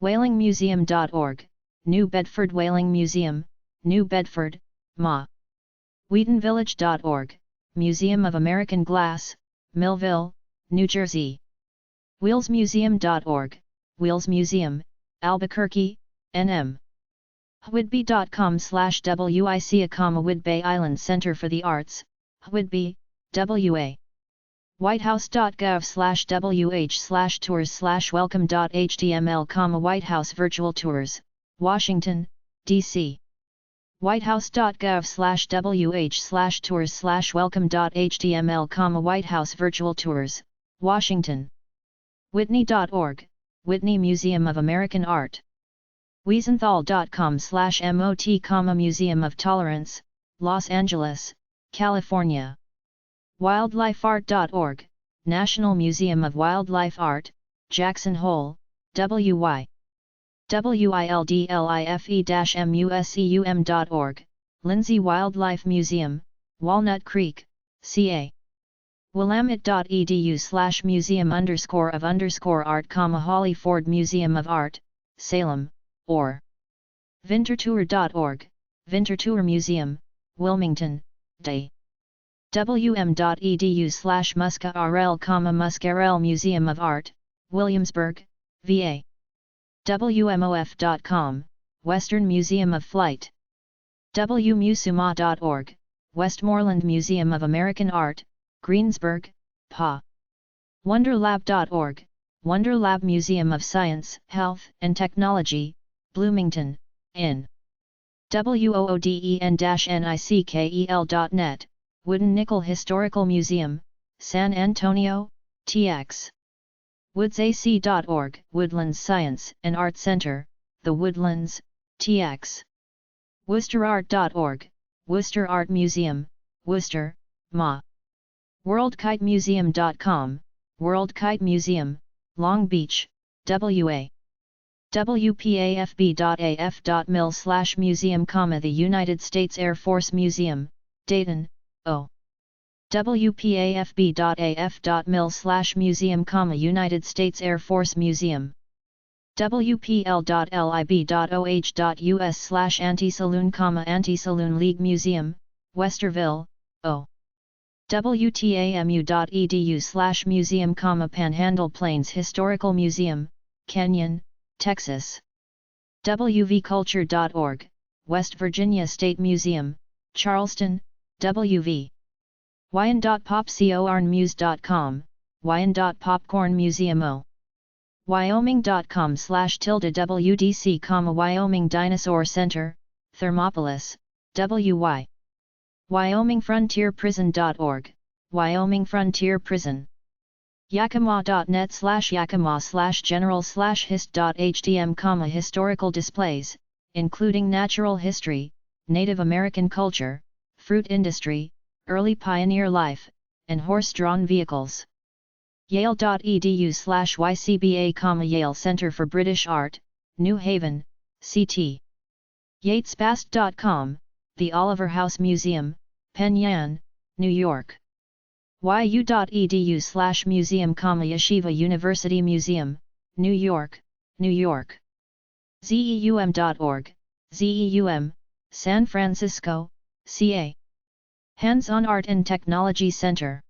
whalingmuseum.org, New Bedford Whaling Museum, New Bedford, Ma. wheatonvillage.org, Museum of American Glass, Millville, New Jersey. wheelsmuseum.org, Wheels Museum, Albuquerque, NM. whidbey.com/wic, Whidbey Island Center for the Arts, Whidbey, WA. whitehouse.gov/wh/tours/welcome.html, White House Virtual Tours, Washington, D.C. whitehouse.gov/wh/tours/welcome.html, White House Virtual Tours, Washington. Whitney.org, Whitney Museum of American Art. wiesenthal.com/mot, Museum of Tolerance, Los Angeles, California. wildlifeart.org, National Museum of Wildlife Art, Jackson Hole, WY. wildlife-museum.org, Lindsay Wildlife Museum, Walnut Creek, CA. willamette.edu/museum_of_art, Holly Ford Museum of Art, Salem, or vintertour.org, Vintertour Museum, Wilmington, Day. wm.edu/musca-rl, Museum of Art, Williamsburg, VA. wmof.com, Western Museum of Flight. wmusuma.org, Westmoreland Museum of American Art, Greensburg, PA. wonderlab.org, Wonderlab Museum of Science, Health and Technology, Bloomington, IN. wooden-nickel.net, Wooden Nickel Historical Museum, San Antonio, TX. woodsac.org, Woodlands Science and Art Center, The Woodlands, TX. worcesterart.org, Worcester Art Museum, Worcester, MA. worldkitemuseum.com, World Kite Museum, Long Beach, WA. wpafb.af.mil/museum, the United States Air Force Museum, Dayton, O. wpafb.af.mil/museum, United States Air Force Museum. wpl.lib.oh.us/anti-saloon, Anti-Saloon League Museum, Westerville, O. wtamu.edu/museum, Panhandle Plains Historical Museum, Kenyon, Texas. wvculture.org, West Virginia State Museum, Charleston, WV. wyan.popcornmuse.com, Wyan.popcorn Museum O. wyoming.com/WDC, Wyoming Dinosaur Center, Thermopolis, WY. wyomingfrontierprison.org, Wyoming Frontier Prison. yakima.net/yakima/general/hist.htm, historical displays, including natural history, Native American culture, fruit industry, early pioneer life, and horse-drawn vehicles. yale.edu/ycba, Yale Center for British Art, New Haven, CT. yatespast.com, The Oliver House Museum, Penn Yan, New York. yu.edu/museum, Yeshiva University Museum, New York, New York. zeum.org, ZEUM, San Francisco, CA. Hands-on Art and Technology Center.